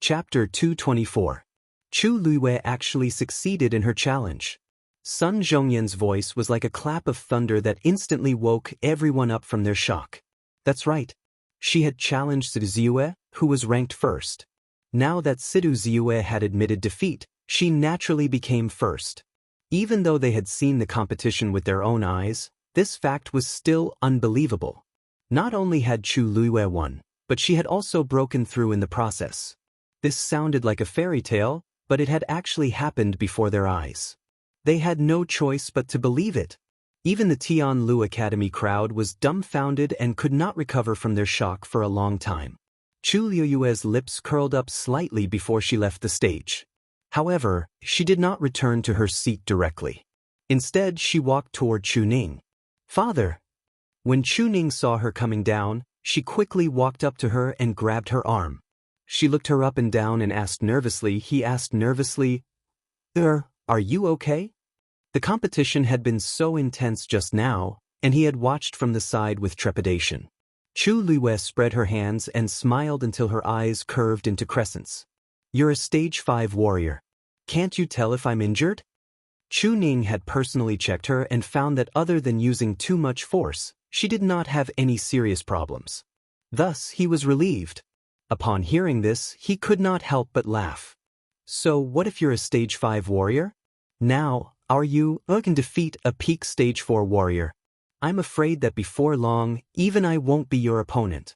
Chapter 224. Chu Luiwei actually succeeded in her challenge. Sun Zhongyan's voice was like a clap of thunder that instantly woke everyone up from their shock. That's right. She had challenged Sidu Ziyue, who was ranked first. Now that Sidu Ziyue had admitted defeat, she naturally became first. Even though they had seen the competition with their own eyes, this fact was still unbelievable. Not only had Chu Luiwei won, but she had also broken through in the process. This sounded like a fairy tale, but it had actually happened before their eyes. They had no choice but to believe it. Even the Tianlu Academy crowd was dumbfounded and could not recover from their shock for a long time. Chu Luiyue's lips curled up slightly before she left the stage. However, she did not return to her seat directly. Instead, she walked toward Chu Ning. "Father!" When Chu Ning saw her coming down, she quickly walked up to her and grabbed her arm. She looked her up and down and asked nervously, "Are you okay?" The competition had been so intense just now, and he had watched from the side with trepidation. Chu Luiwei spread her hands and smiled until her eyes curved into crescents. "You're a stage 5 warrior. Can't you tell if I'm injured?" Chu Ning had personally checked her and found that other than using too much force, she did not have any serious problems. Thus, he was relieved. Upon hearing this, he could not help but laugh. "So what if you're a stage 5 warrior? Now, are you can defeat a peak stage 4 warrior? I'm afraid that before long, even I won't be your opponent."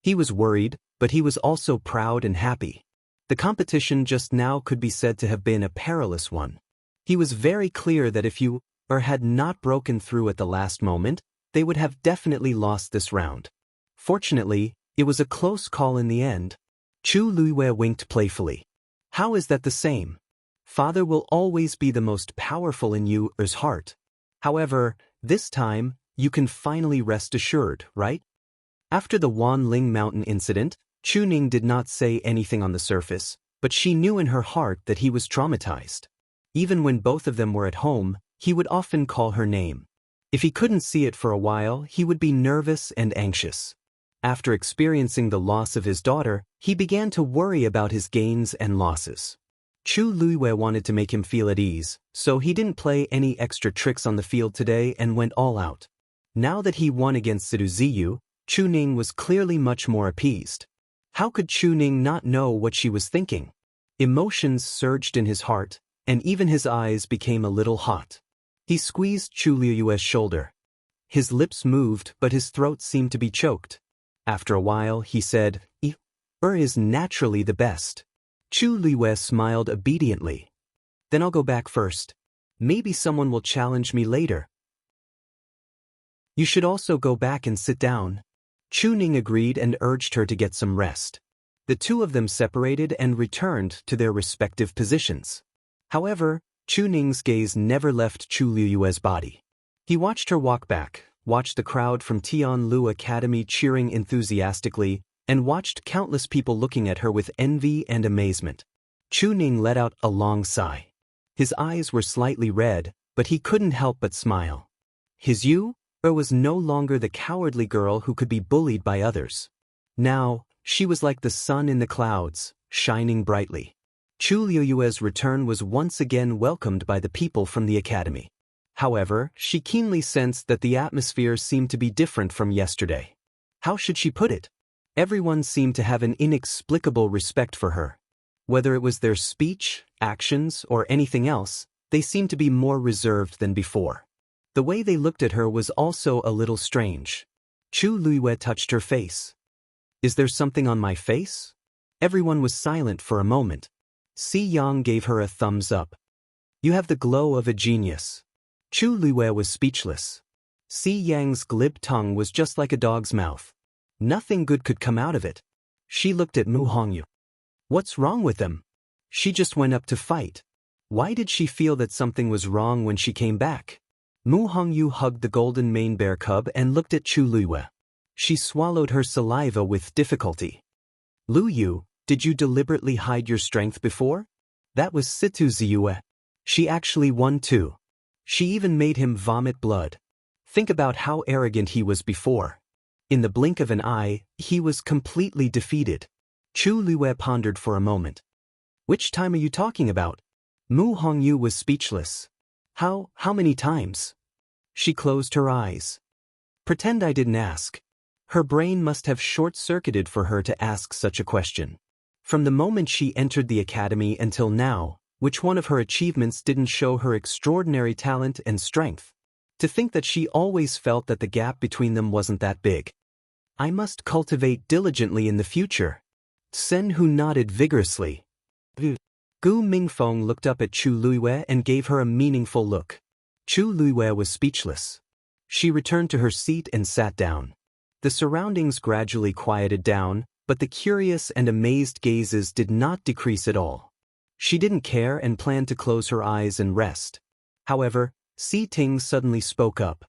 He was worried, but he was also proud and happy. The competition just now could be said to have been a perilous one. He was very clear that if you had not broken through at the last moment, they would have definitely lost this round. Fortunately, it was a close call in the end. Chu Luiwei winked playfully. "How is that the same? Father will always be the most powerful in you's heart. However, this time, you can finally rest assured, right?" After the Wanling Mountain incident, Chu Ning did not say anything on the surface, but she knew in her heart that he was traumatized. Even when both of them were at home, he would often call her name. If he couldn't see it for a while, he would be nervous and anxious. After experiencing the loss of his daughter, he began to worry about his gains and losses. Chu Luiwei wanted to make him feel at ease, so he didn't play any extra tricks on the field today and went all out. Now that he won against Sidu Ziyu, Chu Ning was clearly much more appeased. How could Chu Ning not know what she was thinking? Emotions surged in his heart, and even his eyes became a little hot. He squeezed Chu Luiyue's shoulder. His lips moved, but his throat seemed to be choked. After a while, he said, is naturally the best." Chu Luiwei smiled obediently. "Then I'll go back first. Maybe someone will challenge me later." "You should also go back and sit down." Chu Ning agreed and urged her to get some rest. The two of them separated and returned to their respective positions. However, Chu Ning's gaze never left Chu Luiyue's body. He watched her walk back, watched the crowd from Tianlu Academy cheering enthusiastically, and watched countless people looking at her with envy and amazement. Chu Ning let out a long sigh. His eyes were slightly red, but he couldn't help but smile. His was no longer the cowardly girl who could be bullied by others. Now, she was like the sun in the clouds, shining brightly. Chu Luiyue's return was once again welcomed by the people from the academy. However, she keenly sensed that the atmosphere seemed to be different from yesterday. How should she put it? Everyone seemed to have an inexplicable respect for her. Whether it was their speech, actions, or anything else, they seemed to be more reserved than before. The way they looked at her was also a little strange. Chu Luiwei touched her face. "Is there something on my face?" Everyone was silent for a moment. Si Yang gave her a thumbs up. "You have the glow of a genius." Chu Luiwei was speechless. Si Yang's glib tongue was just like a dog's mouth. Nothing good could come out of it. She looked at Mu Hongyu. What's wrong with them? She just went up to fight. Why did she feel that something was wrong when she came back? Mu Hongyu hugged the golden mane bear cub and looked at Chu Luiwei. She swallowed her saliva with difficulty. "Lu Yu, did you deliberately hide your strength before?" That was Situ Ziyue. She actually won too. She even made him vomit blood. Think about how arrogant he was before. In the blink of an eye, he was completely defeated. Chu Luiwei pondered for a moment. Which time are you talking about? Mu Hongyu was speechless. How many times? She closed her eyes. Pretend I didn't ask. Her brain must have short-circuited for her to ask such a question. From the moment she entered the academy until now, which one of her achievements didn't show her extraordinary talent and strength? To think that she always felt that the gap between them wasn't that big. I must cultivate diligently in the future. Sen Hu nodded vigorously. Gu Mingfeng looked up at Chu Luiwei and gave her a meaningful look. Chu Luiwei was speechless. She returned to her seat and sat down. The surroundings gradually quieted down, but the curious and amazed gazes did not decrease at all. She didn't care and planned to close her eyes and rest. However, Si Ting suddenly spoke up.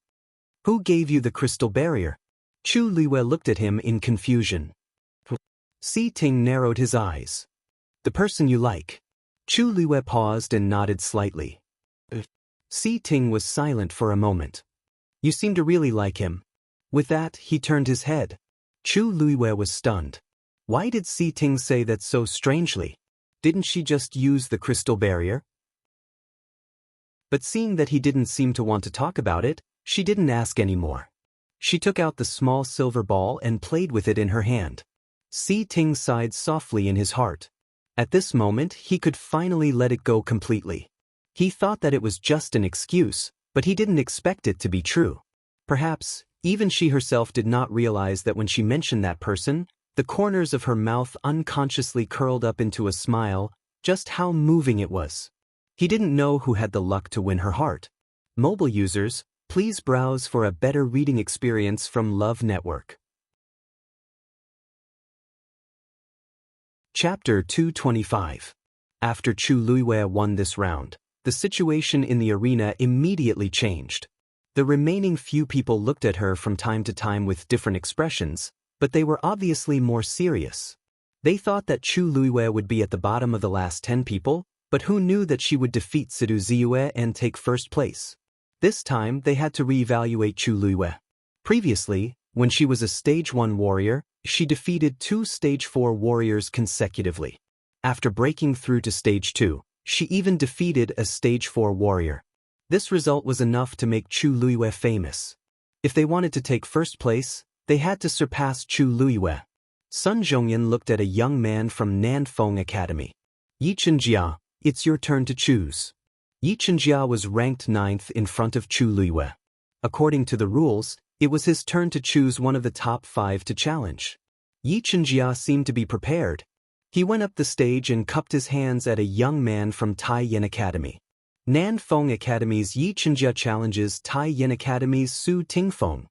Who gave you the crystal barrier? Chu Luiwei looked at him in confusion. Si Ting narrowed his eyes. The person you like. Chu Luiwei paused and nodded slightly. Si Ting was silent for a moment. You seem to really like him. With that, he turned his head. Chu Luiwei was stunned. Why did Si Ting say that so strangely? Didn't she just use the crystal barrier? But seeing that he didn't seem to want to talk about it, she didn't ask anymore. She took out the small silver ball and played with it in her hand. Si Ting sighed softly in his heart. At this moment, he could finally let it go completely. He thought that it was just an excuse, but he didn't expect it to be true. Perhaps, even she herself did not realize that when she mentioned that person, the corners of her mouth unconsciously curled up into a smile, just how moving it was. He didn't know who had the luck to win her heart. Mobile users, please browse for a better reading experience from Love Network. Chapter 225. After Chu Luiwei won this round, the situation in the arena immediately changed. The remaining few people looked at her from time to time with different expressions, but they were obviously more serious. They thought that Chu Luiwei would be at the bottom of the last 10 people, but who knew that she would defeat Sidu Ziyue and take first place? This time, they had to reevaluate Chu Luiwei. Previously, when she was a Stage 1 warrior, she defeated 2 Stage 4 warriors consecutively. After breaking through to Stage 2, she even defeated a Stage 4 warrior. This result was enough to make Chu Luiwei famous. If they wanted to take first place, they had to surpass Chu Luiwei. Sun Zhongyan looked at a young man from Nanfeng Academy. Yi Chenjia, it's your turn to choose. Yi Chenjia was ranked 9th in front of Chu Luiwei. According to the rules, it was his turn to choose one of the top 5 to challenge. Yi Chenjia seemed to be prepared. He went up the stage and cupped his hands at a young man from Tai Yin Academy. Nanfeng Academy's Yi Chenjia challenges Tai Yin Academy's Su Tingfeng.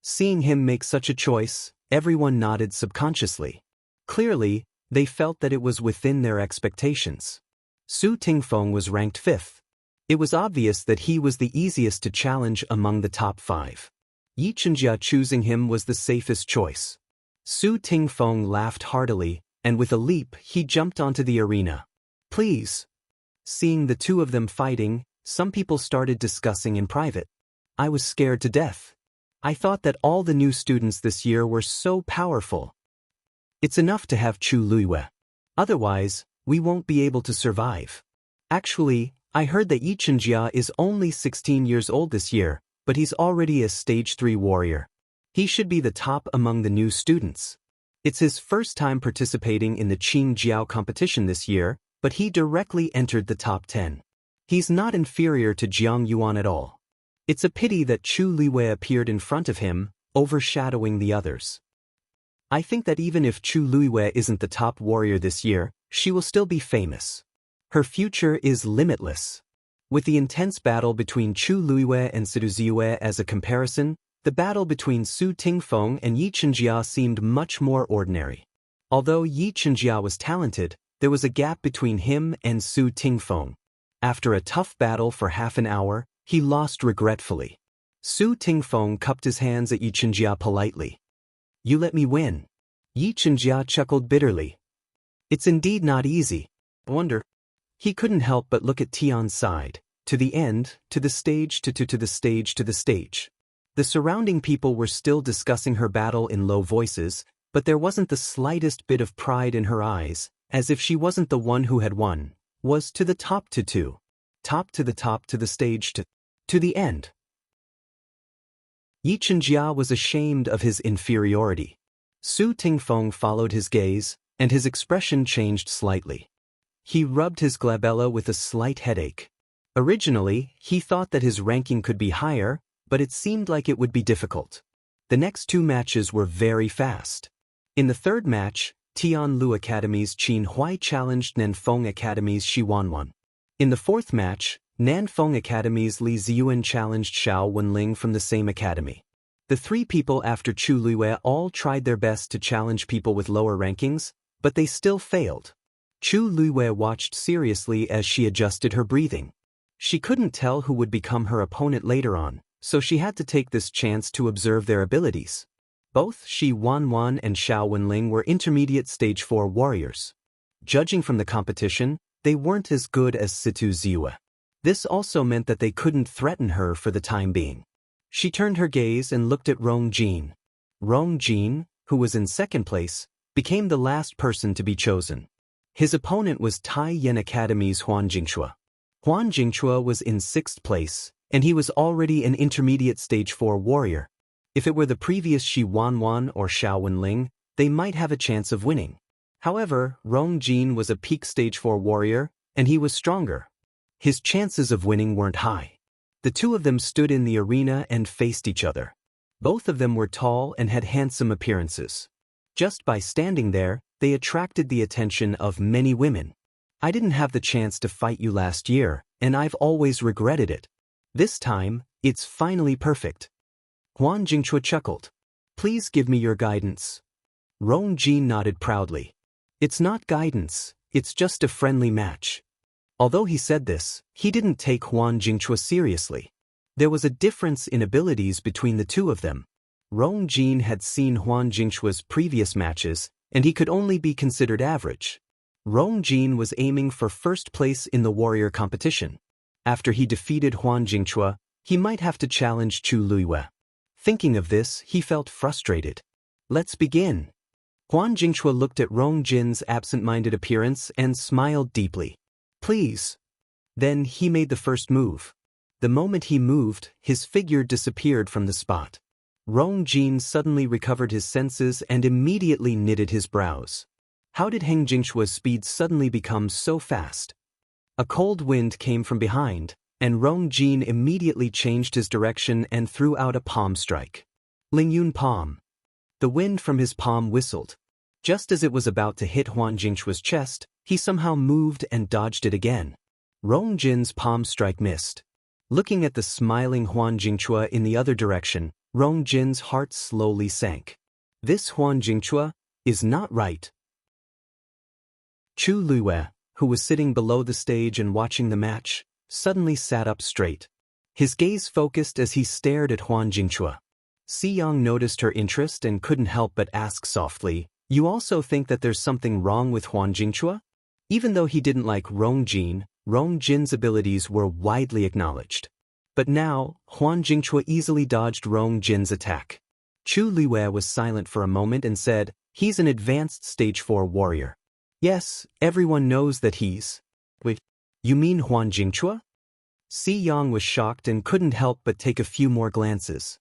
Seeing him make such a choice, everyone nodded subconsciously. Clearly, they felt that it was within their expectations. Su Tingfeng was ranked 5th. It was obvious that he was the easiest to challenge among the top 5. Yi Chenjia choosing him was the safest choice. Su Tingfeng laughed heartily, and with a leap he jumped onto the arena. Please. Seeing the two of them fighting, some people started discussing in private. I was scared to death. I thought that all the new students this year were so powerful. It's enough to have Chu Luiwei. Otherwise, we won't be able to survive. Actually, I heard that Yi Chenjia is only 16 years old this year, but he's already a Stage 3 warrior. He should be the top among the new students. It's his first time participating in the Qing Jiao competition this year, but he directly entered the top 10. He's not inferior to Jiang Yuan at all. It's a pity that Chu Luiwei appeared in front of him, overshadowing the others. I think that even if Chu Luiwei isn't the top warrior this year, she will still be famous. Her future is limitless. With the intense battle between Chu Luiwei and Sidu Ziyue as a comparison, the battle between Su Tingfeng and Yi Chenjia seemed much more ordinary. Although Yi Chenjia was talented, there was a gap between him and Su Tingfeng. After a tough battle for half an hour, he lost regretfully. Su Tingfeng cupped his hands at Yi Chenjia politely. You let me win. Yi Chenjia chuckled bitterly. It's indeed not easy. I wonder. He couldn't help but look at Tian's side. To the end, to the stage, to the stage, to the stage. The surrounding people were still discussing her battle in low voices, But there wasn't the slightest bit of pride in her eyes, as if she wasn't the one who had won, was to the top to two. Top to the stage to the end. Xianxia was ashamed of his inferiority. Su Tingfeng followed his gaze, and his expression changed slightly. He rubbed his glabella with a slight headache. Originally, he thought that his ranking could be higher, but it seemed like it would be difficult. The next two matches were very fast. In the third match, Tianlu Academy's Qin Huai challenged Nanfeng Academy's Shi Wanwan. In the fourth match, Nanfeng Academy's Li Ziyuan challenged Xiao Wenling from the same academy. The three people after Chu Luiyue all tried their best to challenge people with lower rankings, but they still failed. Chu Luiyue watched seriously as she adjusted her breathing. She couldn't tell who would become her opponent later on, so she had to take this chance to observe their abilities. Both Shi Wanwan and Xiao Wenling were intermediate stage 4 warriors. Judging from the competition, they weren't as good as Situ Ziyue. This also meant that they couldn't threaten her for the time being. She turned her gaze and looked at Rong Jin. Rong Jin, who was in second place, became the last person to be chosen. His opponent was Tai Yen Academy's Huan Jingxue. Huan Jingxue was in sixth place, and he was already an intermediate stage 4 warrior. If it were the previous Shi Wanwan or Xiao Wenling, they might have a chance of winning. However, Rong Jin was a peak stage 4 warrior, and he was stronger. His chances of winning weren't high. The two of them stood in the arena and faced each other. Both of them were tall and had handsome appearances. Just by standing there, they attracted the attention of many women. I didn't have the chance to fight you last year, and I've always regretted it. This time, it's finally perfect. Huan Jingxue chuckled. Please give me your guidance. Rong Jin nodded proudly. It's not guidance, it's just a friendly match. Although he said this, he didn't take Huan Jingxue seriously. There was a difference in abilities between the two of them. Rong Jin had seen Huan Jingxue's previous matches, and he could only be considered average. Rong Jin was aiming for first place in the warrior competition. After he defeated Huan Jingxue, he might have to challenge Chu Luiyue. Thinking of this, he felt frustrated. Let's begin. Huan Jingxue looked at Rong Jin's absent-minded appearance and smiled deeply. Please. Then he made the first move. The moment he moved, his figure disappeared from the spot. Rong Jin suddenly recovered his senses and immediately knitted his brows. How did Heng Jingxue's speed suddenly become so fast? A cold wind came from behind, and Rong Jin immediately changed his direction and threw out a palm strike. Lingyun palm. The wind from his palm whistled. Just as it was about to hit Huan Jingxue's chest, he somehow moved and dodged it again. Rong Jin's palm strike missed. Looking at the smiling Huan Jingxue in the other direction, Rong Jin's heart slowly sank. This Huan Jingxue is not right. Chu Luiyue, who was sitting below the stage and watching the match, suddenly sat up straight. His gaze focused as he stared at Huan Jingxue. Si Yang noticed her interest and couldn't help but ask softly, "You also think that there's something wrong with Huan Jingxue?" Even though he didn't like Rong Jin's abilities were widely acknowledged. But now, Huan Jingxue easily dodged Rong Jin's attack. Chu Luiyue was silent for a moment and said, "He's an advanced stage 4 warrior." Yes, everyone knows that he's... Wait, you mean Huan Jingxue? Si Yang was shocked and couldn't help but take a few more glances.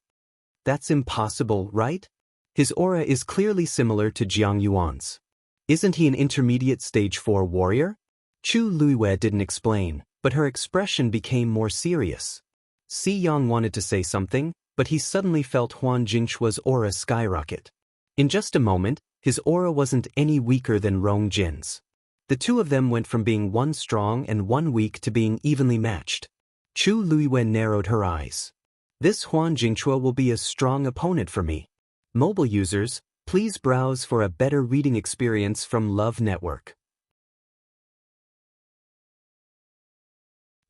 That's impossible, right? His aura is clearly similar to Jiang Yuan's. Isn't he an intermediate stage 4 warrior? Chu Luiyue didn't explain, but her expression became more serious. Si Yang wanted to say something, but he suddenly felt Huan Jingxue's aura skyrocket. In just a moment, his aura wasn't any weaker than Rong Jin's. The two of them went from being one strong and one weak to being evenly matched. Chu Luiyue narrowed her eyes. This Huan Jingxue will be a strong opponent for me. Mobile users, please browse for a better reading experience from Love Network.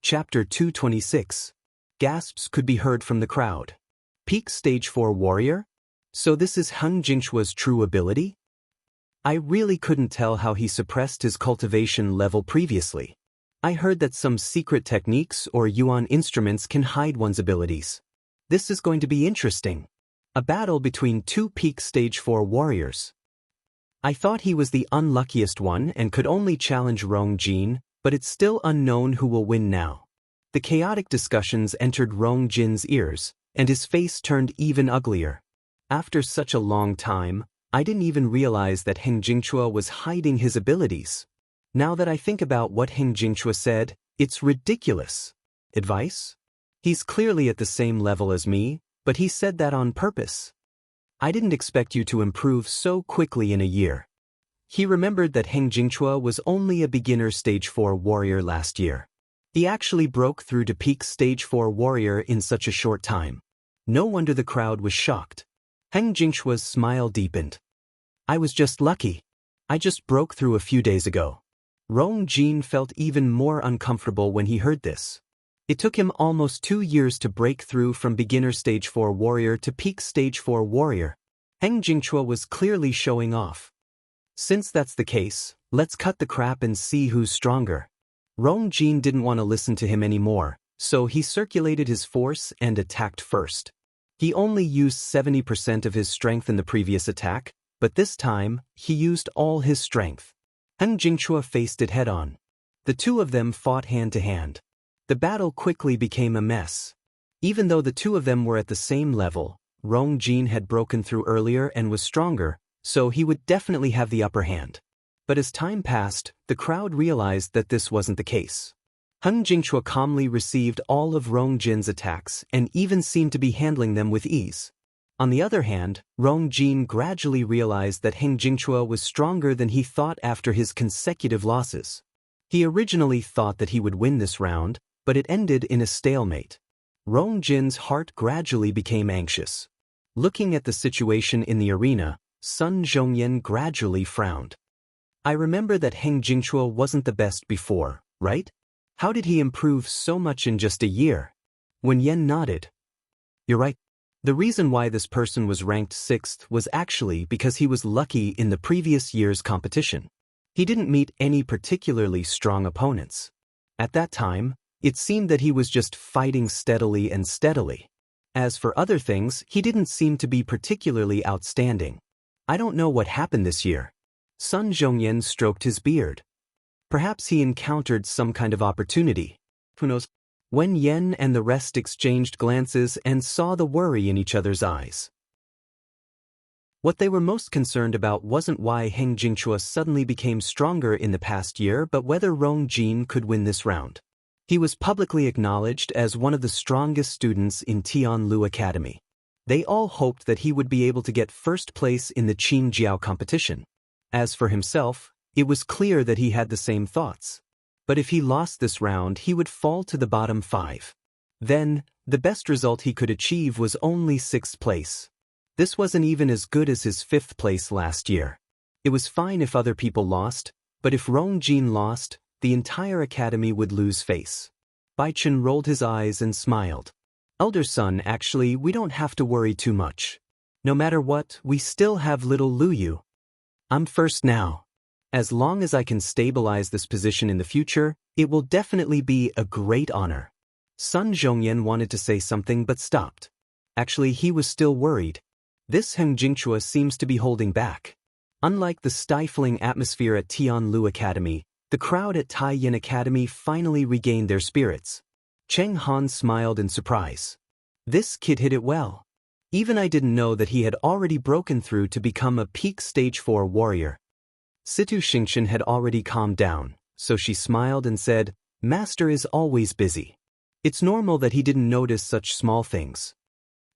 Chapter 226. Gasps could be heard from the crowd. Peak Stage 4 Warrior? So this is Heng Jingxue's true ability? I really couldn't tell how he suppressed his cultivation level previously. I heard that some secret techniques or yuan instruments can hide one's abilities. This is going to be interesting. A battle between two peak stage 4 warriors. I thought he was the unluckiest one and could only challenge Rong Jin, but it's still unknown who will win now. The chaotic discussions entered Rong Jin's ears, and his face turned even uglier. After such a long time, I didn't even realize that Heng Jingchua was hiding his abilities. Now that I think about what Heng Jingchua said, it's ridiculous. Advice? He's clearly at the same level as me, but he said that on purpose. I didn't expect you to improve so quickly in a year. He remembered that Heng Jingchua was only a beginner stage 4 warrior last year. He actually broke through to peak stage 4 warrior in such a short time. No wonder the crowd was shocked. Heng Jingchua's smile deepened. I was just lucky. I just broke through a few days ago. Rong Jin felt even more uncomfortable when he heard this. It took him almost 2 years to break through from beginner stage 4 warrior to peak stage 4 warrior. Heng Jingchua was clearly showing off. Since that's the case, let's cut the crap and see who's stronger. Rong Jin didn't want to listen to him anymore, so he circulated his force and attacked first. He only used 70% of his strength in the previous attack, but this time, he used all his strength. Heng Jingchua faced it head-on. The two of them fought hand-to-hand. The battle quickly became a mess. Even though the two of them were at the same level, Rong Jin had broken through earlier and was stronger, so he would definitely have the upper hand. But as time passed, the crowd realized that this wasn't the case. Heng Jingchua calmly received all of Rong Jin's attacks and even seemed to be handling them with ease. On the other hand, Rong Jin gradually realized that Heng Jingchua was stronger than he thought after his consecutive losses. He originally thought that he would win this round, but it ended in a stalemate. Rong Jin's heart gradually became anxious. Looking at the situation in the arena, Sun Zhongyan gradually frowned. I remember that Heng Jingchua wasn't the best before, right? How did he improve so much in just a year? When Yen nodded. You're right. The reason why this person was ranked 6th was actually because he was lucky in the previous year's competition. He didn't meet any particularly strong opponents. At that time, it seemed that he was just fighting steadily and steadily. As for other things, he didn't seem to be particularly outstanding. I don't know what happened this year. Sun Zhongyan stroked his beard. Perhaps he encountered some kind of opportunity. Who knows? Wen Yen and the rest exchanged glances and saw the worry in each other's eyes. What they were most concerned about wasn't why Heng Jingchua suddenly became stronger in the past year but whether Rong Jin could win this round. He was publicly acknowledged as one of the strongest students in Tianlu Academy. They all hoped that he would be able to get first place in the Qin Jiao competition. As for himself, it was clear that he had the same thoughts. But if he lost this round, he would fall to the bottom 5. Then, the best result he could achieve was only 6th place. This wasn't even as good as his 5th place last year. It was fine if other people lost, but if Rong Jin lost, the entire academy would lose face. Bai Chen rolled his eyes and smiled. Elder son, actually, we don't have to worry too much. No matter what, we still have little Lu Yu. I'm first now. As long as I can stabilize this position in the future, it will definitely be a great honor. Sun Zhongyan wanted to say something but stopped. Actually, he was still worried. This Heng Jingchua seems to be holding back. Unlike the stifling atmosphere at Tianlu Academy, the crowd at Taiyin Academy finally regained their spirits. Cheng Han smiled in surprise. This kid hit it well. Even I didn't know that he had already broken through to become a peak stage 4 warrior. Situ Xingqian had already calmed down, so she smiled and said, Master is always busy. It's normal that he didn't notice such small things.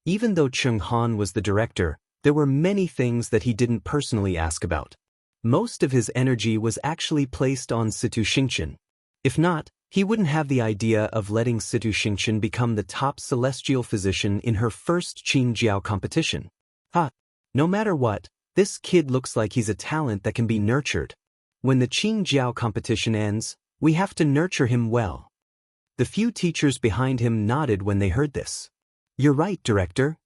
Even though Cheng Han was the director, there were many things that he didn't personally ask about. Most of his energy was actually placed on Situ Xingqian. If not, he wouldn't have the idea of letting Situ Xingqian become the top celestial physician in her first Qin Jiao competition. No matter what, this kid looks like he's a talent that can be nurtured. When the Qin Jiao competition ends, we have to nurture him well. The few teachers behind him nodded when they heard this. You're right, Director.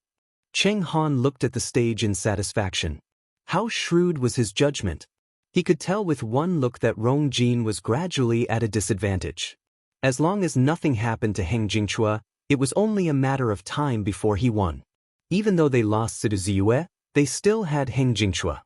Cheng Han looked at the stage in satisfaction. How shrewd was his judgment. He could tell with one look that Rong Jin was gradually at a disadvantage. As long as nothing happened to Heng Jingchua, it was only a matter of time before he won. Even though they lost Situ Ziyue, they still had Heng Jingchua.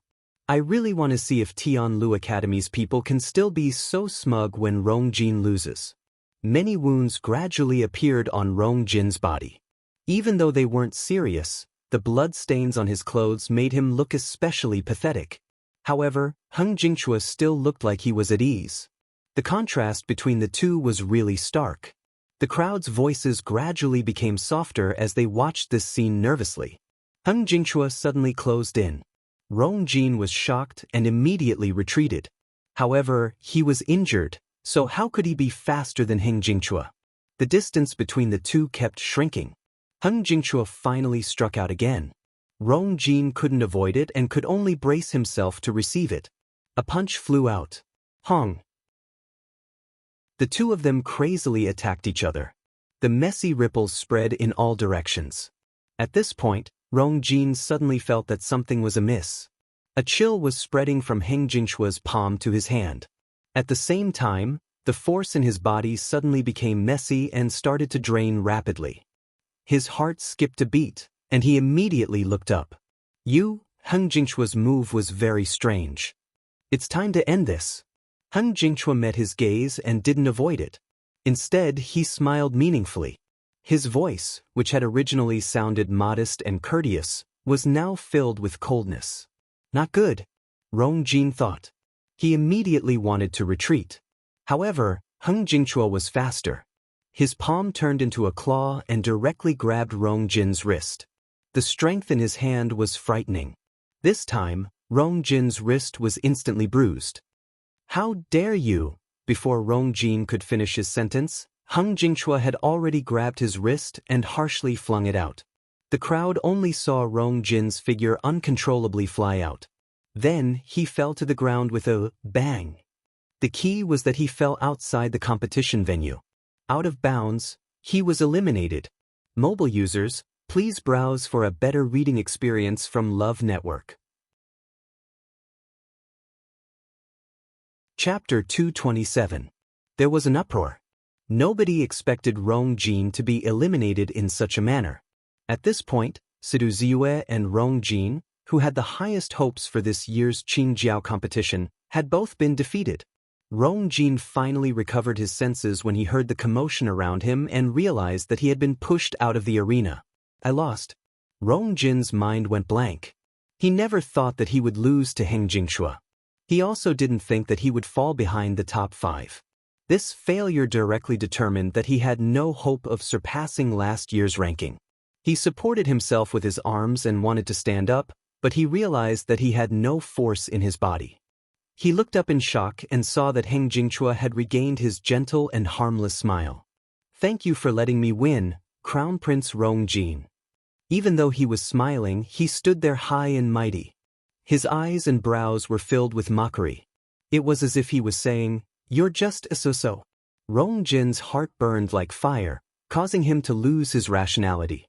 I really want to see if Tianlu Academy's people can still be so smug when Rong Jin loses. Many wounds gradually appeared on Rong Jin's body. Even though they weren't serious, the blood stains on his clothes made him look especially pathetic. However, Heng Jingchua still looked like he was at ease. The contrast between the two was really stark. The crowd's voices gradually became softer as they watched this scene nervously. Heng Jingchua suddenly closed in. Rong Jin was shocked and immediately retreated. However, he was injured, so how could he be faster than Heng Jingchua? The distance between the two kept shrinking. Heng Jingchua finally struck out again. Rong Jin couldn't avoid it and could only brace himself to receive it. A punch flew out. Hong. The two of them crazily attacked each other. The messy ripples spread in all directions. At this point, Rong Jin suddenly felt that something was amiss. A chill was spreading from Heng Jingchua's palm to his hand. At the same time, the force in his body suddenly became messy and started to drain rapidly. His heart skipped a beat, and he immediately looked up. Heng Jingchua's move was very strange. It's time to end this. Heng Jingchua met his gaze and didn't avoid it. Instead, he smiled meaningfully. His voice, which had originally sounded modest and courteous, was now filled with coldness. Not good, Rong Jin thought. He immediately wanted to retreat. However, Heng Jingchua was faster. His palm turned into a claw and directly grabbed Rong Jin's wrist. The strength in his hand was frightening. This time, Rong Jin's wrist was instantly bruised. How dare you? Before Rong Jin could finish his sentence, Heng Jingchua had already grabbed his wrist and harshly flung it out. The crowd only saw Rong Jin's figure uncontrollably fly out. Then he fell to the ground with a bang. The key was that he fell outside the competition venue. Out of bounds, he was eliminated. Mobile users, please browse for a better reading experience from Love Network. Chapter 227. There was an uproar. Nobody expected Rong Jin to be eliminated in such a manner. At this point, Sidu Ziyue and Rong Jin, who had the highest hopes for this year's Qingjiao competition, had both been defeated. Rong Jin finally recovered his senses when he heard the commotion around him and realized that he had been pushed out of the arena. I lost. Rong Jin's mind went blank. He never thought that he would lose to Heng Jingchua. He also didn't think that he would fall behind the top 5. This failure directly determined that he had no hope of surpassing last year's ranking. He supported himself with his arms and wanted to stand up, but he realized that he had no force in his body. He looked up in shock and saw that Heng Jingchua had regained his gentle and harmless smile. Thank you for letting me win, Crown Prince Rong Jin. Even though he was smiling, he stood there high and mighty. His eyes and brows were filled with mockery. It was as if he was saying, "You're just a so-so." Rong Jin's heart burned like fire, causing him to lose his rationality.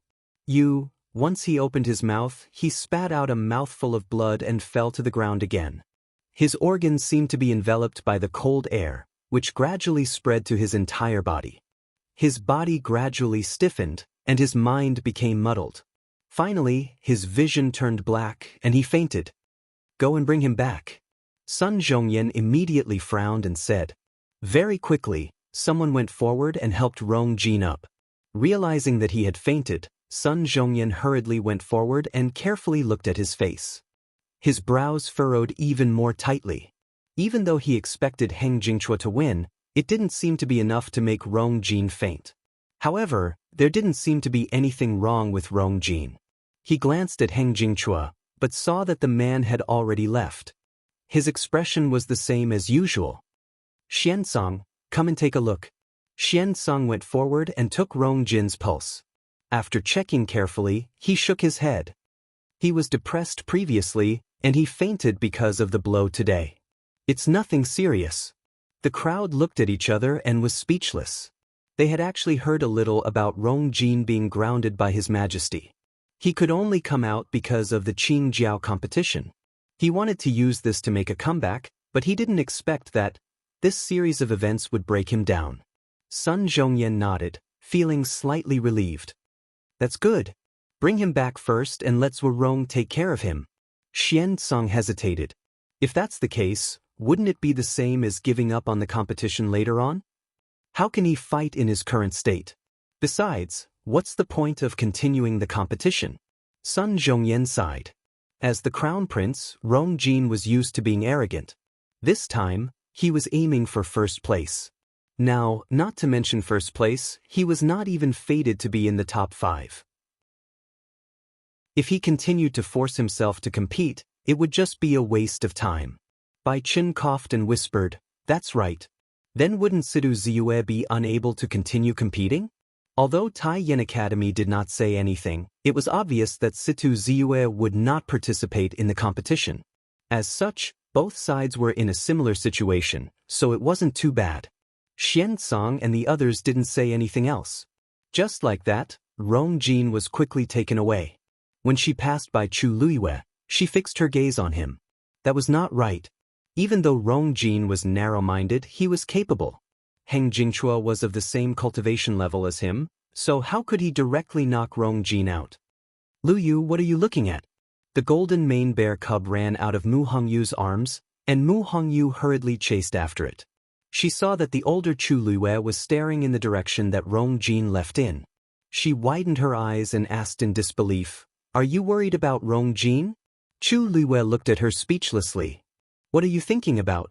Once he opened his mouth, he spat out a mouthful of blood and fell to the ground again. His organs seemed to be enveloped by the cold air, which gradually spread to his entire body. His body gradually stiffened, and his mind became muddled. Finally, his vision turned black, and he fainted. Go and bring him back. Sun Zhongyan immediately frowned and said. Very quickly, someone went forward and helped Rong Jin up. Realizing that he had fainted, Sun Zhongyan hurriedly went forward and carefully looked at his face. His brows furrowed even more tightly. Even though he expected Heng Jingchua to win, it didn't seem to be enough to make Rong Jin faint. However, there didn't seem to be anything wrong with Rong Jin. He glanced at Heng Jingchua, but saw that the man had already left. His expression was the same as usual. Xianxia, come and take a look. Xianxia went forward and took Rong Jin's pulse. After checking carefully, he shook his head. He was depressed previously, and he fainted because of the blow today. It's nothing serious. The crowd looked at each other and was speechless. They had actually heard a little about Rong Jin being grounded by His Majesty. He could only come out because of the Qingjiao competition. He wanted to use this to make a comeback, but he didn't expect that this series of events would break him down. Sun Zhongyan nodded, feeling slightly relieved. That's good. Bring him back first and let Zhuorong take care of him. Xianxia hesitated. If that's the case, wouldn't it be the same as giving up on the competition later on? How can he fight in his current state? Besides, what's the point of continuing the competition? Sun Zhongyan sighed. As the crown prince, Rong Jin was used to being arrogant. This time, he was aiming for first place. Now, not to mention first place, he was not even fated to be in the top 5. If he continued to force himself to compete, it would just be a waste of time. Bai Qin coughed and whispered, "That's right. Then wouldn't Situ Ziyue be unable to continue competing?" Although Tai Yin Academy did not say anything, it was obvious that Situ Ziyue would not participate in the competition. As such, both sides were in a similar situation, so it wasn't too bad. Xianxia and the others didn't say anything else. Just like that, Rong Jin was quickly taken away. When she passed by Chu Luiyue, she fixed her gaze on him. That was not right. Even though Rong Jin was narrow-minded, he was capable. Heng Jingchua was of the same cultivation level as him, so how could he directly knock Rong Jin out? "Lu Yu, what are you looking at?" The golden mane bear cub ran out of Mu Hongyu's arms, and Mu Hongyu hurriedly chased after it. She saw that the older Chu Luiyue was staring in the direction that Rong Jin left in. She widened her eyes and asked in disbelief, "Are you worried about Rong Jin?" Chu Luiyue looked at her speechlessly. "What are you thinking about?"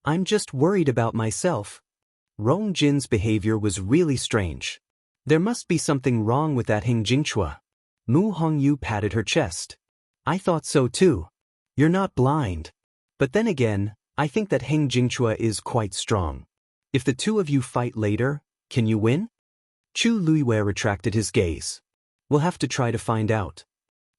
"I'm just worried about myself." Rong Jin's behavior was really strange. There must be something wrong with that Heng Jingchua. Mu Hongyu patted her chest. "I thought so too. You're not blind. But then again, I think that Heng Jingchua is quite strong. If the two of you fight later, can you win?" Chu Luiyue retracted his gaze. "We'll have to try to find out."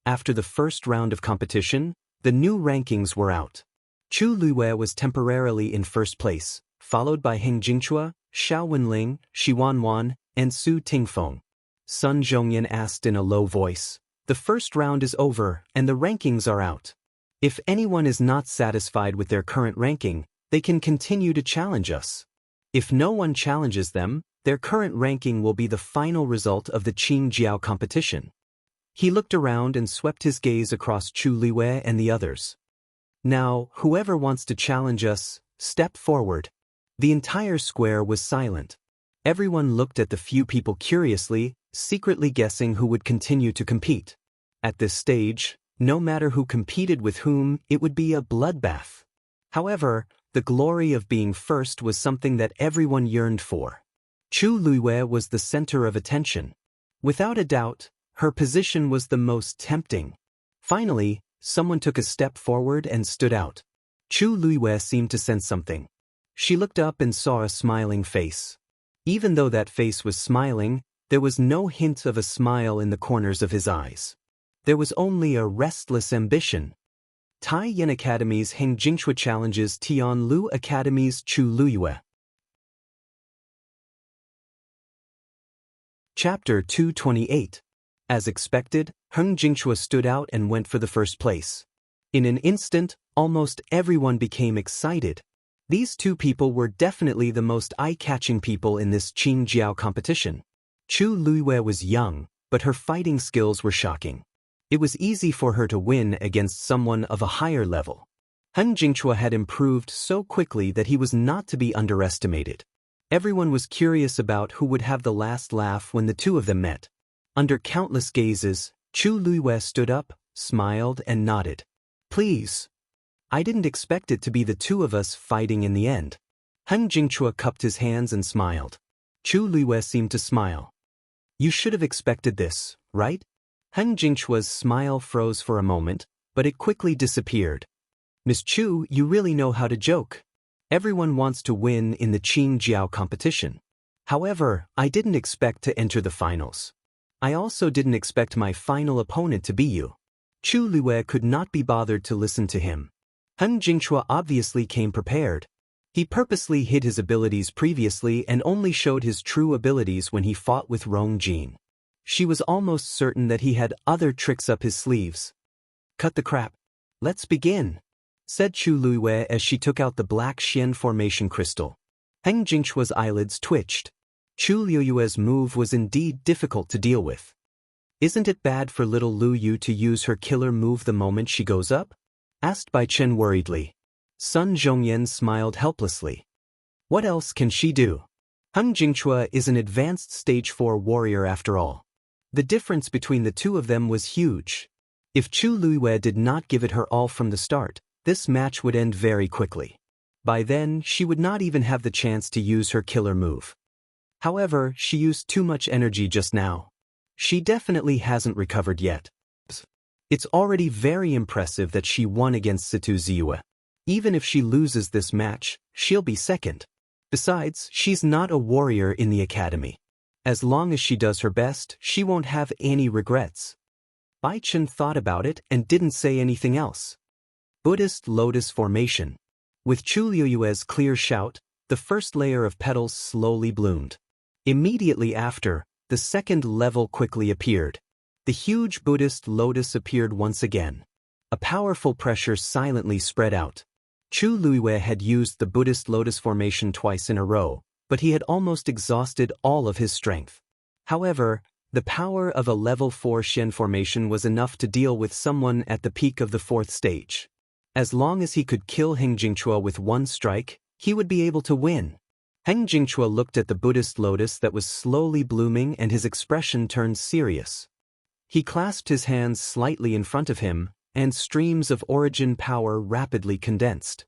After the first round of competition, the new rankings were out. Chu Luiyue was temporarily in first place, followed by Heng Jingchua, Xiao Wenling, Shi Wanwan, and Su Tingfeng. Sun Zhongyan asked in a low voice, "The first round is over, and the rankings are out. If anyone is not satisfied with their current ranking, they can continue to challenge us. If no one challenges them, their current ranking will be the final result of the Qingjiao competition." He looked around and swept his gaze across Chu Luiyue and the others. "Now, whoever wants to challenge us, step forward." The entire square was silent. Everyone looked at the few people curiously, secretly guessing who would continue to compete. At this stage, no matter who competed with whom, it would be a bloodbath. However, the glory of being first was something that everyone yearned for. Chu Luiyue was the center of attention. Without a doubt, her position was the most tempting. Finally, someone took a step forward and stood out. Chu Luiyue seemed to sense something. She looked up and saw a smiling face. Even though that face was smiling, there was no hint of a smile in the corners of his eyes. There was only a restless ambition. Tai Yin Academy's Heng Jingchua challenges Tian Lu Academy's Chu Luiyue. Chapter 228. As expected, Heng Jingchua stood out and went for the first place. In an instant, almost everyone became excited. These two people were definitely the most eye-catching people in this Qingjiao competition. Chu Luiyue was young, but her fighting skills were shocking. It was easy for her to win against someone of a higher level. Heng Jingchua had improved so quickly that he was not to be underestimated. Everyone was curious about who would have the last laugh when the two of them met. Under countless gazes, Chu Luiyue stood up, smiled, and nodded. "Please. I didn't expect it to be the two of us fighting in the end." Heng Jingchua cupped his hands and smiled. Chu Luiyue seemed to smile. "You should have expected this, right?" Heng Jingchua's smile froze for a moment, but it quickly disappeared. "Miss Chu, you really know how to joke. Everyone wants to win in the Qingjiao competition. However, I didn't expect to enter the finals. I also didn't expect my final opponent to be you." Chu Luiyue could not be bothered to listen to him. Heng Jingchua obviously came prepared. He purposely hid his abilities previously and only showed his true abilities when he fought with Rong Jin. She was almost certain that he had other tricks up his sleeves. "Cut the crap. Let's begin," said Chu Luiyue as she took out the black Xian formation crystal. Heng Jingchua's eyelids twitched. Chu Luiyue's move was indeed difficult to deal with. "Isn't it bad for little Lu Yu to use her killer move the moment she goes up?" asked Bai Chen worriedly. Sun Zhongyan smiled helplessly. What else can she do? Heng Jingchua is an advanced stage 4 warrior after all. The difference between the two of them was huge. If Chu Luiwei did not give it her all from the start, this match would end very quickly. By then, she would not even have the chance to use her killer move. However, she used too much energy just now. She definitely hasn't recovered yet. It's already very impressive that she won against Situ Ziyue. Even if she loses this match, she'll be second. Besides, she's not a warrior in the academy. As long as she does her best, she won't have any regrets. Bai Chen thought about it and didn't say anything else. Buddhist Lotus Formation. With Chu Liyue's clear shout, the first layer of petals slowly bloomed. Immediately after, the second level quickly appeared. The huge Buddhist lotus appeared once again. A powerful pressure silently spread out. Chu Luiwei had used the Buddhist lotus formation twice in a row, but he had almost exhausted all of his strength. However, the power of a level 4 Shen formation was enough to deal with someone at the peak of the 4th stage. As long as he could kill Heng Jingchua with one strike, he would be able to win. Heng Jingchua looked at the Buddhist lotus that was slowly blooming and his expression turned serious. He clasped his hands slightly in front of him, and streams of origin power rapidly condensed.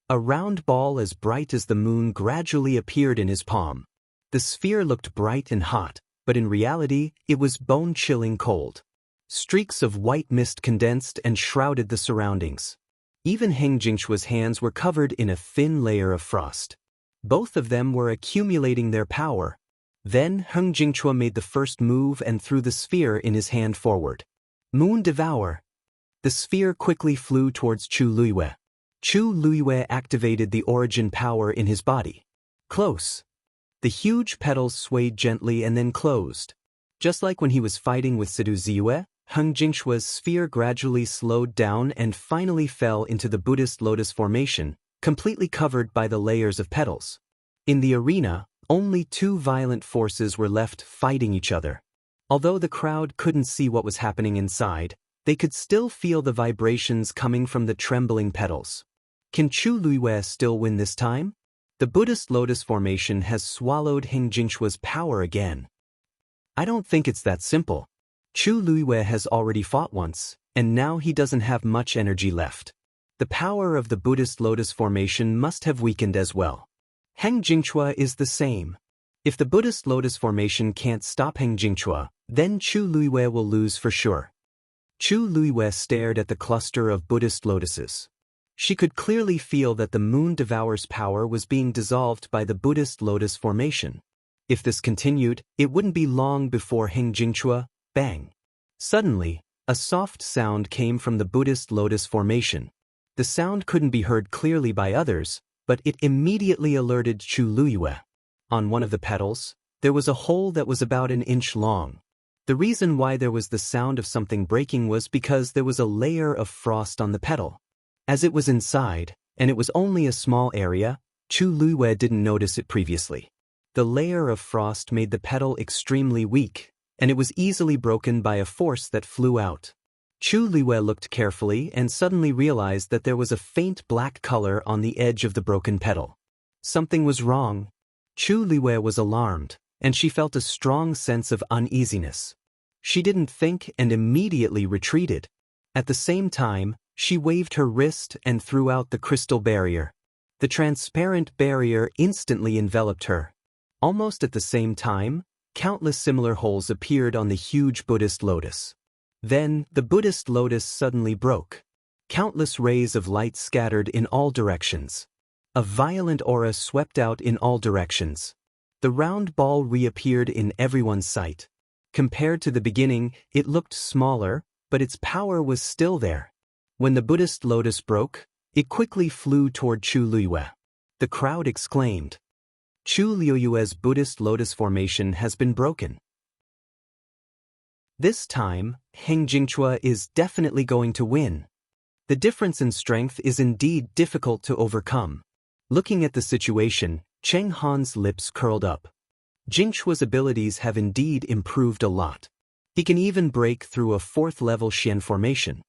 A round ball as bright as the moon gradually appeared in his palm. The sphere looked bright and hot, but in reality, it was bone-chilling cold. Streaks of white mist condensed and shrouded the surroundings. Even Heng Jingchua's hands were covered in a thin layer of frost. Both of them were accumulating their power. Then Heng Jingchua made the first move and threw the sphere in his hand forward. Moon Devour. The sphere quickly flew towards Chu Luiwei. Chu Luiwei activated the origin power in his body. Close. The huge petals swayed gently and then closed. Just like when he was fighting with Situ Ziyue, Heng Jingchua's sphere gradually slowed down and finally fell into the Buddhist lotus formation, completely covered by the layers of petals. In the arena, only two violent forces were left fighting each other. Although the crowd couldn't see what was happening inside, they could still feel the vibrations coming from the trembling petals. Can Chu Luiwei still win this time? The Buddhist lotus formation has swallowed Heng Jingchua's power again. I don't think it's that simple. Chu Luiwei has already fought once, and now he doesn't have much energy left. The power of the Buddhist lotus formation must have weakened as well. Heng Jingchua is the same. If the Buddhist lotus formation can't stop Heng Jingchua, then Chu Luiwei will lose for sure. Chu Luiwei stared at the cluster of Buddhist lotuses. She could clearly feel that the moon devourer's power was being dissolved by the Buddhist lotus formation. If this continued, it wouldn't be long before Heng Jingchua, bang. Suddenly, a soft sound came from the Buddhist lotus formation. The sound couldn't be heard clearly by others, but it immediately alerted Chu Luiwei. On one of the petals, there was a hole that was about an inch long. The reason why there was the sound of something breaking was because there was a layer of frost on the petal. As it was inside, and it was only a small area, Chu Luiwei didn't notice it previously. The layer of frost made the petal extremely weak, and it was easily broken by a force that flew out. Chu Luiwei looked carefully and suddenly realized that there was a faint black color on the edge of the broken petal. Something was wrong. Chu Luiwei was alarmed, and she felt a strong sense of uneasiness. She didn't think and immediately retreated. At the same time, she waved her wrist and threw out the crystal barrier. The transparent barrier instantly enveloped her. Almost at the same time, countless similar holes appeared on the huge Buddhist lotus. Then, the Buddhist lotus suddenly broke. Countless rays of light scattered in all directions. A violent aura swept out in all directions. The round ball reappeared in everyone's sight. Compared to the beginning, it looked smaller, but its power was still there. When the Buddhist lotus broke, it quickly flew toward Chu Luiwei. The crowd exclaimed, "Chu Luiwei's Buddhist lotus formation has been broken." This time, Heng Jingchua is definitely going to win. The difference in strength is indeed difficult to overcome. Looking at the situation, Cheng Han's lips curled up. Jingchua's abilities have indeed improved a lot. He can even break through a 4th-level Xian formation.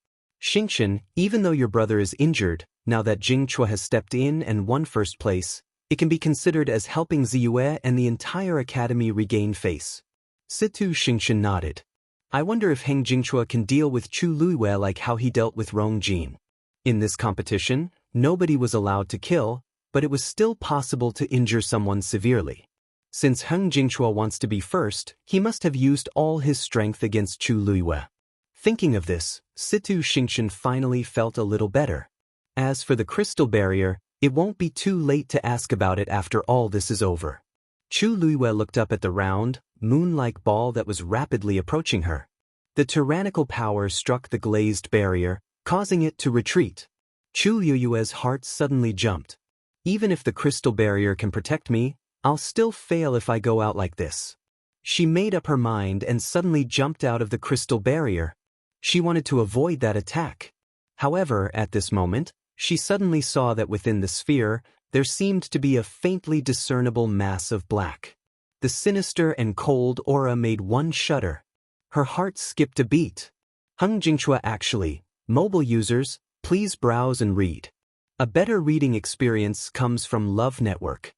Xianxia, even though your brother is injured, now that Jingchua has stepped in and won first place, it can be considered as helping Ziyue and the entire academy regain face. Situ Xianxia nodded. I wonder if Heng Jingchua can deal with Chu Luiyue like how he dealt with Rong Jin. In this competition, nobody was allowed to kill, but it was still possible to injure someone severely. Since Heng Jingchua wants to be first, he must have used all his strength against Chu Luiyue. Thinking of this, Situ Xianxia finally felt a little better. As for the crystal barrier, it won't be too late to ask about it after all this is over. Chu Luiyue looked up at the round, moon-like ball that was rapidly approaching her. The tyrannical power struck the glazed barrier, causing it to retreat. Chu Luiyue's heart suddenly jumped. Even if the crystal barrier can protect me, I'll still fail if I go out like this. She made up her mind and suddenly jumped out of the crystal barrier. She wanted to avoid that attack. However, at this moment, she suddenly saw that within the sphere, there seemed to be a faintly discernible mass of black. The sinister and cold aura made one shudder. Her heart skipped a beat. Heng Jingchua actually, mobile users, please browse and read. A better reading experience comes from Love Network.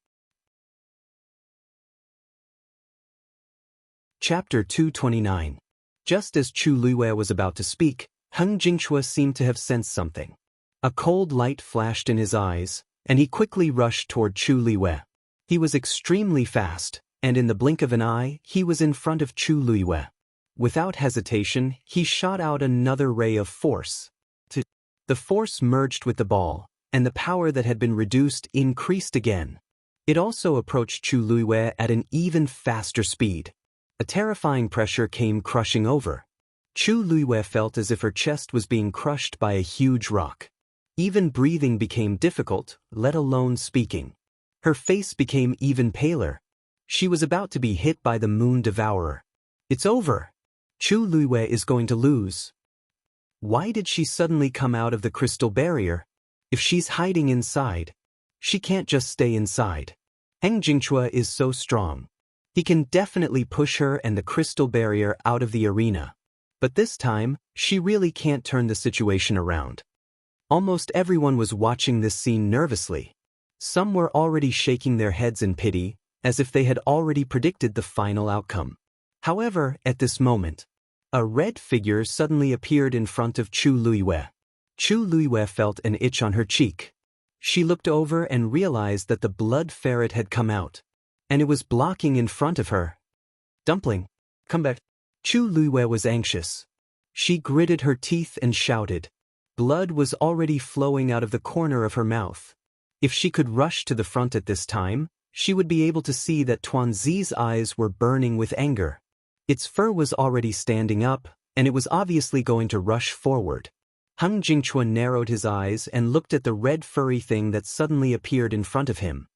Chapter 229. Just as Chu Luiyue was about to speak, Heng Jingchua seemed to have sensed something. A cold light flashed in his eyes, and he quickly rushed toward Chu Luiyue. He was extremely fast, and in the blink of an eye, he was in front of Chu Luiyue. Without hesitation, he shot out another ray of force. The force merged with the ball, and the power that had been reduced increased again. It also approached Chu Luiyue at an even faster speed. A terrifying pressure came crushing over. Chu Luiyue felt as if her chest was being crushed by a huge rock. Even breathing became difficult, let alone speaking. Her face became even paler. She was about to be hit by the moon devourer. It's over. Chu Luiyue is going to lose. Why did she suddenly come out of the crystal barrier? If she's hiding inside, she can't just stay inside. Heng Jingchua is so strong. He can definitely push her and the crystal barrier out of the arena. But this time, she really can't turn the situation around. Almost everyone was watching this scene nervously. Some were already shaking their heads in pity, as if they had already predicted the final outcome. However, at this moment, a red figure suddenly appeared in front of Chu Luiyue. Chu Luiyue felt an itch on her cheek. She looked over and realized that the blood ferret had come out, and it was blocking in front of her. Dumpling, come back. Chu Luiyue was anxious. She gritted her teeth and shouted. Blood was already flowing out of the corner of her mouth. If she could rush to the front at this time, she would be able to see that Tuanzi's eyes were burning with anger. Its fur was already standing up, and it was obviously going to rush forward. Heng Jingchua narrowed his eyes and looked at the red furry thing that suddenly appeared in front of him.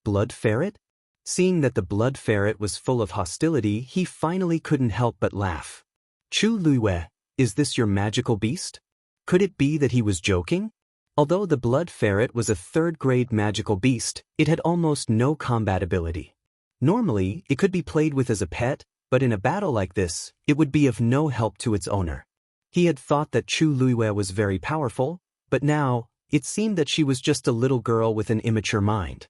Blood ferret? Seeing that the blood ferret was full of hostility, he finally couldn't help but laugh. Chu Luiyue, is this your magical beast? Could it be that he was joking? Although the blood ferret was a third-grade magical beast, it had almost no combat ability. Normally, it could be played with as a pet, but in a battle like this, it would be of no help to its owner. He had thought that Chu Luiyue was very powerful, but now, it seemed that she was just a little girl with an immature mind.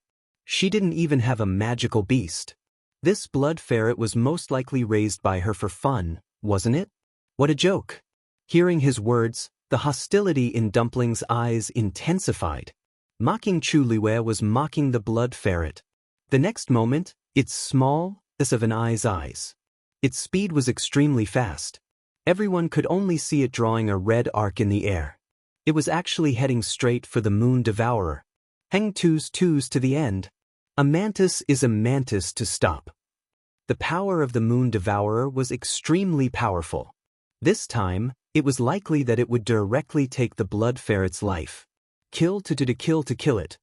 She didn't even have a magical beast. This blood ferret was most likely raised by her for fun, wasn't it? What a joke. Hearing his words, the hostility in Dumpling's eyes intensified. Mocking Chu Luiyue was mocking the blood ferret. The next moment, its small, as of an eye's eyes. Its speed was extremely fast. Everyone could only see it drawing a red arc in the air. It was actually heading straight for the moon devourer. Heng twos to the end. A mantis is a mantis to stop. The power of the moon devourer was extremely powerful. This time, it was likely that it would directly take the blood ferret's life. Kill to kill it.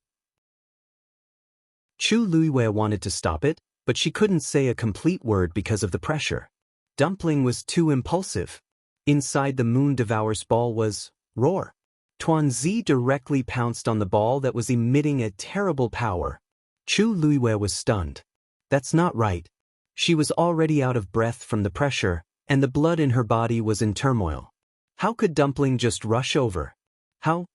Chu Luiyue wanted to stop it, but she couldn't say a complete word because of the pressure. Dumpling was too impulsive. Inside the moon devourer's ball was roar. Tuanzi directly pounced on the ball that was emitting a terrible power. Chu Luiyue was stunned. That's not right. She was already out of breath from the pressure, and the blood in her body was in turmoil. How could Dumpling just rush over? How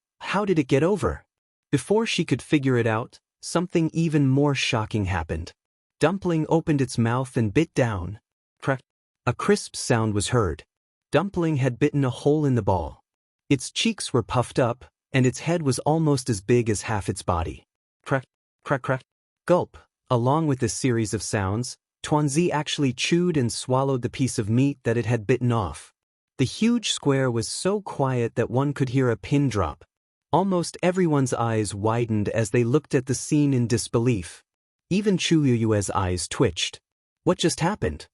did it get over? Before she could figure it out, something even more shocking happened. Dumpling opened its mouth and bit down. Crack. A crisp sound was heard. Dumpling had bitten a hole in the ball. Its cheeks were puffed up, and its head was almost as big as half its body. Crack, crack, crack. Gulp. Along with this series of sounds, Tuanzi actually chewed and swallowed the piece of meat that it had bitten off. The huge square was so quiet that one could hear a pin drop. Almost everyone's eyes widened as they looked at the scene in disbelief. Even Chu Yuyue's eyes twitched. What just happened?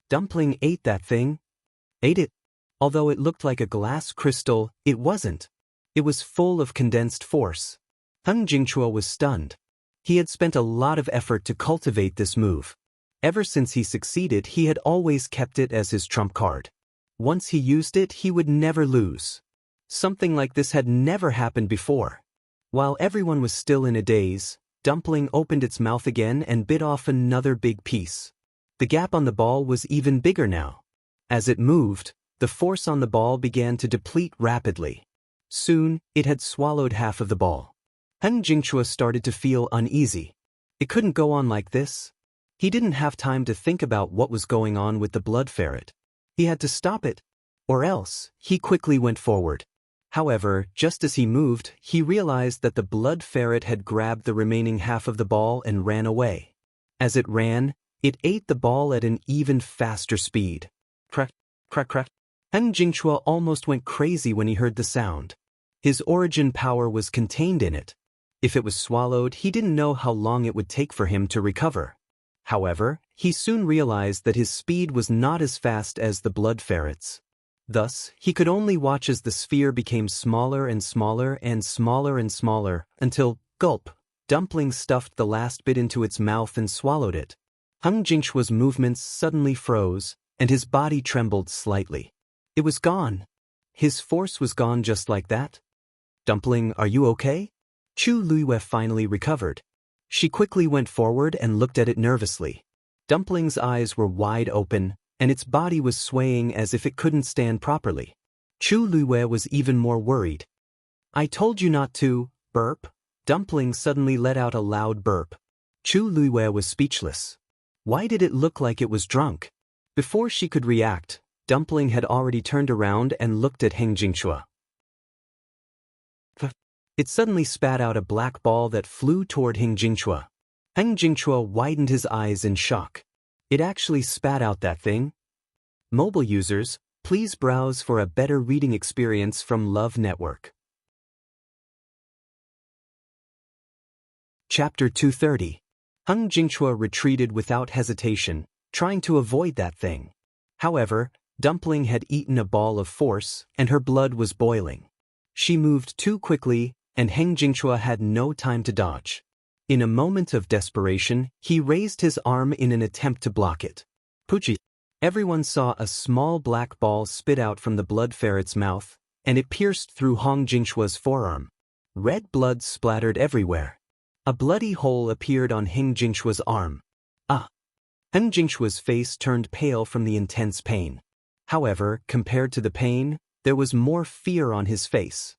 Dumpling ate that thing? Ate it? Although it looked like a glass crystal, it wasn't. It was full of condensed force. Heng Jingchua was stunned. He had spent a lot of effort to cultivate this move. Ever since he succeeded, he had always kept it as his trump card. Once he used it, he would never lose. Something like this had never happened before. While everyone was still in a daze, Dumpling opened its mouth again and bit off another big piece. The gap on the ball was even bigger now. As it moved, the force on the ball began to deplete rapidly. Soon, it had swallowed half of the ball. Heng Jingchua started to feel uneasy. It couldn't go on like this. He didn't have time to think about what was going on with the blood ferret. He had to stop it. Or else, he quickly went forward. However, just as he moved, he realized that the blood ferret had grabbed the remaining half of the ball and ran away. As it ran, it ate the ball at an even faster speed. Crack, crack, crack. Heng Jingchua almost went crazy when he heard the sound. His origin power was contained in it. If it was swallowed, he didn't know how long it would take for him to recover. However, he soon realized that his speed was not as fast as the blood ferret's. Thus, he could only watch as the sphere became smaller and smaller and smaller and smaller, until, gulp, Dumpling stuffed the last bit into its mouth and swallowed it. Heng Jingchua's movements suddenly froze, and his body trembled slightly. It was gone. His force was gone just like that. Dumpling, are you okay? Chu Luiyue finally recovered. She quickly went forward and looked at it nervously. Dumpling's eyes were wide open, and its body was swaying as if it couldn't stand properly. Chu Luiyue was even more worried. I told you not to, burp. Dumpling suddenly let out a loud burp. Chu Luiyue was speechless. Why did it look like it was drunk? Before she could react, Dumpling had already turned around and looked at Heng Jingchua. It suddenly spat out a black ball that flew toward Heng Jingchua. Heng Jingchua widened his eyes in shock. It actually spat out that thing. Mobile users, please browse for a better reading experience from Love Network. Chapter 230. Heng Jingchua retreated without hesitation, trying to avoid that thing. However, Dumpling had eaten a ball of force, and her blood was boiling. She moved too quickly, and Heng Jingchua had no time to dodge. In a moment of desperation, he raised his arm in an attempt to block it. Poochie! Everyone saw a small black ball spit out from the blood ferret's mouth, and it pierced through Heng Jingchua's forearm. Red blood splattered everywhere. A bloody hole appeared on Heng Jingchua's arm. Ah! Heng Jingchua's face turned pale from the intense pain. However, compared to the pain, there was more fear on his face.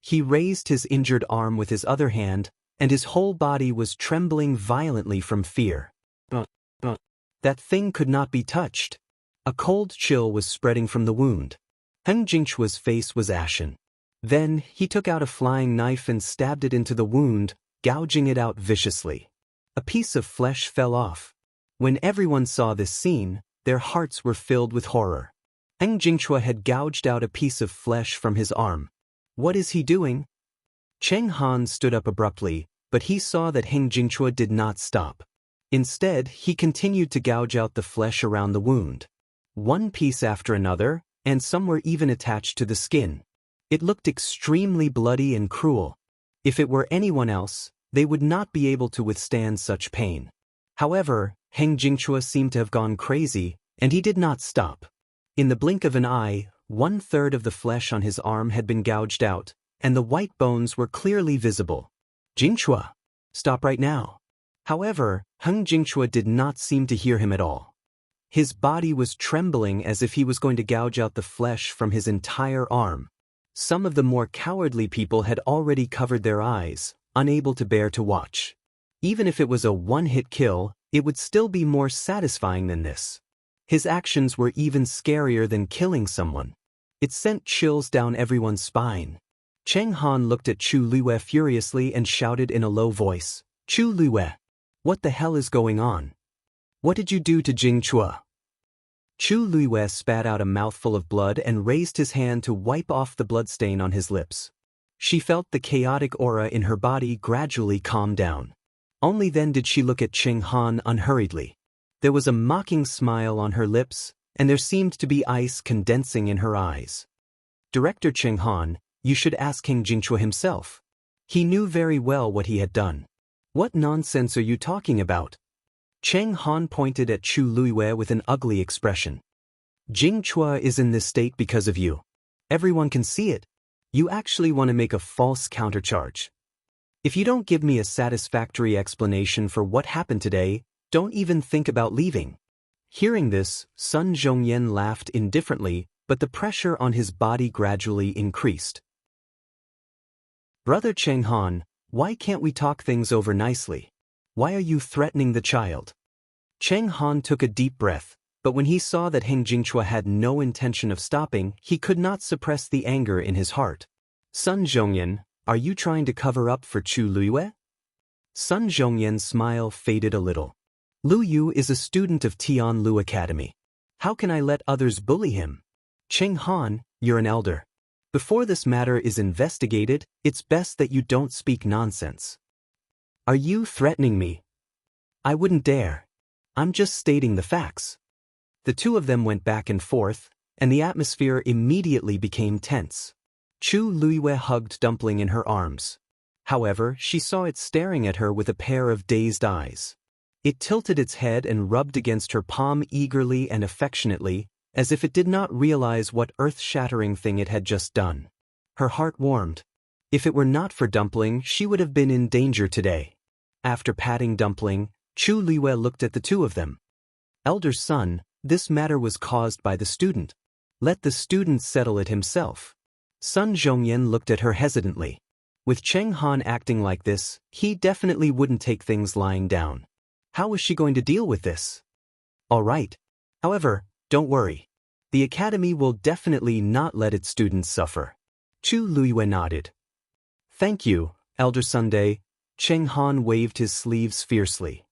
He raised his injured arm with his other hand, and his whole body was trembling violently from fear. That thing could not be touched. A cold chill was spreading from the wound. Heng Jingchua's face was ashen. Then, he took out a flying knife and stabbed it into the wound, gouging it out viciously. A piece of flesh fell off. When everyone saw this scene, their hearts were filled with horror. Heng Jingchua had gouged out a piece of flesh from his arm. What is he doing? Cheng Han stood up abruptly, but he saw that Heng Jingchua did not stop. Instead, he continued to gouge out the flesh around the wound. One piece after another, and some were even attached to the skin. It looked extremely bloody and cruel. If it were anyone else, they would not be able to withstand such pain. However, Heng Jingchua seemed to have gone crazy, and he did not stop. In the blink of an eye, 1/3 of the flesh on his arm had been gouged out, and the white bones were clearly visible. Jingchua! Stop right now! However, Heng Jingchua did not seem to hear him at all. His body was trembling as if he was going to gouge out the flesh from his entire arm. Some of the more cowardly people had already covered their eyes, unable to bear to watch. Even if it was a one-hit kill, it would still be more satisfying than this. His actions were even scarier than killing someone. It sent chills down everyone's spine. Cheng Han looked at Chu Luiwei furiously and shouted in a low voice, "Chu Luiwei, what the hell is going on? What did you do to Jing Chua?" Chu Luiwei spat out a mouthful of blood and raised his hand to wipe off the bloodstain on his lips. She felt the chaotic aura in her body gradually calm down. Only then did she look at Cheng Han unhurriedly. There was a mocking smile on her lips, and there seemed to be ice condensing in her eyes. "Director Cheng Han, you should ask King Jingchua himself. He knew very well what he had done." "What nonsense are you talking about?" Cheng Han pointed at Chu Luiwei with an ugly expression. "Jing Chua is in this state because of you. Everyone can see it. You actually want to make a false countercharge. If you don't give me a satisfactory explanation for what happened today, don't even think about leaving." Hearing this, Sun Zhongyan laughed indifferently, but the pressure on his body gradually increased. "Brother Cheng Han, why can't we talk things over nicely? Why are you threatening the child?" Cheng Han took a deep breath, but when he saw that Heng Jingchua had no intention of stopping, he could not suppress the anger in his heart. "Sun Zhongyan, are you trying to cover up for Chu Luiwei?" Sun Zhongyan's smile faded a little. "Lu Yu is a student of Tian Lu Academy. How can I let others bully him? Cheng Han, you're an elder. Before this matter is investigated, it's best that you don't speak nonsense." "Are you threatening me?" "I wouldn't dare. I'm just stating the facts." The two of them went back and forth, and the atmosphere immediately became tense. Chu Luiwei hugged Dumpling in her arms. However, she saw it staring at her with a pair of dazed eyes. It tilted its head and rubbed against her palm eagerly and affectionately, as if it did not realize what earth-shattering thing it had just done. Her heart warmed. If it were not for Dumpling, she would have been in danger today. After patting Dumpling, Chu Luiwei looked at the two of them. "Elder son, this matter was caused by the student. Let the student settle it himself." Sun Zhongyan looked at her hesitantly. With Cheng Han acting like this, he definitely wouldn't take things lying down. How was she going to deal with this? "All right. However, don't worry. The academy will definitely not let its students suffer." Chu Luiwei nodded. "Thank you, Elder Sunday." Cheng Han waved his sleeves fiercely.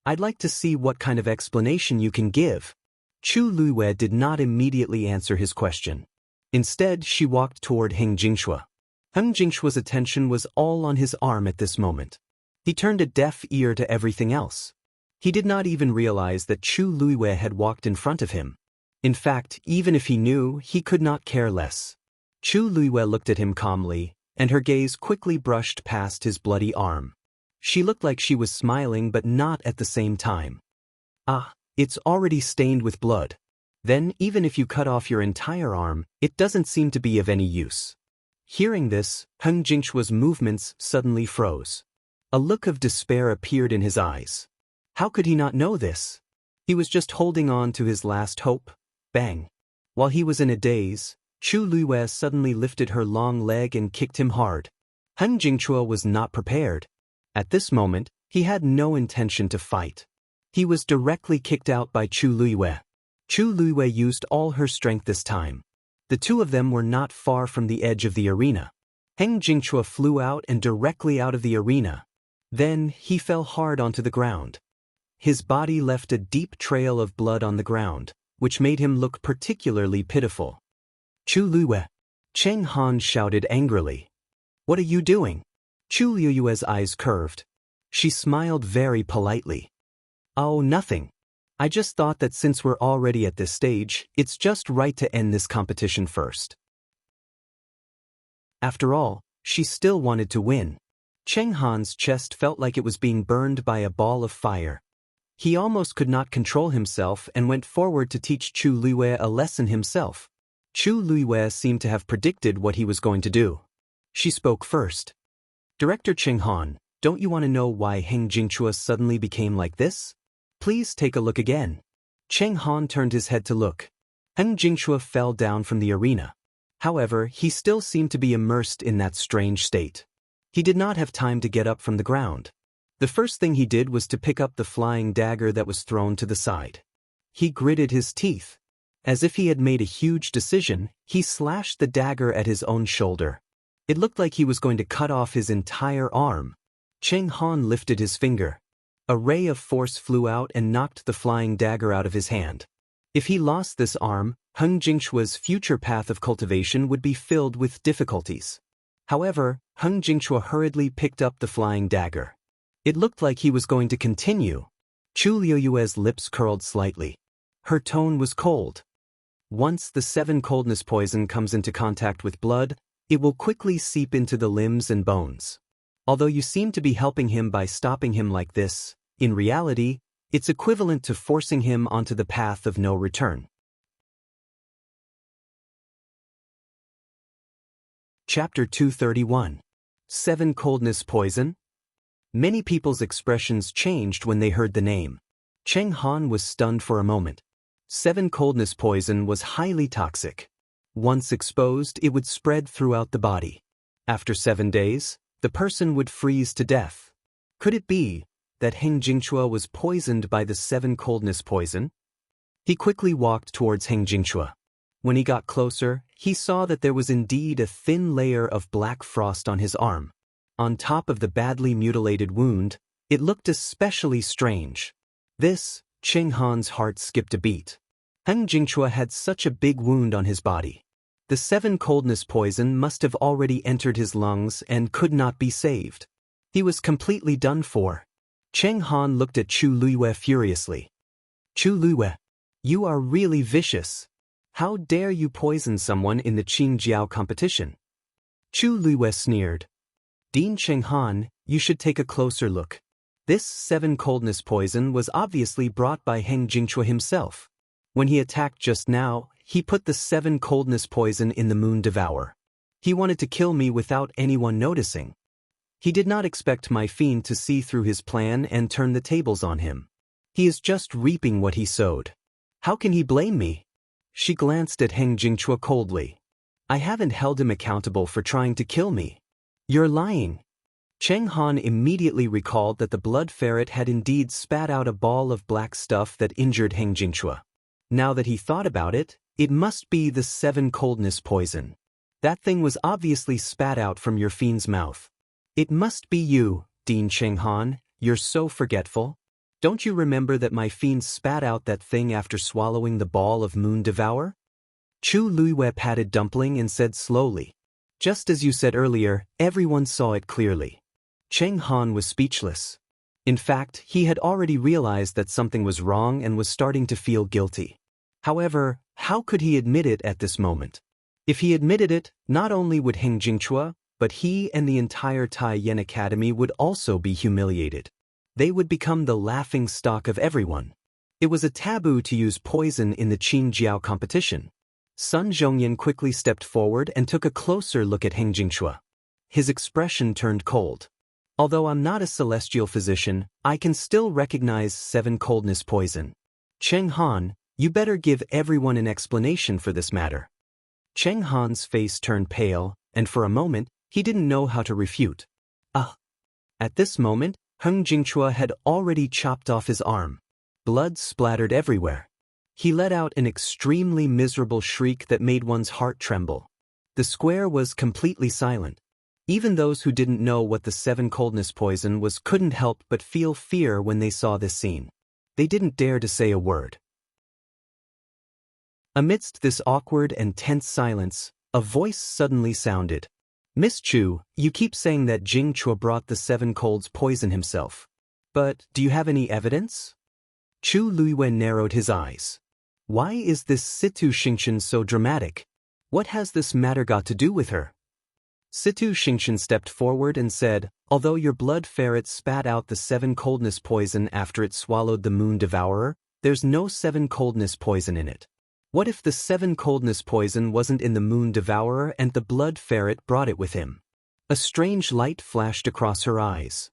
"I'd like to see what kind of explanation you can give." Chu Luiwei did not immediately answer his question. Instead, she walked toward Heng Jingchua. Heng Jingchua's attention was all on his arm at this moment. He turned a deaf ear to everything else. He did not even realize that Chu Luiwei had walked in front of him. In fact, even if he knew, he could not care less. Chu Luiwei looked at him calmly, and her gaze quickly brushed past his bloody arm. She looked like she was smiling but not at the same time. "Ah, it's already stained with blood. Then, even if you cut off your entire arm, it doesn't seem to be of any use." Hearing this, Heng Jingchua's movements suddenly froze. A look of despair appeared in his eyes. How could he not know this? He was just holding on to his last hope. Bang! While he was in a daze, Chu Luiwei suddenly lifted her long leg and kicked him hard. Heng Jingchua was not prepared. At this moment, he had no intention to fight. He was directly kicked out by Chu Luiwei. Chu Luiwei used all her strength this time. The two of them were not far from the edge of the arena. Heng Jingchua flew out and directly out of the arena. Then, he fell hard onto the ground. His body left a deep trail of blood on the ground, which made him look particularly pitiful. "Chu Luiwei!" Cheng Han shouted angrily. "What are you doing?" Chu Luiwei's eyes curved. She smiled very politely. "Oh, nothing. I just thought that since we're already at this stage, it's just right to end this competition first." After all, she still wanted to win. Cheng Han's chest felt like it was being burned by a ball of fire. He almost could not control himself and went forward to teach Chu Luiwei a lesson himself. Chu Luiwei seemed to have predicted what he was going to do. She spoke first. "Director Cheng Han, don't you want to know why Heng Jingchua suddenly became like this? Please take a look again." Cheng Han turned his head to look. Heng Jingxue fell down from the arena. However, he still seemed to be immersed in that strange state. He did not have time to get up from the ground. The first thing he did was to pick up the flying dagger that was thrown to the side. He gritted his teeth. As if he had made a huge decision, he slashed the dagger at his own shoulder. It looked like he was going to cut off his entire arm. Cheng Han lifted his finger. A ray of force flew out and knocked the flying dagger out of his hand. If he lost this arm, Heng Jingshua's future path of cultivation would be filled with difficulties. However, Heng Jingxue hurriedly picked up the flying dagger. It looked like he was going to continue. Chu Liuyue's lips curled slightly. Her tone was cold. Once the 7 coldness poison comes into contact with blood, it will quickly seep into the limbs and bones. Although you seem to be helping him by stopping him like this, in reality, it's equivalent to forcing him onto the path of no return. Chapter 231. 7 Coldness Poison. Many people's expressions changed when they heard the name. Cheng Han was stunned for a moment. 7 Coldness Poison was highly toxic. Once exposed, it would spread throughout the body. After 7 days, the person would freeze to death. Could it be that Heng Jingxue was poisoned by the 7 Coldness Poison? He quickly walked towards Heng Jingxue. When he got closer, he saw that there was indeed a thin layer of black frost on his arm. On top of the badly mutilated wound, it looked especially strange. This, Cheng Han's heart skipped a beat. Heng Jingxue had such a big wound on his body. The 7 Coldness Poison must have already entered his lungs and could not be saved. He was completely done for. Cheng Han looked at Chu Liyue furiously. Chu Liyue, you are really vicious. How dare you poison someone in the Qingjiao competition? Chu Liyue sneered. Dean Cheng Han, you should take a closer look. This 7 Coldness Poison was obviously brought by Heng Jingxue himself. When he attacked just now, he put the 7 Coldness Poison in the Moon Devourer. He wanted to kill me without anyone noticing. He did not expect my fiend to see through his plan and turn the tables on him. He is just reaping what he sowed. How can he blame me? She glanced at Heng Jingxue coldly. I haven't held him accountable for trying to kill me. You're lying. Cheng Han immediately recalled that the blood ferret had indeed spat out a ball of black stuff that injured Heng Jingxue. Now that he thought about it, it must be the 7 Coldness Poison. That thing was obviously spat out from your fiend's mouth. It must be you, Dean Cheng Han, you're so forgetful. Don't you remember that my fiend spat out that thing after swallowing the ball of Moon Devourer? Chu Liyue patted Dumpling and said slowly. Just as you said earlier, everyone saw it clearly. Cheng Han was speechless. In fact, he had already realized that something was wrong and was starting to feel guilty. However, how could he admit it at this moment? If he admitted it, not only would Heng Jingxue, but he and the entire Tai Yen Academy would also be humiliated. They would become the laughing stock of everyone. It was a taboo to use poison in the Qingjiao competition. Sun Zhongyan quickly stepped forward and took a closer look at Heng Jingxue. His expression turned cold. Although I'm not a celestial physician, I can still recognize 7 Coldness Poison. Cheng Han, you better give everyone an explanation for this matter. Cheng Han's face turned pale, and for a moment, he didn't know how to refute. At this moment, Heng Jingxue had already chopped off his arm. Blood splattered everywhere. He let out an extremely miserable shriek that made one's heart tremble. The square was completely silent. Even those who didn't know what the 7 Coldness Poison was couldn't help but feel fear when they saw this scene. They didn't dare to say a word. Amidst this awkward and tense silence, a voice suddenly sounded. Miss Chu, you keep saying that Jing Chua brought the 7 Colds poison himself. But do you have any evidence? Chu Luiwen narrowed his eyes. Why is this Situ Xingqian so dramatic? What has this matter got to do with her? Situ Xingqian stepped forward and said, although your blood ferret spat out the 7 Coldness Poison after it swallowed the Moon Devourer, there's no 7 Coldness Poison in it. What if the 7 Coldness Poison wasn't in the Moon Devourer and the blood ferret brought it with him? A strange light flashed across her eyes.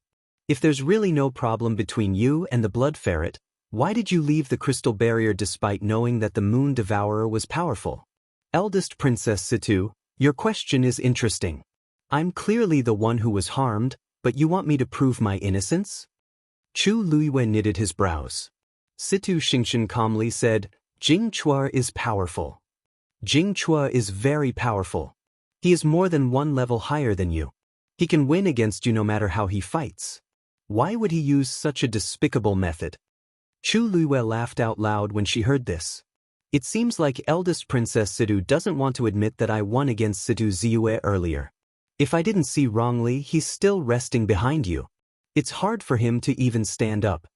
If there's really no problem between you and the blood ferret, Why did you leave the crystal barrier despite knowing that the moon devourer was powerful? Eldest Princess Situ, your question is interesting. I'm clearly the one who was harmed, but you want me to prove my innocence? Chu Luiyue knitted his brows. Situ Xianxia calmly said, Jing Chua is powerful. Jing Chua is very powerful. He is more than one level higher than you. He can win against you no matter how he fights. Why would he use such a despicable method? Chu Luiyue laughed out loud when she heard this. It seems like eldest Princess Situ doesn't want to admit that I won against Situ Ziyue earlier. If I didn't see wrongly, he's still resting behind you. It's hard for him to even stand up.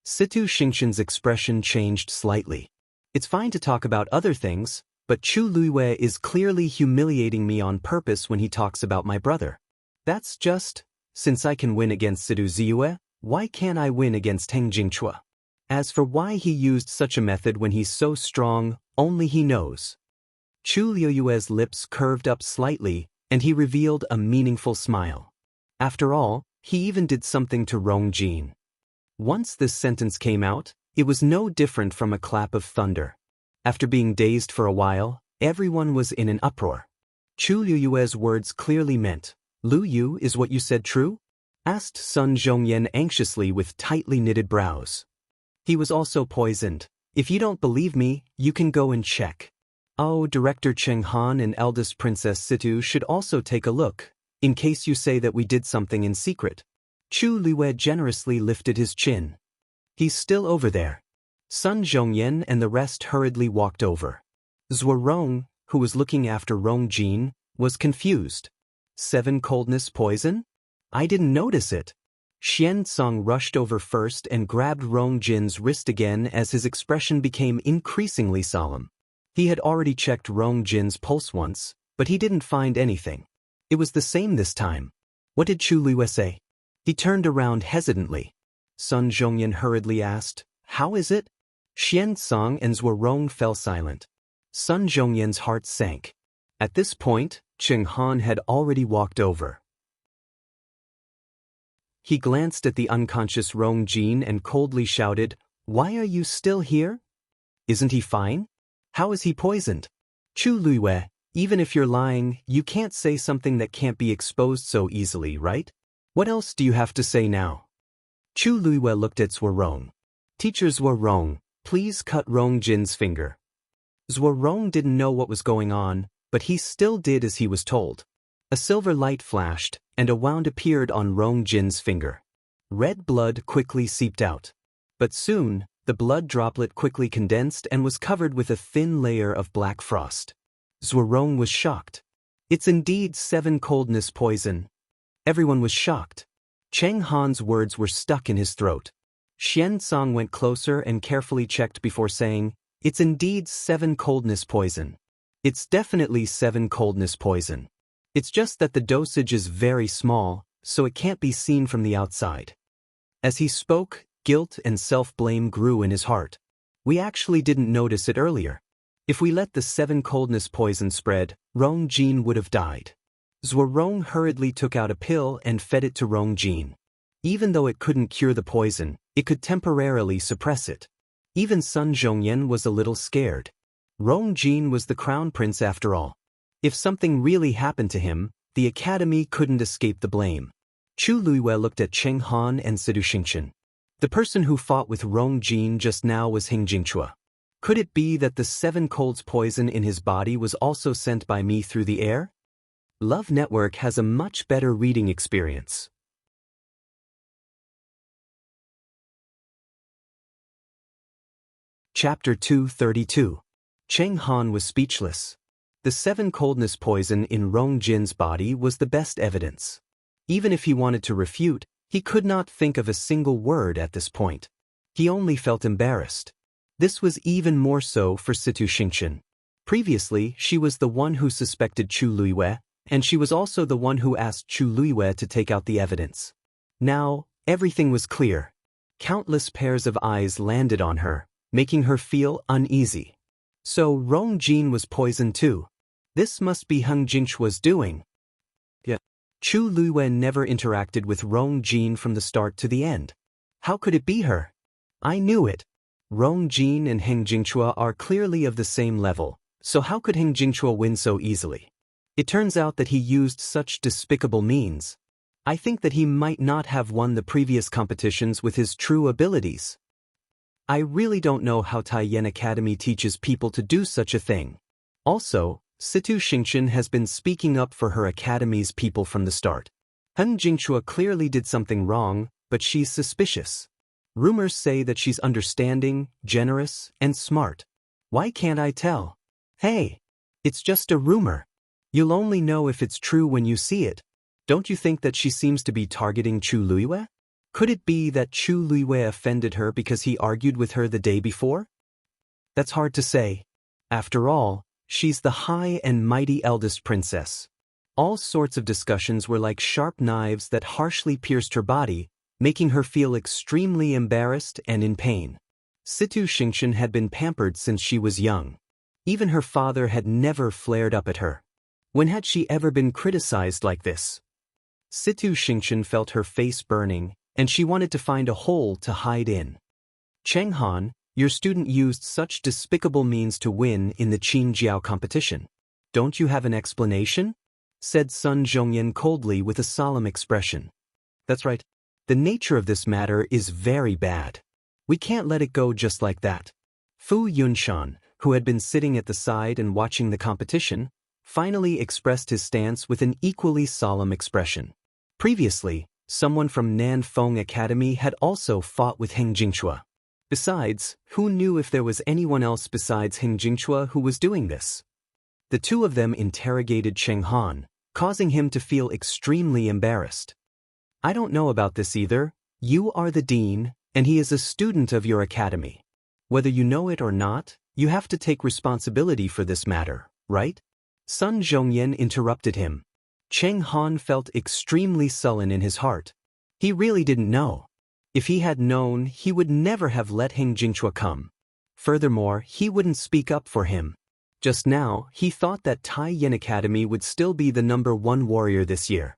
Situ Xianxia's expression changed slightly. It's fine to talk about other things, but Chu Luiyue is clearly humiliating me on purpose when he talks about my brother. That's just, since I can win against Situ Ziyue, why can't I win against Heng Jingchua? As for why he used such a method when he's so strong, only he knows. Chu Luiyue's lips curved up slightly, and he revealed a meaningful smile. After all, he even did something to Rong Jin. Once this sentence came out, it was no different from a clap of thunder. After being dazed for a while, everyone was in an uproar. Chu Luiyue's words clearly meant, Lu Yu, is what you said true? Asked Sun Zhongyan anxiously with tightly knitted brows. He was also poisoned. If you don't believe me, you can go and check. Oh, Director Cheng Han and eldest Princess Situ should also take a look, in case you say that we did something in secret. Chu Luiyue generously lifted his chin. He's still over there. Sun Zhongyan and the rest hurriedly walked over. Zhuo Rong, who was looking after Rong Jin, was confused. 7 coldness poison? I didn't notice it. Xian Song rushed over first and grabbed Rong Jin's wrist again as his expression became increasingly solemn. He had already checked Rong Jin's pulse once, but he didn't find anything. It was the same this time. What did Chu Luiyue say? He turned around hesitantly. Sun Zhongyan hurriedly asked, How is it? Xian Song and Zhuo Rong fell silent. Sun Zhongyan's heart sank. At this point, Cheng Han had already walked over. He glanced at the unconscious Rong Jin and coldly shouted, Why are you still here? Isn't he fine? How is he poisoned? Chu Luiyue, even if you're lying, you can't say something that can't be exposed so easily, right? What else do you have to say now? Chu Luiyue looked at Zhuo Rong. Teacher Zhuo Rong, please cut Rong Jin's finger. Zhuo Rong didn't know what was going on, but he still did as he was told. A silver light flashed, and a wound appeared on Rong Jin's finger. Red blood quickly seeped out. But soon, the blood droplet quickly condensed and was covered with a thin layer of black frost. Zhuo Rong was shocked. It's indeed 7 coldness poison. Everyone was shocked. Cheng Han's words were stuck in his throat. Xian Song went closer and carefully checked before saying, It's indeed 7 coldness poison. It's definitely 7 coldness poison. It's just that the dosage is very small, so it can't be seen from the outside. As he spoke, guilt and self-blame grew in his heart. We actually didn't notice it earlier. If we let the 7 coldness poison spread, Rong Jin would have died. Zhuo Rong hurriedly took out a pill and fed it to Rong Jin. Even though it couldn't cure the poison, it could temporarily suppress it. Even Sun Zhongyan was a little scared. Rong Jin was the crown prince after all. If something really happened to him, the academy couldn't escape the blame. Chu Luiyue looked at Cheng Han and Situ Xianxia. The person who fought with Rong Jin just now was Heng Jingchua. Could it be that the 7 colds poison in his body was also sent by me through the air? Love Network has a much better reading experience. Chapter 232. Cheng Han was speechless. The 7 coldness poison in Rong Jin's body was the best evidence. Even if he wanted to refute, he could not think of a single word at this point. He only felt embarrassed. This was even more so for Situ Xianxia. Previously, she was the one who suspected Chu Luiyue, and she was also the one who asked Chu Luiyue to take out the evidence. Now, everything was clear. Countless pairs of eyes landed on her, making her feel uneasy. So Rong Jin was poisoned too. This must be Heng Jingchua's doing. Yeah. Chu Luiyue never interacted with Rong Jin from the start to the end. How could it be her? I knew it. Rong Jin and Heng Jingchua are clearly of the same level, so how could Heng Jingchua win so easily? It turns out that he used such despicable means. I think that he might not have won the previous competitions with his true abilities. I really don't know how Taiyan Academy teaches people to do such a thing. Also, Situ Xingqian has been speaking up for her academy's people from the start. Heng Jingchua clearly did something wrong, but she's suspicious. Rumors say that she's understanding, generous, and smart. Why can't I tell? Hey, it's just a rumor. You'll only know if it's true when you see it. Don't you think that she seems to be targeting Chu Luiyue? Could it be that Chu Luiyue offended her because he argued with her the day before? That's hard to say. After all, she's the high and mighty eldest princess. All sorts of discussions were like sharp knives that harshly pierced her body, making her feel extremely embarrassed and in pain. Situ Xingqian had been pampered since she was young. Even her father had never flared up at her. When had she ever been criticized like this? Situ Xingqian felt her face burning, and she wanted to find a hole to hide in. Cheng Han, your student used such despicable means to win in the Qin Jiao competition. Don't you have an explanation? Said Sun Zhongyan coldly with a solemn expression. That's right. The nature of this matter is very bad. We can't let it go just like that. Fu Yunshan, who had been sitting at the side and watching the competition, finally expressed his stance with an equally solemn expression. Previously, someone from Nanfeng Academy had also fought with Heng Jingchua. Besides, who knew if there was anyone else besides Heng Jingchua who was doing this? The two of them interrogated Cheng Han, causing him to feel extremely embarrassed. I don't know about this either. You are the dean, and he is a student of your academy. Whether you know it or not, you have to take responsibility for this matter, right? Sun Zhongyan interrupted him. Cheng Han felt extremely sullen in his heart. He really didn't know. If he had known, he would never have let Heng Jingchua come. Furthermore, he wouldn't speak up for him. Just now, he thought that Taiyan Academy would still be the #1 warrior this year.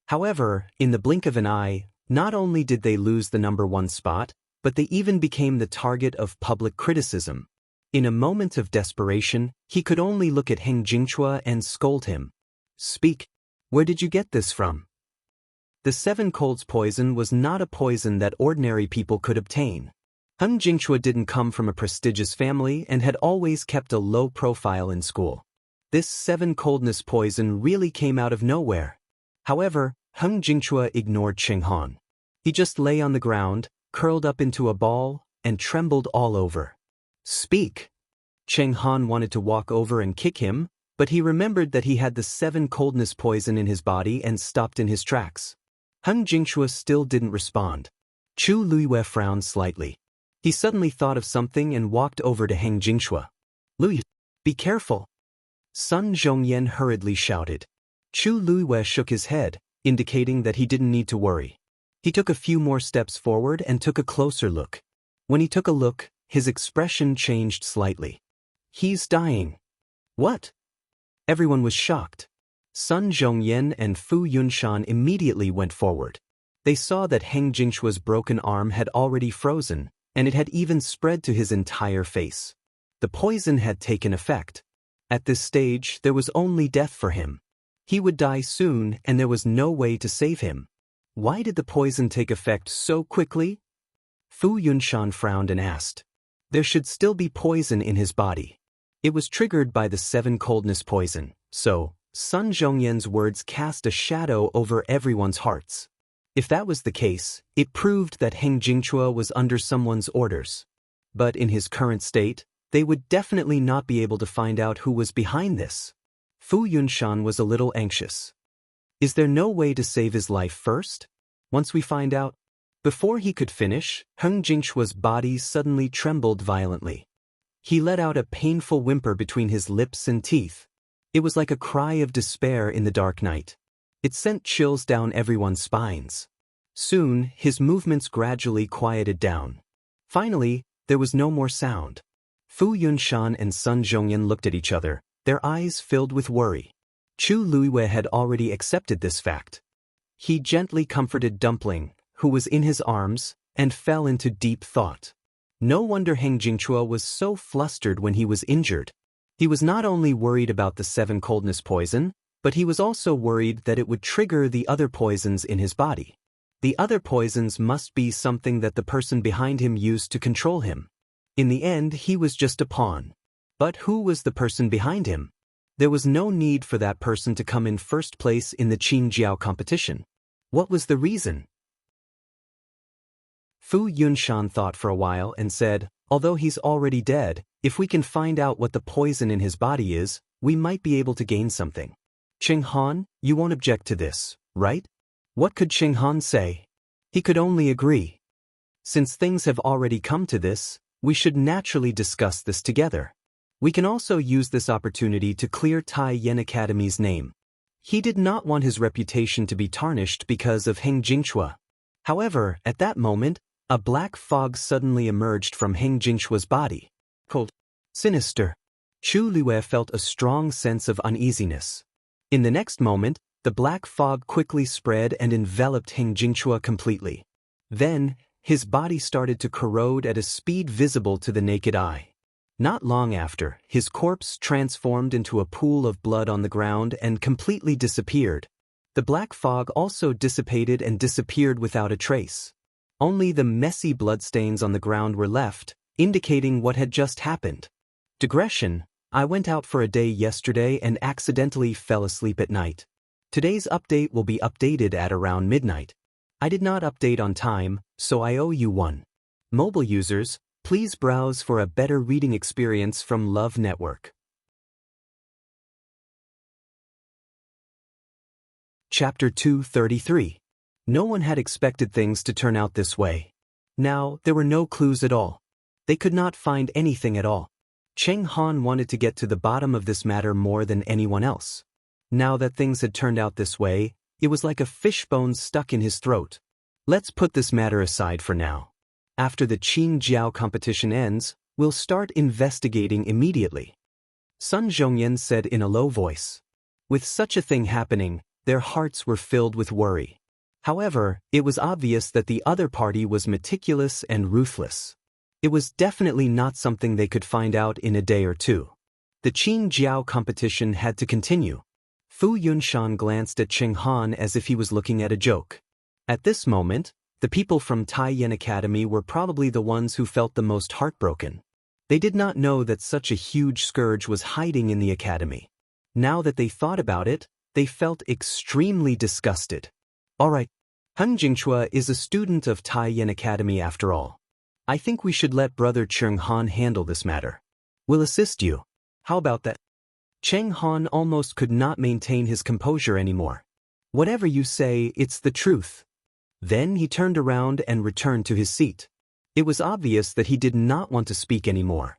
However, in the blink of an eye, not only did they lose the #1 spot, but they even became the target of public criticism. In a moment of desperation, he could only look at Heng Jingchua and scold him. Speak. Where did you get this from? The 7 colds poison was not a poison that ordinary people could obtain. Heng Jingchua didn't come from a prestigious family and had always kept a low profile in school. This 7 coldness poison really came out of nowhere. However, Heng Jingchua ignored Cheng Han. He just lay on the ground, curled up into a ball, and trembled all over. Speak. Cheng Han wanted to walk over and kick him, but he remembered that he had the 7 coldness poison in his body and stopped in his tracks. Heng Jingchua still didn't respond. Chu Luiyue frowned slightly. He suddenly thought of something and walked over to Heng Jingchua. Luiyue, be careful. Sun Zhongyan hurriedly shouted. Chu Luiyue shook his head, indicating that he didn't need to worry. He took a few more steps forward and took a closer look. When he took a look, his expression changed slightly. He's dying. What? Everyone was shocked. Sun Zhongyan and Fu Yunshan immediately went forward. They saw that Heng Jingchua's broken arm had already frozen, and it had even spread to his entire face. The poison had taken effect. At this stage, there was only death for him. He would die soon, and there was no way to save him. Why did the poison take effect so quickly? Fu Yunshan frowned and asked. There should still be poison in his body. It was triggered by the 7 coldness poison, so Sun Zhongyan's words cast a shadow over everyone's hearts. If that was the case, it proved that Heng Jingchua was under someone's orders. But in his current state, they would definitely not be able to find out who was behind this. Fu Yunshan was a little anxious. Is there no way to save his life first? Once we find out? Before he could finish, Heng Jingchua's body suddenly trembled violently. He let out a painful whimper between his lips and teeth. It was like a cry of despair in the dark night. It sent chills down everyone's spines. Soon, his movements gradually quieted down. Finally, there was no more sound. Fu Yunshan and Sun Zhongyan looked at each other, their eyes filled with worry. Chu Luiyue had already accepted this fact. He gently comforted Dumpling, who was in his arms, and fell into deep thought. No wonder Heng Jingchua was so flustered when he was injured. He was not only worried about the 7 coldness poison, but he was also worried that it would trigger the other poisons in his body. The other poisons must be something that the person behind him used to control him. In the end, he was just a pawn. But who was the person behind him? There was no need for that person to come in first place in the Qingjiao competition. What was the reason? Fu Yunshan thought for a while and said, although he's already dead, if we can find out what the poison in his body is, we might be able to gain something. Qing Han, you won't object to this, right? What could Qing Han say? He could only agree. Since things have already come to this, we should naturally discuss this together. We can also use this opportunity to clear Tai Yen Academy's name. He did not want his reputation to be tarnished because of Heng Jingchua. However, at that moment, a black fog suddenly emerged from Heng Jingchua's body. Cold, sinister. Chu Liyue felt a strong sense of uneasiness. In the next moment, the black fog quickly spread and enveloped Heng Jingchua completely. Then, his body started to corrode at a speed visible to the naked eye. Not long after, his corpse transformed into a pool of blood on the ground and completely disappeared. The black fog also dissipated and disappeared without a trace. Only the messy bloodstains on the ground were left, indicating what had just happened. Digression: I went out for a day yesterday and accidentally fell asleep at night. Today's update will be updated at around midnight. I did not update on time, so I owe you one. Mobile users, please browse for a better reading experience from Love Network. Chapter 233. No one had expected things to turn out this way. Now, there were no clues at all. They could not find anything at all. Cheng Han wanted to get to the bottom of this matter more than anyone else. Now that things had turned out this way, it was like a fishbone stuck in his throat. Let's put this matter aside for now. After the Qingjiao competition ends, we'll start investigating immediately. Sun Zhongyan said in a low voice. With such a thing happening, their hearts were filled with worry. However, it was obvious that the other party was meticulous and ruthless. It was definitely not something they could find out in a day or two. The Qingjiao competition had to continue. Fu Yunshan glanced at Qing Han as if he was looking at a joke. At this moment, the people from Tai Yen Academy were probably the ones who felt the most heartbroken. They did not know that such a huge scourge was hiding in the academy. Now that they thought about it, they felt extremely disgusted. Alright, Heng Jingchua is a student of Tai Yen Academy after all. I think we should let Brother Cheng Han handle this matter. We'll assist you. How about that? Cheng Han almost could not maintain his composure anymore. Whatever you say, it's the truth. Then he turned around and returned to his seat. It was obvious that he did not want to speak anymore.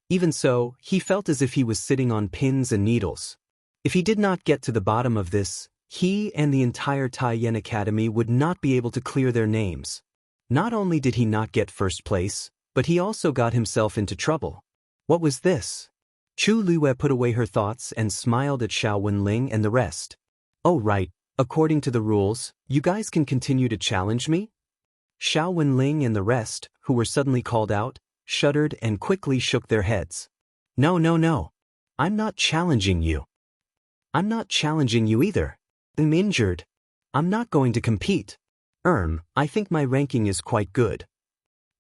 Even so, he felt as if he was sitting on pins and needles. If he did not get to the bottom of this, he and the entire Tai Yen Academy would not be able to clear their names. Not only did he not get first place, but he also got himself into trouble. What was this? Chu Liyue put away her thoughts and smiled at Xiao Wenling and the rest. Oh right. According to the rules, you guys can continue to challenge me? Xiao Wenling and the rest, who were suddenly called out, shuddered and quickly shook their heads. No. I'm not challenging you. I'm not challenging you either. I'm injured. I'm not going to compete. I think my ranking is quite good.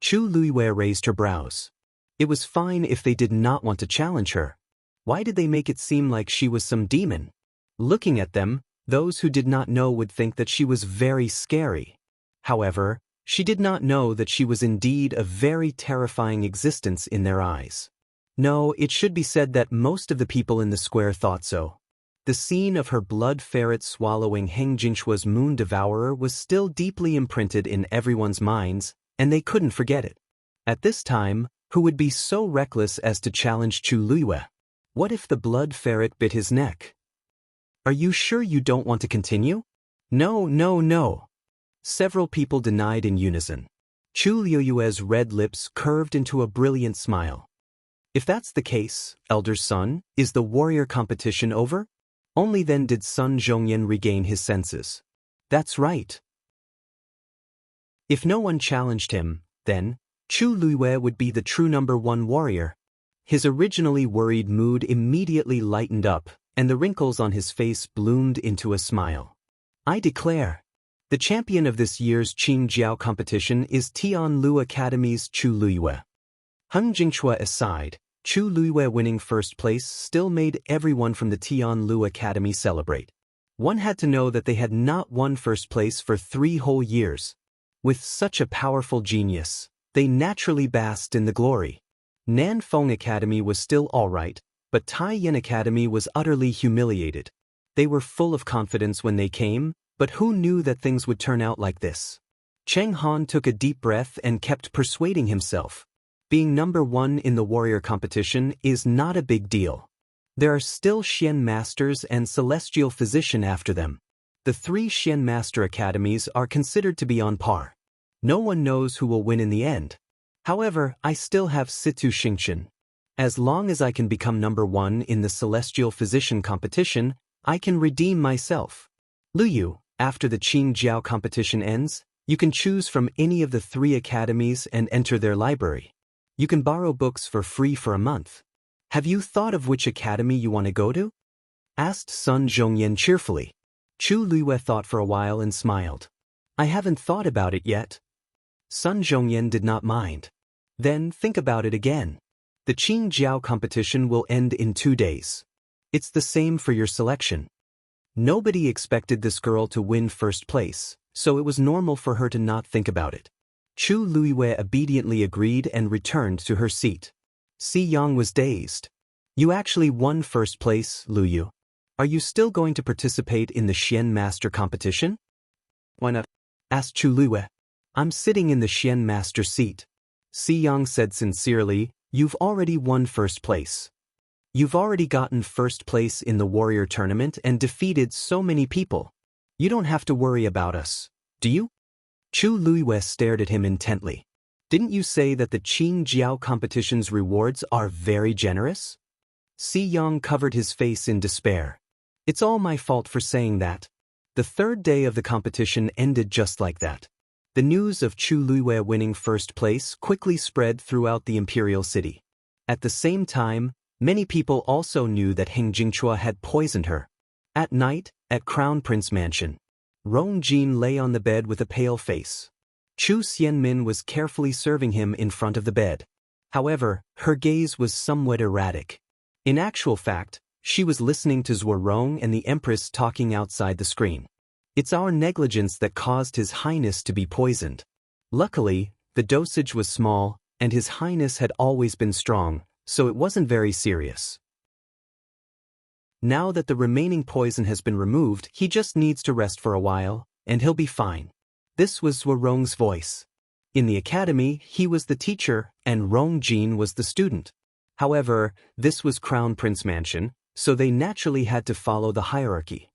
Chu Liyue raised her brows. It was fine if they did not want to challenge her. Why did they make it seem like she was some demon? Looking at them, those who did not know would think that she was very scary. However, she did not know that she was indeed a very terrifying existence in their eyes. No, it should be said that most of the people in the square thought so. The scene of her blood ferret swallowing Heng Jingchua's moon devourer was still deeply imprinted in everyone's minds, and they couldn't forget it. At this time, who would be so reckless as to challenge Chu Liyue? What if the blood ferret bit his neck? Are you sure you don't want to continue? No. Several people denied in unison. Chu Liyue's red lips curved into a brilliant smile. If that's the case, elder son, is the warrior competition over? Only then did Sun Zhongyan regain his senses. That's right. If no one challenged him, then Chu Luiyue would be the true #1 warrior. His originally worried mood immediately lightened up, and the wrinkles on his face bloomed into a smile. I declare, the champion of this year's Qing Jiao competition is Tianlu Academy's Chu Luiyue. Heng Jingchua aside, Chu Luiyue winning first place still made everyone from the Tianlu Academy celebrate. One had to know that they had not won first place for 3 whole years. With such a powerful genius, they naturally basked in the glory. Nanfeng Academy was still alright, but Taiyin Academy was utterly humiliated. They were full of confidence when they came, but who knew that things would turn out like this? Cheng Han took a deep breath and kept persuading himself. Being #1 in the warrior competition is not a big deal. There are still Xian Masters and Celestial Physician after them. The 3 Xian Master Academies are considered to be on par. No one knows who will win in the end. However, I still have Situ Xingqian. As long as I can become #1 in the Celestial Physician competition, I can redeem myself. Luyu, after the Qing Jiao competition ends, you can choose from any of the 3 academies and enter their library. You can borrow books for free for a month. Have you thought of which academy you want to go to? Asked Sun Zhongyan cheerfully. Chu Luiyue thought for a while and smiled. I haven't thought about it yet. Sun Zhongyan did not mind. Then think about it again. The Qing Jiao competition will end in 2 days. It's the same for your selection. Nobody expected this girl to win first place, so it was normal for her to not think about it. Chu Luiyue obediently agreed and returned to her seat. Si Yang was dazed. You actually won first place, Luyu. Are you still going to participate in the Xian Master competition? Why not? Asked Chu Luiyue. I'm sitting in the Xian Master seat. Si Yang said sincerely, you've already won first place. You've already gotten first place in the warrior tournament and defeated so many people. You don't have to worry about us, do you? Chu Luiyue stared at him intently. Didn't you say that the Qing Jiao competition's rewards are very generous? Si Yang covered his face in despair. It's all my fault for saying that. The 3rd day of the competition ended just like that. The news of Chu Luiyue winning first place quickly spread throughout the imperial city. At the same time, many people also knew that Heng Jingchua had poisoned her. At night, at Crown Prince Mansion, Rong Jin lay on the bed with a pale face. Chu Xianmin was carefully serving him in front of the bed. However, her gaze was somewhat erratic. In actual fact, she was listening to Zuorong and the Empress talking outside the screen. It's our negligence that caused His Highness to be poisoned. Luckily, the dosage was small, and His Highness had always been strong, so it wasn't very serious. Now that the remaining poison has been removed, he just needs to rest for a while, and he'll be fine. This was Zuorong's voice. In the academy, he was the teacher, and Rong Jin was the student. However, this was Crown Prince Mansion, so they naturally had to follow the hierarchy.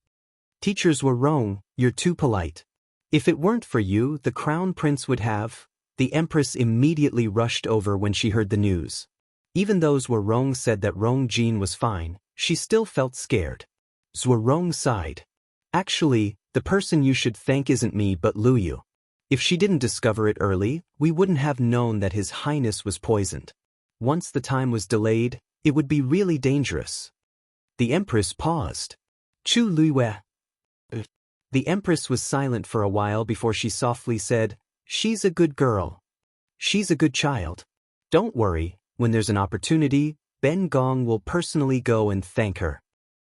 Teachers were wrong, you're too polite. If it weren't for you, the Crown Prince would have. The Empress immediately rushed over when she heard the news. Even though Zuorong said that Rong Jin was fine, she still felt scared. Zuorong sighed. Actually, the person you should thank isn't me but Luyu. If she didn't discover it early, we wouldn't have known that His Highness was poisoned. Once the time was delayed, it would be really dangerous. The Empress paused. Chu Luiyue. The Empress was silent for a while before she softly said, She's a good girl. She's a good child. Don't worry, when there's an opportunity, Ben Gong will personally go and thank her.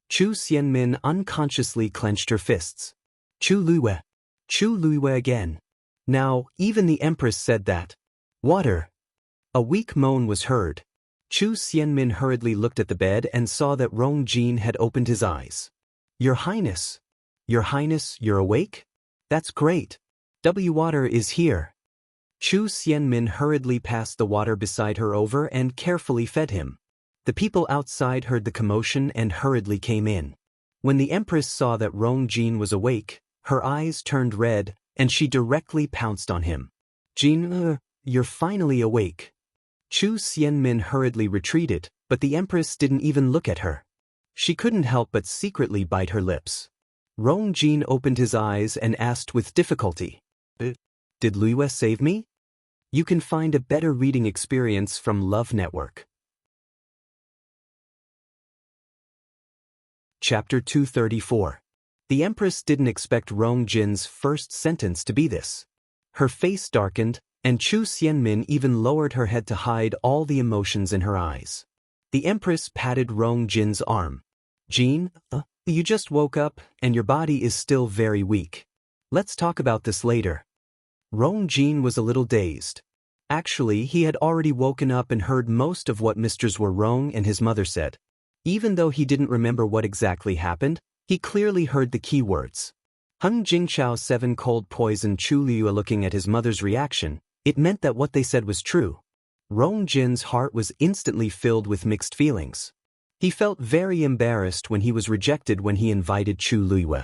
Chu Xianmin unconsciously clenched her fists. Chu Luiyue. Chu Luiyue again. Now, even the Empress said that. Water. A weak moan was heard. Chu Xianmin hurriedly looked at the bed and saw that Rong Jin had opened his eyes. Your Highness. Your Highness, you're awake? That's great. Water is here. Chu Xianmin hurriedly passed the water beside her over and carefully fed him. The people outside heard the commotion and hurriedly came in. When the Empress saw that Rong Jin was awake, her eyes turned red, and she directly pounced on him. Jin, you're finally awake. Chu Xianmin hurriedly retreated, but the Empress didn't even look at her. She couldn't help but secretly bite her lips. Rong Jin opened his eyes and asked with difficulty. Did Liyue save me? You can find a better reading experience from Love Network. Chapter 234. The Empress didn't expect Rong Jin's first sentence to be this. Her face darkened, and Chu Xianmin even lowered her head to hide all the emotions in her eyes. The Empress patted Rong Jin's arm. Jin, you just woke up, and your body is still very weak. Let's talk about this later. Rong Jin was a little dazed. Actually, he had already woken up and heard most of what Mr. Zhuorong and his mother said. Even though he didn't remember what exactly happened, he clearly heard the key words. Hung Jingchao 7 cold poison Chu Liu. Looking at his mother's reaction, it meant that what they said was true. Rong Jin's heart was instantly filled with mixed feelings. He felt very embarrassed when he was rejected when he invited Chu Liu.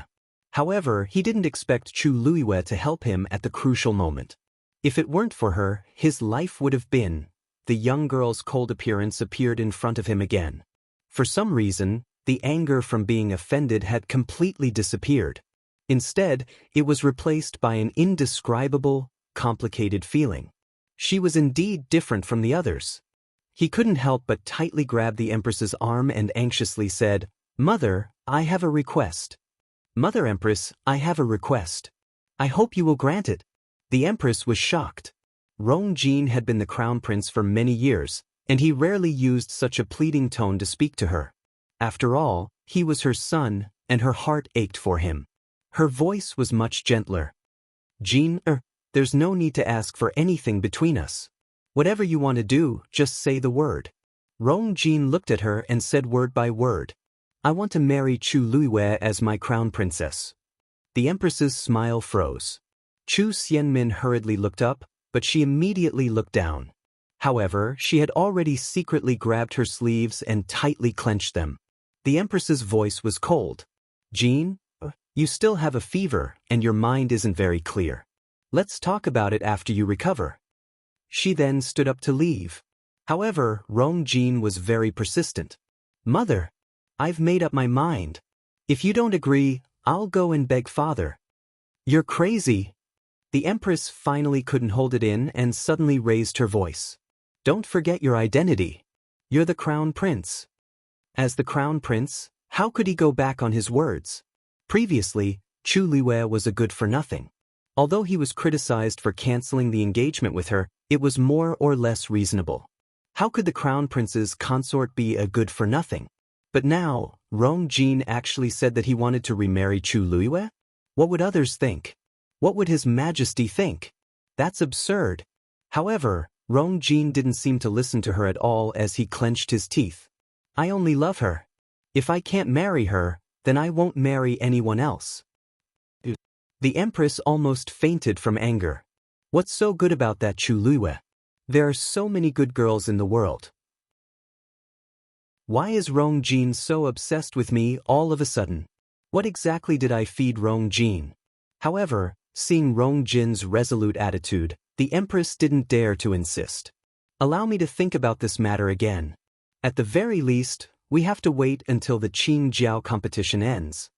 However, he didn't expect Chu Liu to help him at the crucial moment. If it weren't for her, his life would have been. The young girl's cold appearance appeared in front of him again. For some reason, the anger from being offended had completely disappeared. Instead, it was replaced by an indescribable, complicated feeling. She was indeed different from the others. He couldn't help but tightly grab the Empress's arm and anxiously said, "Mother, I have a request." "Mother Empress, I have a request. I hope you will grant it." The Empress was shocked. Rong Jin had been the crown prince for many years, and he rarely used such a pleading tone to speak to her. After all, he was her son, and her heart ached for him. Her voice was much gentler. "Jin, there's no need to ask for anything between us. Whatever you want to do, just say the word." Rong Jin looked at her and said word by word, "I want to marry Chu Liu as my crown princess." The Empress's smile froze. Chu Xianmin hurriedly looked up, but she immediately looked down. However, she had already secretly grabbed her sleeves and tightly clenched them. The Empress's voice was cold. "Jin, you still have a fever, and your mind isn't very clear. Let's talk about it after you recover." She then stood up to leave. However, Rong Jin was very persistent. "Mother, I've made up my mind. If you don't agree, I'll go and beg father." "You're crazy." The Empress finally couldn't hold it in and suddenly raised her voice. "Don't forget your identity. You're the crown prince." As the crown prince, how could he go back on his words? Previously, Chu Liu was a good-for-nothing. Although he was criticized for canceling the engagement with her, it was more or less reasonable. How could the crown prince's consort be a good-for-nothing? But now, Rong Jin actually said that he wanted to remarry Chu Liu? What would others think? What would His Majesty think? That's absurd. However, Rong Jin didn't seem to listen to her at all as he clenched his teeth. "I only love her. If I can't marry her, then I won't marry anyone else." The Empress almost fainted from anger. What's so good about that Chu Liu? There are so many good girls in the world. Why is Rong Jin so obsessed with me all of a sudden? What exactly did I feed Rong Jin? However, seeing Rong Jin's resolute attitude, the Empress didn't dare to insist. "Allow me to think about this matter again. At the very least, we have to wait until the Qing Jiao competition ends."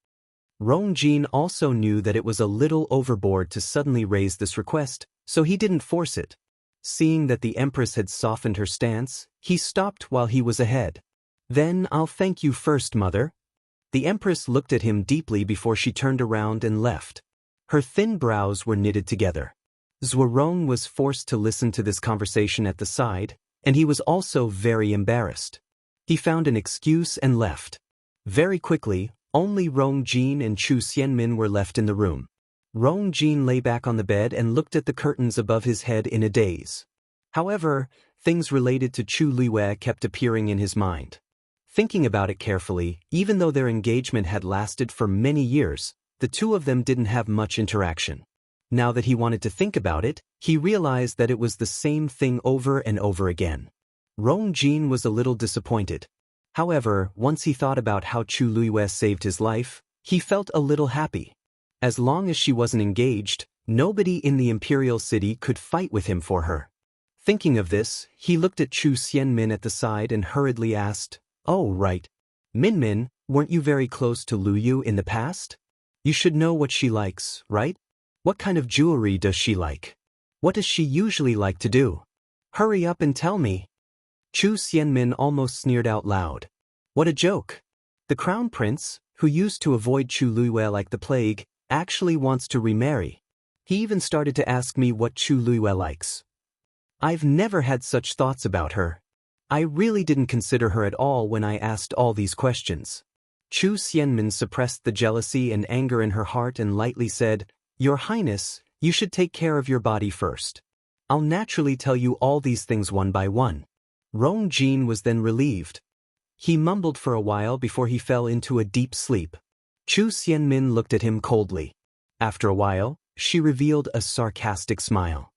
Rong Jin also knew that it was a little overboard to suddenly raise this request, so he didn't force it. Seeing that the Empress had softened her stance, he stopped while he was ahead. "Then I'll thank you first, Mother." The Empress looked at him deeply before she turned around and left. Her thin brows were knitted together. Zhuorong was forced to listen to this conversation at the side, and he was also very embarrassed. He found an excuse and left. Very quickly, only Rong Jin and Chu Xianmin were left in the room. Rong Jin lay back on the bed and looked at the curtains above his head in a daze. However, things related to Chu Liu kept appearing in his mind. Thinking about it carefully, even though their engagement had lasted for many years, the two of them didn't have much interaction. Now that he wanted to think about it, he realized that it was the same thing over and over again. Rong Jin was a little disappointed. However, once he thought about how Chu Liu saved his life, he felt a little happy. As long as she wasn't engaged, nobody in the imperial city could fight with him for her. Thinking of this, he looked at Chu Xianmin at the side and hurriedly asked, "Oh, right. Min, weren't you very close to Liu in the past? You should know what she likes, right? What kind of jewelry does she like?" What does she usually like to do? Hurry up and tell me. Chu Xianmin almost sneered out loud. What a joke. The crown prince, who used to avoid Chu Luiyue like the plague, actually wants to remarry. He even started to ask me what Chu Luiyue likes. I've never had such thoughts about her. I really didn't consider her at all when I asked all these questions. Chu Xianmin suppressed the jealousy and anger in her heart and lightly said, Your Highness, you should take care of your body first. I'll naturally tell you all these things one by one. Rong Jin was then relieved. He mumbled for a while before he fell into a deep sleep. Chu Xianmin looked at him coldly. After a while, she revealed a sarcastic smile.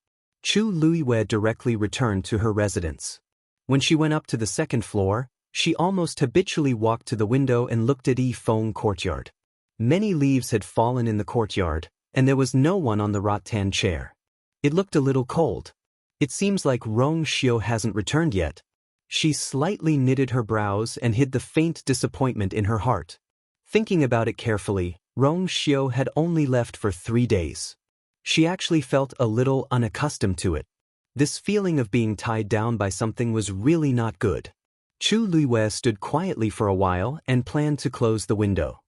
Chu Luiyue directly returned to her residence. When she went up to the second floor, she almost habitually walked to the window and looked at Yifeng courtyard. Many leaves had fallen in the courtyard, and there was no one on the rattan chair. It looked a little cold. It seems like Rong Xiu hasn't returned yet. She slightly knitted her brows and hid the faint disappointment in her heart. Thinking about it carefully, Rong Xiu had only left for 3 days. She actually felt a little unaccustomed to it. This feeling of being tied down by something was really not good. Chu Luiyue stood quietly for a while and planned to close the window.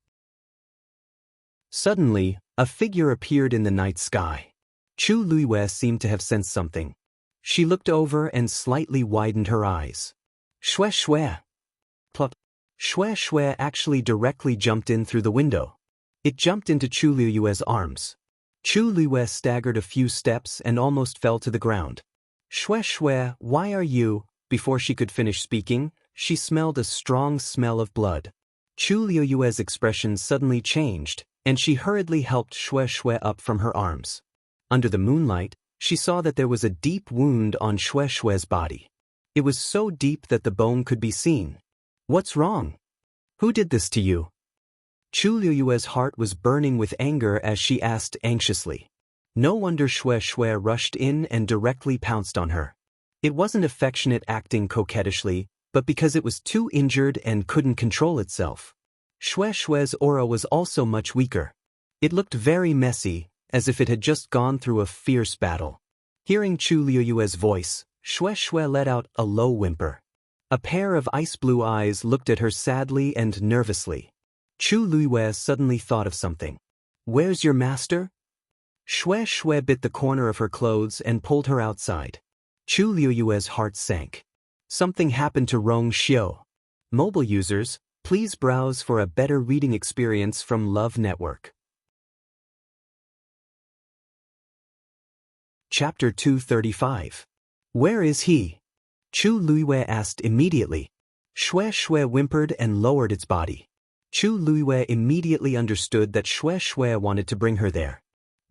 Suddenly, a figure appeared in the night sky. Chu Luiyue seemed to have sensed something. She looked over and slightly widened her eyes. Shue Shue. Plop. Shue Shue actually directly jumped in through the window. It jumped into Chu Luiyue's arms. Chu Luiyue staggered a few steps and almost fell to the ground. Shue Shue, why are you? Before she could finish speaking, she smelled a strong smell of blood. Chu Luiyue's expression suddenly changed, and she hurriedly helped Shue Shue up from her arms. Under the moonlight, she saw that there was a deep wound on Shue Shue's body. It was so deep that the bone could be seen. What's wrong? Who did this to you? Chu Luiyue's heart was burning with anger as she asked anxiously. No wonder Shue Shue rushed in and directly pounced on her. It wasn't affectionate acting coquettishly, but because it was too injured and couldn't control itself. Shue Shue's aura was also much weaker. It looked very messy, as if it had just gone through a fierce battle. Hearing Chu Luiyue's voice, Shue Shue let out a low whimper. A pair of ice-blue eyes looked at her sadly and nervously. Chu Luiyue suddenly thought of something. Where's your master? Shue Shue bit the corner of her clothes and pulled her outside. Chu Luiyue's heart sank. Something happened to Rong Xiu. Mobile users, please browse for a better reading experience from Love Network. Chapter 235. Where is he? Chu Luiyue asked immediately. Shue Shue whimpered and lowered its body. Chu Luiyue immediately understood that Shue Shue wanted to bring her there.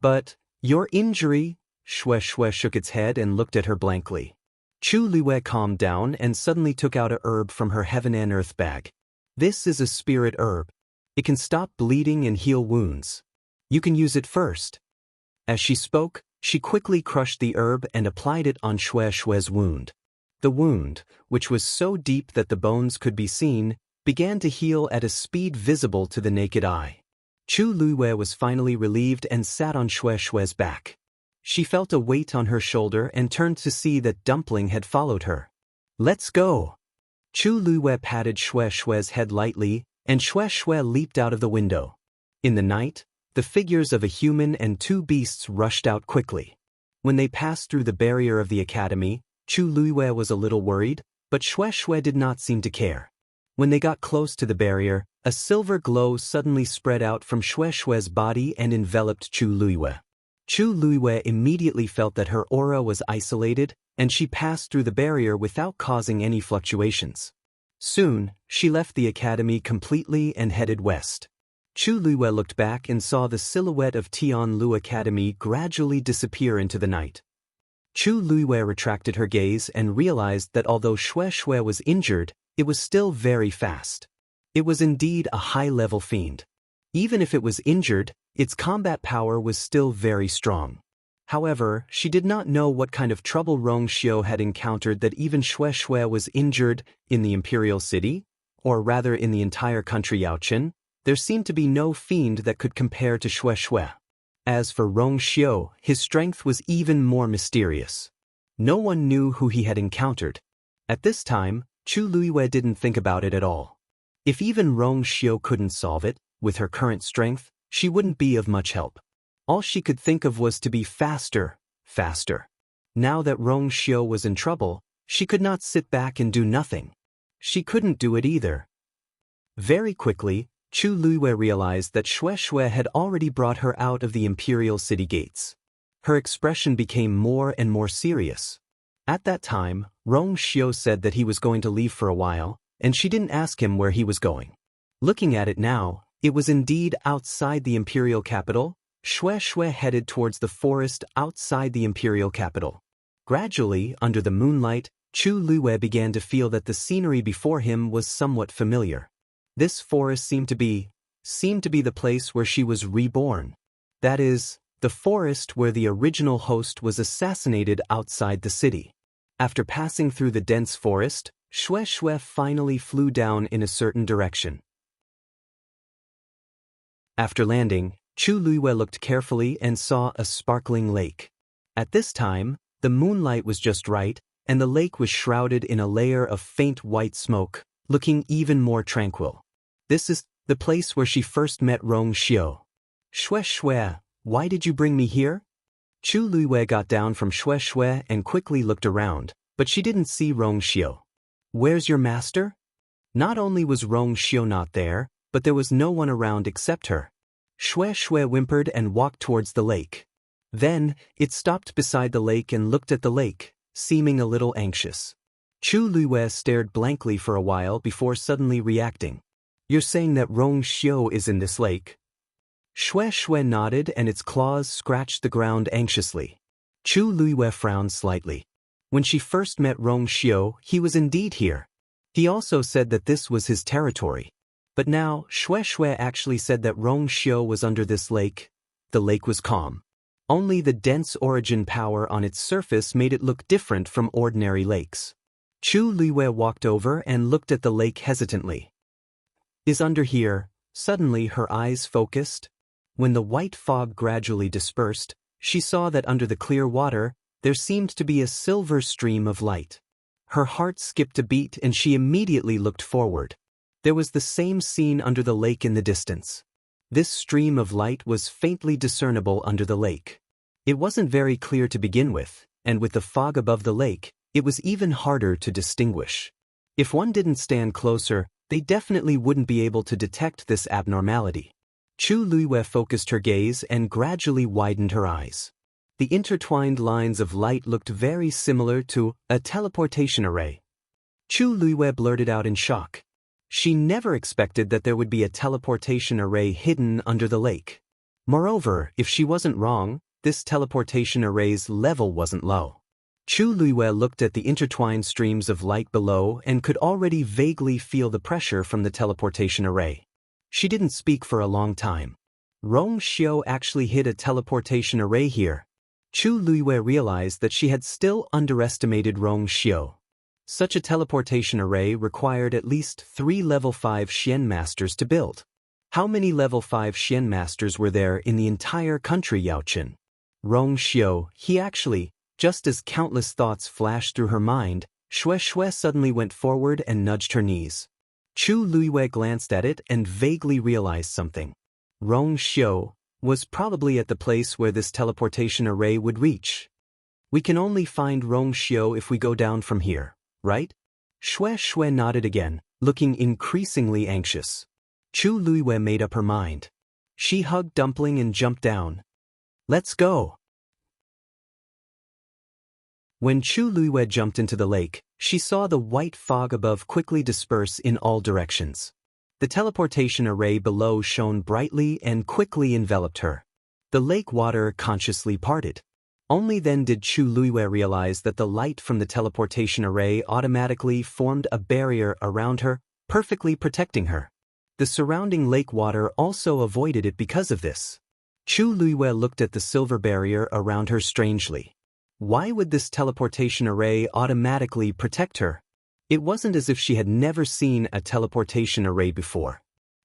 But, your injury? Shue Shue shook its head and looked at her blankly. Chu Luiyue calmed down and suddenly took out a herb from her heaven and earth bag. This is a spirit herb. It can stop bleeding and heal wounds. You can use it first. As she spoke, she quickly crushed the herb and applied it on Shue Shue's wound. The wound, which was so deep that the bones could be seen, began to heal at a speed visible to the naked eye. Chu Luiyue was finally relieved and sat on Shue Shue's back. She felt a weight on her shoulder and turned to see that Dumpling had followed her. Let's go. Chu Luiyue patted Shue Shue's head lightly, and Shue Shue leaped out of the window. In the night, the figures of a human and 2 beasts rushed out quickly. When they passed through the barrier of the academy, Chu Luiyue was a little worried, but Shue Shue did not seem to care. When they got close to the barrier, a silver glow suddenly spread out from Shue Shue's body and enveloped Chu Luiyue. Chu Luiyue immediately felt that her aura was isolated, and she passed through the barrier without causing any fluctuations. Soon, she left the academy completely and headed west. Chu Luiyue looked back and saw the silhouette of Tianlu Academy gradually disappear into the night. Chu Luiyue retracted her gaze and realized that although Shue Shue was injured, it was still very fast. It was indeed a high-level fiend. Even if it was injured, its combat power was still very strong. However, she did not know what kind of trouble Rong Xiu had encountered that even Shue Shue was injured in the Imperial City, or rather in the entire country Yaochen. There seemed to be no fiend that could compare to Shue Shue. As for Rong Xiu, his strength was even more mysterious. No one knew who he had encountered. At this time, Chu Luiwei didn't think about it at all. If even Rong Xiu couldn't solve it, with her current strength, she wouldn't be of much help. All she could think of was to be faster, faster. Now that Rong Xiu was in trouble, she could not sit back and do nothing. She couldn't do it either. Very quickly, Chu Luiwei realized that Xue had already brought her out of the imperial city gates. Her expression became more and more serious. At that time, Rong Xiu said that he was going to leave for a while, and she didn't ask him where he was going. Looking at it now, it was indeed outside the imperial capital. Xue headed towards the forest outside the imperial capital. Gradually, under the moonlight, Chu Luiwei began to feel that the scenery before him was somewhat familiar. This forest seemed to be the place where she was reborn. That is, the forest where the original host was assassinated outside the city. After passing through the dense forest, Xue finally flew down in a certain direction. After landing, Chu Luiwei looked carefully and saw a sparkling lake. At this time, the moonlight was just right, and the lake was shrouded in a layer of faint white smoke, looking even more tranquil. This is the place where she first met Rong Xiu. Xue, why did you bring me here? Chu Luiwei got down from Xue and quickly looked around, but she didn't see Rong Xiu. Where's your master? Not only was Rong Xiu not there, but there was no one around except her. Xue whimpered and walked towards the lake. Then, it stopped beside the lake and looked at the lake, seeming a little anxious. Chu Luiwei stared blankly for a while before suddenly reacting. You're saying that Rong Xiu is in this lake? Xue nodded and its claws scratched the ground anxiously. Chu Luiwei frowned slightly. When she first met Rong Xiu, he was indeed here. He also said that this was his territory. But now, Xue actually said that Rong Xiu was under this lake. The lake was calm. Only the dense origin power on its surface made it look different from ordinary lakes. Chu Luiwei walked over and looked at the lake hesitantly. Is under here. Suddenly her eyes focused. When the white fog gradually dispersed, she saw that under the clear water, there seemed to be a silver stream of light. Her heart skipped a beat and she immediately looked forward. There was the same scene under the lake in the distance. This stream of light was faintly discernible under the lake. It wasn't very clear to begin with, and with the fog above the lake, it was even harder to distinguish. If one didn't stand closer, they definitely wouldn't be able to detect this abnormality. Chu Luiwei focused her gaze and gradually widened her eyes. The intertwined lines of light looked very similar to a teleportation array. Chu Luiwei blurted out in shock. She never expected that there would be a teleportation array hidden under the lake. Moreover, if she wasn't wrong, this teleportation array's level wasn't low. Chu Luiwei looked at the intertwined streams of light below and could already vaguely feel the pressure from the teleportation array. She didn't speak for a long time. Rong Xiu actually hid a teleportation array here. Chu Luiwei realized that she had still underestimated Rong Xiu. Such a teleportation array required at least 3 level 5 Xian masters to build. How many level 5 Xian masters were there in the entire country, Yaochen? Rong Xiu, he actually, just as countless thoughts flashed through her mind, Xue suddenly went forward and nudged her knees. Chu Luiwei glanced at it and vaguely realized something. Rong Xiu was probably at the place where this teleportation array would reach. We can only find Rong Xiu if we go down from here, right? Xue nodded again, looking increasingly anxious. Chu Luiwei made up her mind. She hugged Dumpling and jumped down. Let's go! When Chu Luiwei jumped into the lake, she saw the white fog above quickly disperse in all directions. The teleportation array below shone brightly and quickly enveloped her. The lake water consciously parted. Only then did Chu Luiwei realize that the light from the teleportation array automatically formed a barrier around her, perfectly protecting her. The surrounding lake water also avoided it because of this. Chu Luiwei looked at the silver barrier around her strangely. Why would this teleportation array automatically protect her? It wasn't as if she had never seen a teleportation array before.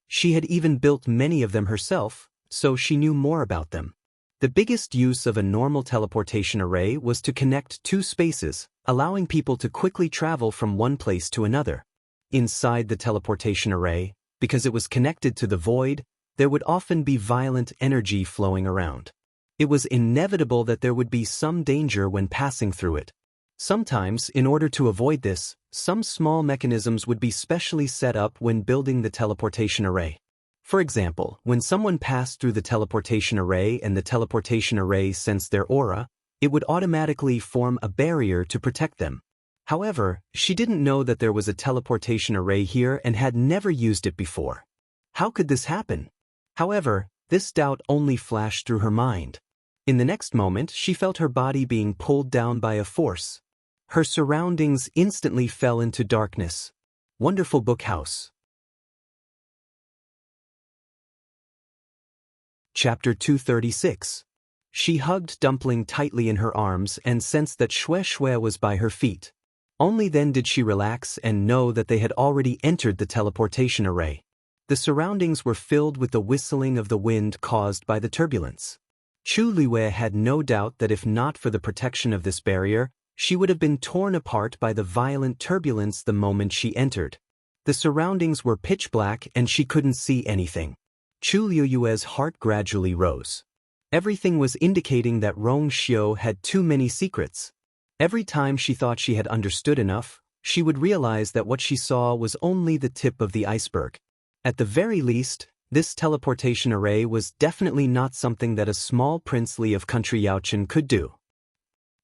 She had even built many of them herself, so she knew more about them. The biggest use of a normal teleportation array was to connect two spaces, allowing people to quickly travel from one place to another. Inside the teleportation array, because it was connected to the void, there would often be violent energy flowing around. It was inevitable that there would be some danger when passing through it. Sometimes, in order to avoid this, some small mechanisms would be specially set up when building the teleportation array. For example, when someone passed through the teleportation array and the teleportation array sensed their aura, it would automatically form a barrier to protect them. However, she didn't know that there was a teleportation array here and had never used it before. How could this happen? However, this doubt only flashed through her mind. In the next moment, she felt her body being pulled down by a force. Her surroundings instantly fell into darkness. Wonderful book house. Chapter 236. She hugged Dumpling tightly in her arms and sensed that Xue Xue was by her feet. Only then did she relax and know that they had already entered the teleportation array. The surroundings were filled with the whistling of the wind caused by the turbulence. Chu Liwei had no doubt that if not for the protection of this barrier, she would have been torn apart by the violent turbulence the moment she entered. The surroundings were pitch black and she couldn't see anything. Chu Liu's heart gradually rose. Everything was indicating that Rong Xiu had too many secrets. Every time she thought she had understood enough, she would realize that what she saw was only the tip of the iceberg. At the very least, this teleportation array was definitely not something that a small princely of country Yaochen could do.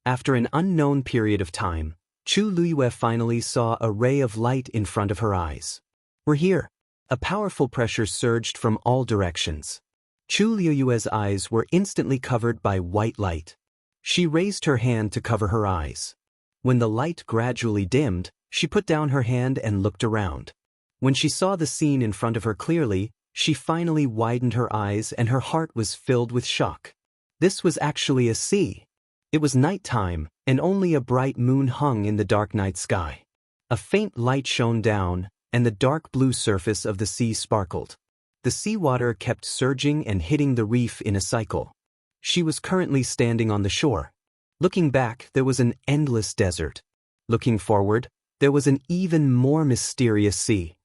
After an unknown period of time, Chu Liyue finally saw a ray of light in front of her eyes. "We're here." A powerful pressure surged from all directions. Chu Liyue's eyes were instantly covered by white light. She raised her hand to cover her eyes. When the light gradually dimmed, she put down her hand and looked around. When she saw the scene in front of her clearly, she finally widened her eyes and her heart was filled with shock. This was actually a sea. It was nighttime, and only a bright moon hung in the dark night sky. A faint light shone down, and the dark blue surface of the sea sparkled. The seawater kept surging and hitting the reef in a cycle. She was currently standing on the shore. Looking back, there was an endless desert. Looking forward, there was an even more mysterious sea.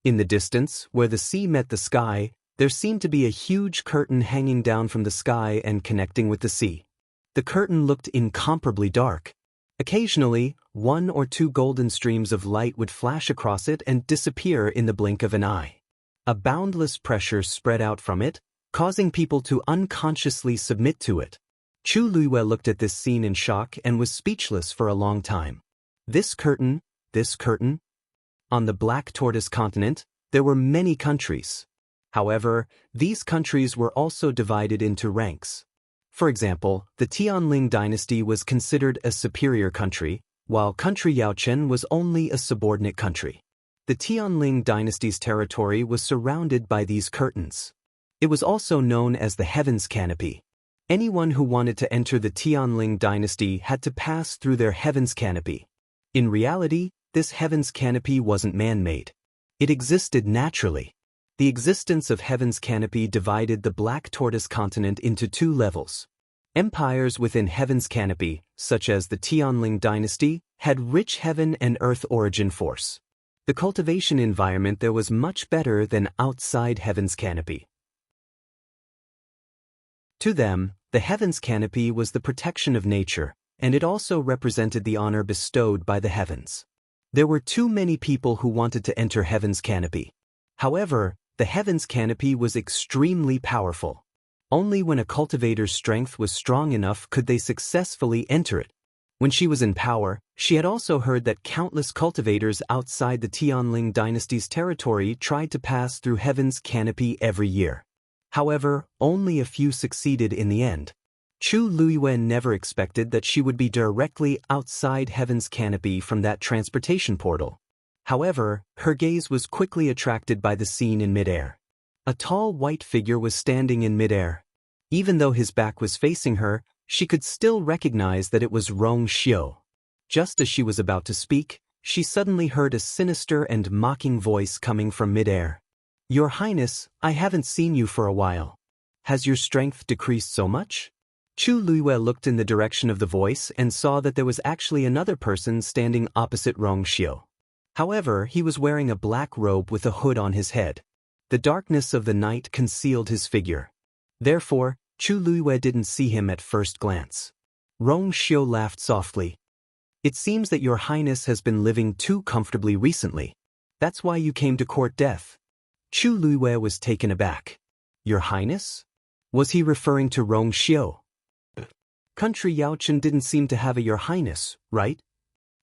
In the distance, where the sea met the sky, there seemed to be a huge curtain hanging down from the sky and connecting with the sea. The curtain looked incomparably dark. Occasionally, one or two golden streams of light would flash across it and disappear in the blink of an eye. A boundless pressure spread out from it, causing people to unconsciously submit to it. Chu Liyue looked at this scene in shock and was speechless for a long time. This curtain. On the Black Tortoise continent, there were many countries. However, these countries were also divided into ranks. For example, the Tianling dynasty was considered a superior country, while country Yaochen was only a subordinate country. The Tianling dynasty's territory was surrounded by these curtains. It was also known as the Heaven's Canopy. Anyone who wanted to enter the Tianling dynasty had to pass through their Heaven's Canopy. In reality, this Heaven's Canopy wasn't man-made. It existed naturally. The existence of Heaven's Canopy divided the Black Tortoise continent into two levels. Empires within Heaven's Canopy, such as the Tianling dynasty, had rich heaven and earth origin force. The cultivation environment there was much better than outside Heaven's Canopy. To them, the Heaven's Canopy was the protection of nature, and it also represented the honor bestowed by the heavens. There were too many people who wanted to enter Heaven's Canopy. However, the Heaven's Canopy was extremely powerful. Only when a cultivator's strength was strong enough could they successfully enter it. When she was in power, she had also heard that countless cultivators outside the Tianling dynasty's territory tried to pass through Heaven's Canopy every year. However, only a few succeeded in the end. Chu Liyue never expected that she would be directly outside Heaven's Canopy from that transportation portal. However, her gaze was quickly attracted by the scene in midair. A tall white figure was standing in midair. Even though his back was facing her, she could still recognize that it was Rong Xiu. Just as she was about to speak, she suddenly heard a sinister and mocking voice coming from midair. "Your Highness, I haven't seen you for a while. Has your strength decreased so much?" Chu Luiyue looked in the direction of the voice and saw that there was actually another person standing opposite Rong Xiu. However, he was wearing a black robe with a hood on his head. The darkness of the night concealed his figure. Therefore, Chu Luiyue didn't see him at first glance. Rong Xiu laughed softly. It seems that your highness has been living too comfortably recently. That's why you came to court death. Chu Luiyue was taken aback. Your highness? Was he referring to Rong Xiu? Country Yaochen didn't seem to have a your highness, right?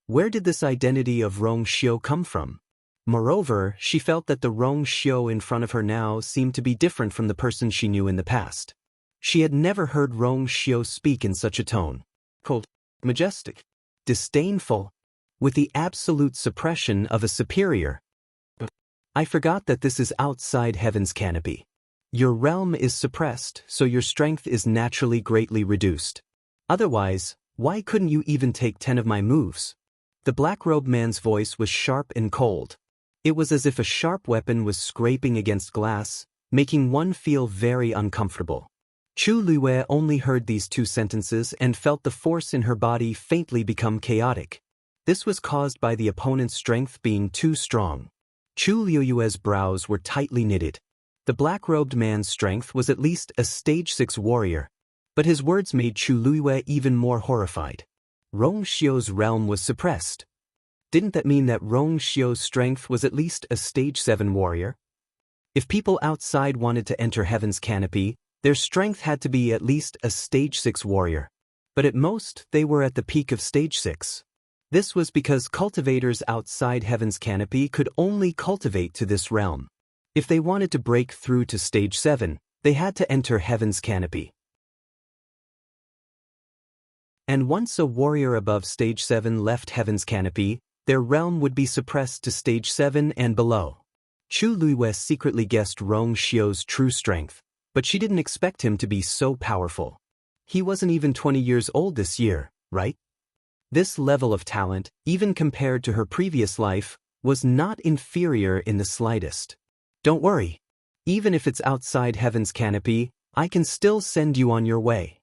Where did this identity of Rong Xiu come from? Moreover, she felt that the Rong Xiu in front of her now seemed to be different from the person she knew in the past. She had never heard Rong Xiu speak in such a tone. Cold, majestic, disdainful, with the absolute suppression of a superior. I forgot that this is outside heaven's canopy. Your realm is suppressed, so your strength is naturally greatly reduced. Otherwise, why couldn't you even take 10 of my moves? The black-robed man's voice was sharp and cold. It was as if a sharp weapon was scraping against glass, making one feel very uncomfortable. Chu Luiyue only heard these 2 sentences and felt the force in her body faintly become chaotic. This was caused by the opponent's strength being too strong. Chu Luiyue's brows were tightly knitted. The black-robed man's strength was at least a stage 6 warrior, but his words made Chu Luiyue even more horrified. Rong Xiu's realm was suppressed. Didn't that mean that Rong Xiu's strength was at least a stage 7 warrior? If people outside wanted to enter heaven's canopy, their strength had to be at least a stage 6 warrior. But at most, they were at the peak of stage 6. This was because cultivators outside heaven's canopy could only cultivate to this realm. If they wanted to break through to stage 7, they had to enter heaven's canopy. And once a warrior above stage 7 left heaven's canopy, their realm would be suppressed to stage 7 and below. Chu Luiyue secretly guessed Rong Xiu's true strength, but she didn't expect him to be so powerful. He wasn't even 20 years old this year, right? This level of talent, even compared to her previous life, was not inferior in the slightest. Don't worry. Even if it's outside heaven's canopy, I can still send you on your way.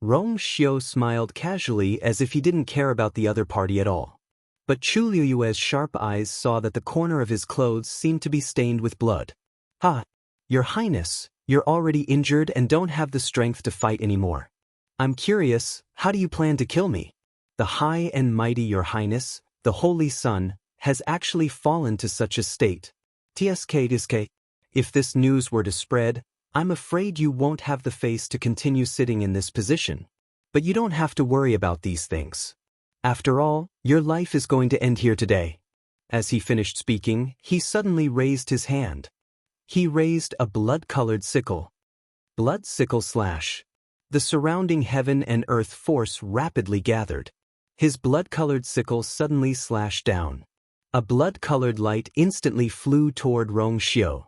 Rong Xiu smiled casually as if he didn't care about the other party at all. But Chu Luiyue's sharp eyes saw that the corner of his clothes seemed to be stained with blood. Ha! Your Highness, you're already injured and don't have the strength to fight anymore. I'm curious, how do you plan to kill me? The high and mighty Your Highness, the Holy Sun, has actually fallen to such a state. TSK, if this news were to spread, I'm afraid you won't have the face to continue sitting in this position. But you don't have to worry about these things. After all, your life is going to end here today. As he finished speaking, he suddenly raised his hand. He raised a blood-colored sickle. Blood sickle slash. The surrounding heaven and earth force rapidly gathered. His blood-colored sickle suddenly slashed down. A blood-colored light instantly flew toward Rong Xiu.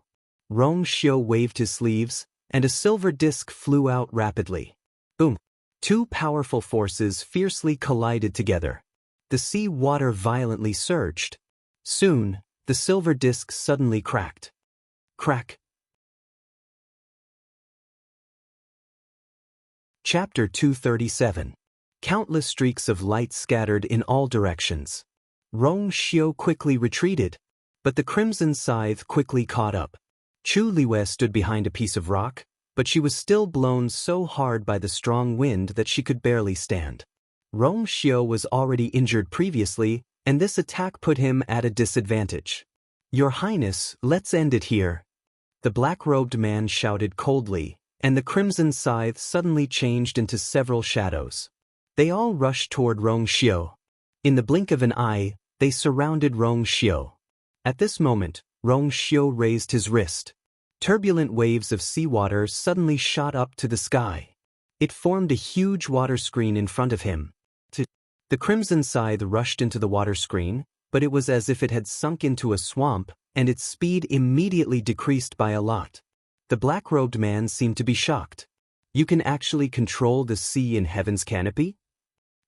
Rong Xiu waved his sleeves, and a silver disc flew out rapidly. Boom! 2 powerful forces fiercely collided together. The sea water violently surged. Soon, the silver disc suddenly cracked. Crack. Chapter 237. Countless streaks of light scattered in all directions. Rong Xiu quickly retreated, but the crimson scythe quickly caught up. Chu Luiyue stood behind a piece of rock, but she was still blown so hard by the strong wind that she could barely stand. Rong Xiu was already injured previously, and this attack put him at a disadvantage. Your Highness, let's end it here. The black-robed man shouted coldly, and the crimson scythe suddenly changed into several shadows. They all rushed toward Rong Xiu. In the blink of an eye, they surrounded Rong Xiu. At this moment, Rong Xiu raised his wrist. Turbulent waves of seawater suddenly shot up to the sky. It formed a huge water screen in front of him. The crimson scythe rushed into the water screen, but it was as if it had sunk into a swamp, and its speed immediately decreased by a lot. The black-robed man seemed to be shocked. You can actually control the sea in heaven's canopy?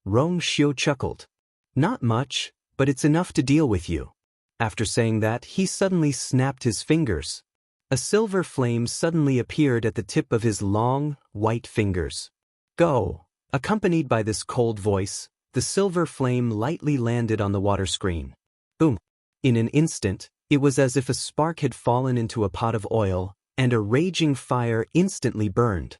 Rong Xiu chuckled. Not much, but it's enough to deal with you. After saying that, he suddenly snapped his fingers. A silver flame suddenly appeared at the tip of his long, white fingers. Go! Accompanied by this cold voice, the silver flame lightly landed on the water screen. Boom! In an instant, it was as if a spark had fallen into a pot of oil, and a raging fire instantly burned.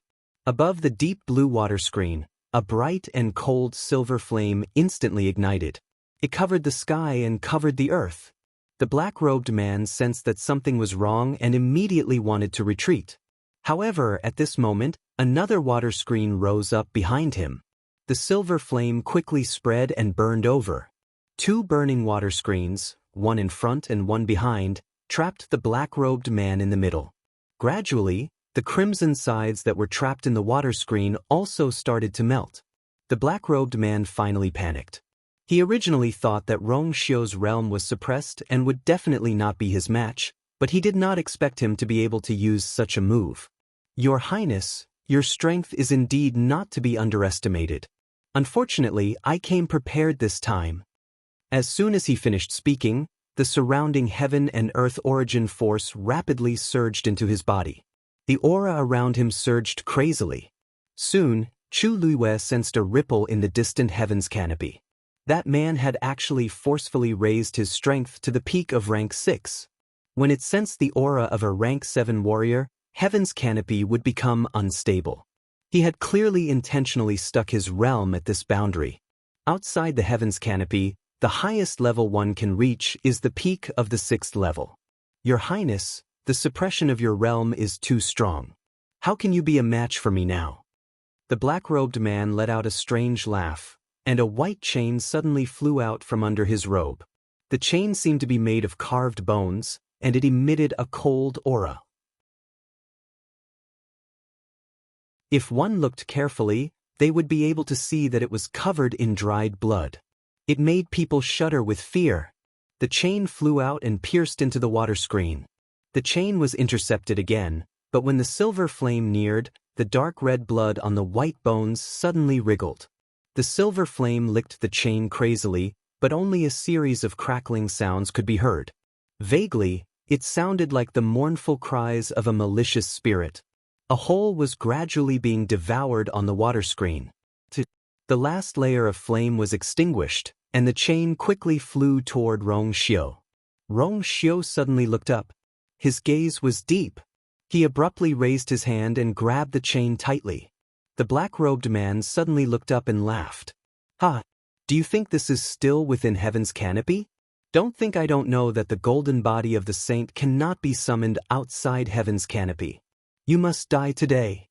Above the deep blue water screen, a bright and cold silver flame instantly ignited. It covered the sky and covered the earth. The black-robed man sensed that something was wrong and immediately wanted to retreat. However, at this moment, another water screen rose up behind him. The silver flame quickly spread and burned over. Two burning water screens, one in front and one behind, trapped the black-robed man in the middle. Gradually, the crimson sides that were trapped in the water screen also started to melt. The black-robed man finally panicked. He originally thought that Rong Xiu's realm was suppressed and would definitely not be his match, but he did not expect him to be able to use such a move. Your Highness, your strength is indeed not to be underestimated. Unfortunately, I came prepared this time. As soon as he finished speaking, the surrounding heaven and earth origin force rapidly surged into his body. The aura around him surged crazily. Soon, Chu Luiyue sensed a ripple in the distant heaven's canopy. That man had actually forcefully raised his strength to the peak of rank 6. When it sensed the aura of a rank 7 warrior, heaven's canopy would become unstable. He had clearly intentionally stuck his realm at this boundary. Outside the heaven's canopy, the highest level one can reach is the peak of the 6th level. Your Highness, the suppression of your realm is too strong. How can you be a match for me now? The black-robed man let out a strange laugh, and a white chain suddenly flew out from under his robe. The chain seemed to be made of carved bones, and it emitted a cold aura. If one looked carefully, they would be able to see that it was covered in dried blood. It made people shudder with fear. The chain flew out and pierced into the water screen. The chain was intercepted again, but when the silver flame neared, the dark red blood on the white bones suddenly wriggled. The silver flame licked the chain crazily, but only a series of crackling sounds could be heard. Vaguely, it sounded like the mournful cries of a malicious spirit. A hole was gradually being devoured on the water screen. The last layer of flame was extinguished, and the chain quickly flew toward Rong Xiu. Rong Xiu suddenly looked up. His gaze was deep. He abruptly raised his hand and grabbed the chain tightly. The black-robed man suddenly looked up and laughed. Ha! Do you think this is still within heaven's canopy? Don't think I don't know that the golden body of the saint cannot be summoned outside heaven's canopy. You must die today.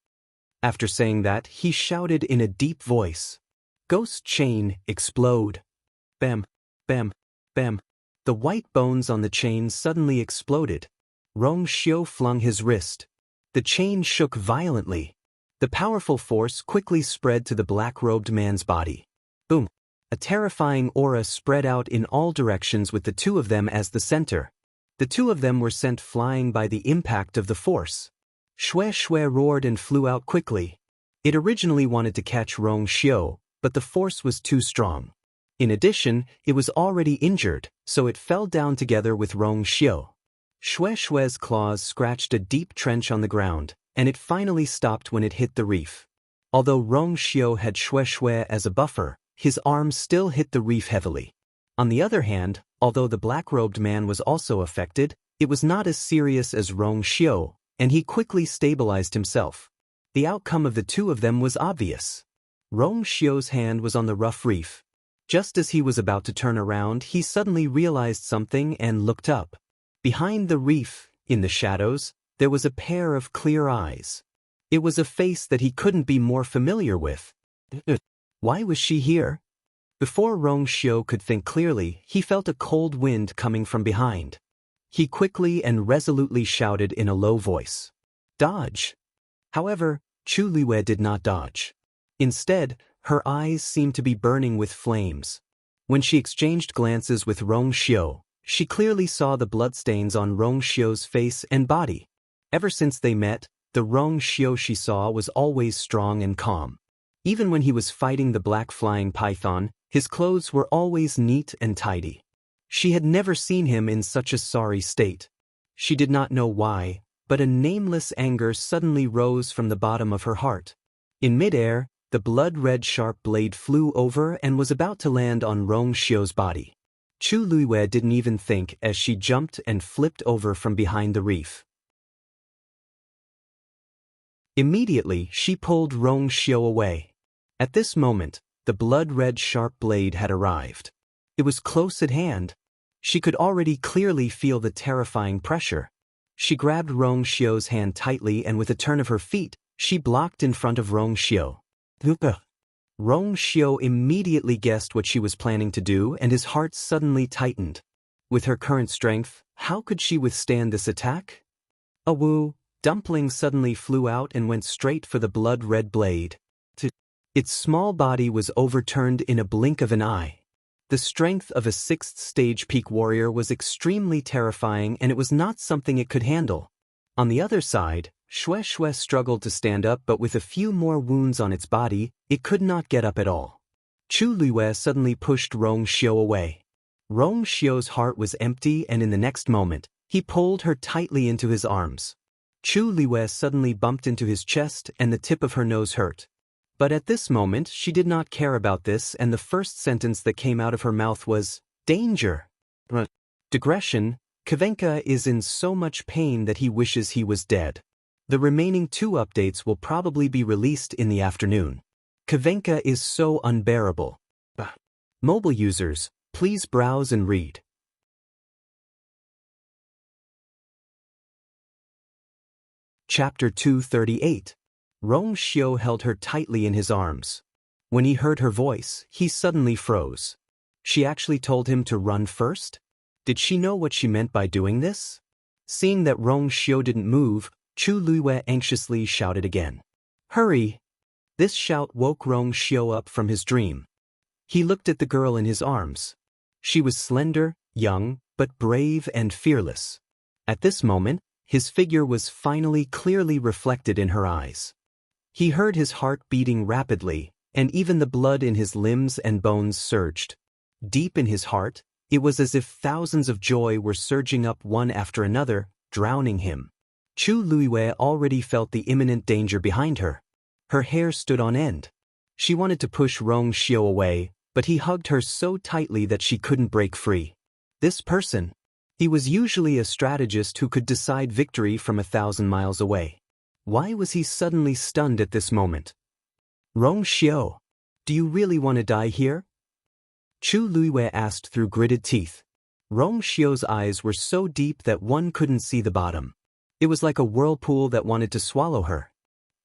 After saying that, he shouted in a deep voice. Ghost chain, explode. Bam, bam, bam. The white bones on the chain suddenly exploded. Rong Xiu flung his wrist. The chain shook violently. The powerful force quickly spread to the black-robed man's body. Boom! A terrifying aura spread out in all directions with the two of them as the center. The two of them were sent flying by the impact of the force. Xue Xue roared and flew out quickly. It originally wanted to catch Rong Xiu, but the force was too strong. In addition, it was already injured, so it fell down together with Rong Xiu. Xue Xue's claws scratched a deep trench on the ground, and it finally stopped when it hit the reef. Although Rong Xiu had Xue Xue as a buffer, his arms still hit the reef heavily. On the other hand, although the black-robed man was also affected, it was not as serious as Rong Xiu, and he quickly stabilized himself. The outcome of the two of them was obvious. Rong Xiu's hand was on the rough reef. Just as he was about to turn around, he suddenly realized something and looked up. Behind the reef, in the shadows, there was a pair of clear eyes. It was a face that he couldn't be more familiar with. Why was she here? Before Rong Xiu could think clearly, he felt a cold wind coming from behind. He quickly and resolutely shouted in a low voice. Dodge! However, Chu Luiyue did not dodge. Instead, her eyes seemed to be burning with flames. When she exchanged glances with Rong Xiu, she clearly saw the bloodstains on Rong Xiu's face and body. Ever since they met, the Rong Xiu she saw was always strong and calm. Even when he was fighting the black flying python, his clothes were always neat and tidy. She had never seen him in such a sorry state. She did not know why, but a nameless anger suddenly rose from the bottom of her heart. In midair, the blood-red sharp blade flew over and was about to land on Rong Xiu's body. Chu Luiwei didn't even think as she jumped and flipped over from behind the reef. Immediately, she pulled Rong Xiu away. At this moment, the blood-red sharp blade had arrived. It was close at hand. She could already clearly feel the terrifying pressure. She grabbed Rong Xiu's hand tightly and with a turn of her feet, she blocked in front of Rong Xiu. Rong Xiu immediately guessed what she was planning to do and his heart suddenly tightened. With her current strength, how could she withstand this attack? A woo, dumpling suddenly flew out and went straight for the blood-red blade. Its small body was overturned in a blink of an eye. The strength of a 6th stage peak warrior was extremely terrifying and it was not something it could handle. On the other side, Xue Xue struggled to stand up but with a few more wounds on its body, it could not get up at all. Chu Luiwei suddenly pushed Rong Xiu away. Rong Xiu's heart was empty and in the next moment, he pulled her tightly into his arms. Chu Luiwei suddenly bumped into his chest and the tip of her nose hurt. But at this moment she did not care about this and the first sentence that came out of her mouth was, "Danger." Digression, Kavenka is in so much pain that he wishes he was dead. The remaining 2 updates will probably be released in the afternoon. Kavenka is so unbearable. Mobile users, please browse and read. Chapter 238. Rong Xiu held her tightly in his arms. When he heard her voice, he suddenly froze. She actually told him to run first? Did she know what she meant by doing this? Seeing that Rong Xiu didn't move, Chu Luiwei anxiously shouted again. "Hurry!" This shout woke Rong Xiu up from his dream. He looked at the girl in his arms. She was slender, young, but brave and fearless. At this moment, his figure was finally clearly reflected in her eyes. He heard his heart beating rapidly, and even the blood in his limbs and bones surged. Deep in his heart, it was as if thousands of joy were surging up one after another, drowning him. Chu Luiwei already felt the imminent danger behind her. Her hair stood on end. She wanted to push Rong Xiu away, but he hugged her so tightly that she couldn't break free. This person. He was usually a strategist who could decide victory from 1,000 miles away. Why was he suddenly stunned at this moment? "Rong Xiu, do you really want to die here?" Chu Luiwei asked through gritted teeth. Rong Xiu's eyes were so deep that one couldn't see the bottom. It was like a whirlpool that wanted to swallow her.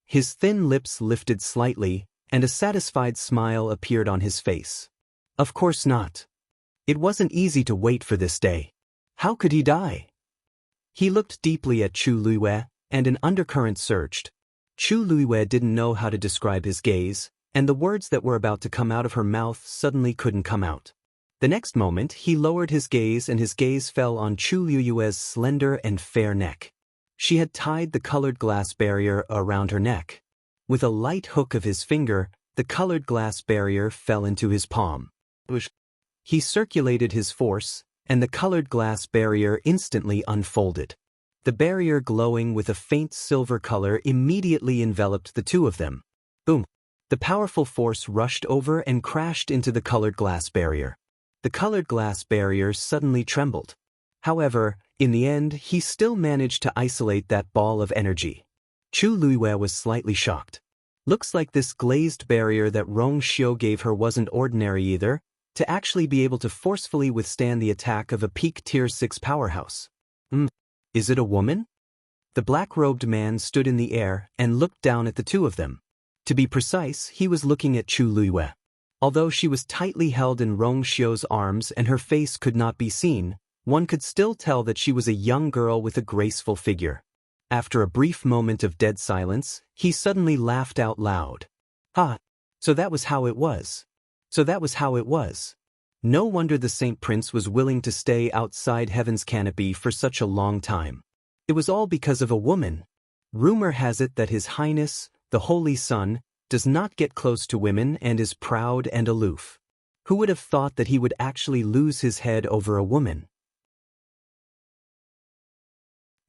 His thin lips lifted slightly, and a satisfied smile appeared on his face. Of course not. It wasn't easy to wait for this day. How could he die? He looked deeply at Chu Luiwei, and an undercurrent surged. Chu Luiwei didn't know how to describe his gaze, and the words that were about to come out of her mouth suddenly couldn't come out. The next moment, he lowered his gaze and his gaze fell on Chu Luiwei's slender and fair neck. She had tied the colored glass barrier around her neck. With a light hook of his finger, the colored glass barrier fell into his palm. He circulated his force, and the colored glass barrier instantly unfolded. The barrier glowing with a faint silver color immediately enveloped the 2 of them. Boom! The powerful force rushed over and crashed into the colored glass barrier. The colored glass barrier suddenly trembled. However, in the end, he still managed to isolate that ball of energy. Chu Luiwei was slightly shocked. Looks like this glazed barrier that Rong Xiu gave her wasn't ordinary either, to actually be able to forcefully withstand the attack of a peak tier 6 powerhouse. Is it a woman? The black-robed man stood in the air and looked down at the 2 of them. To be precise, he was looking at Chu Luiwei. Although she was tightly held in Rong Xiu's arms and her face could not be seen, one could still tell that she was a young girl with a graceful figure. After a brief moment of dead silence, he suddenly laughed out loud. "Ha! So that was how it was. So that was how it was." No wonder the Saint Prince was willing to stay outside Heaven's canopy for such a long time. It was all because of a woman. Rumor has it that His Highness, the Holy Sun, does not get close to women and is proud and aloof. Who would have thought that he would actually lose his head over a woman?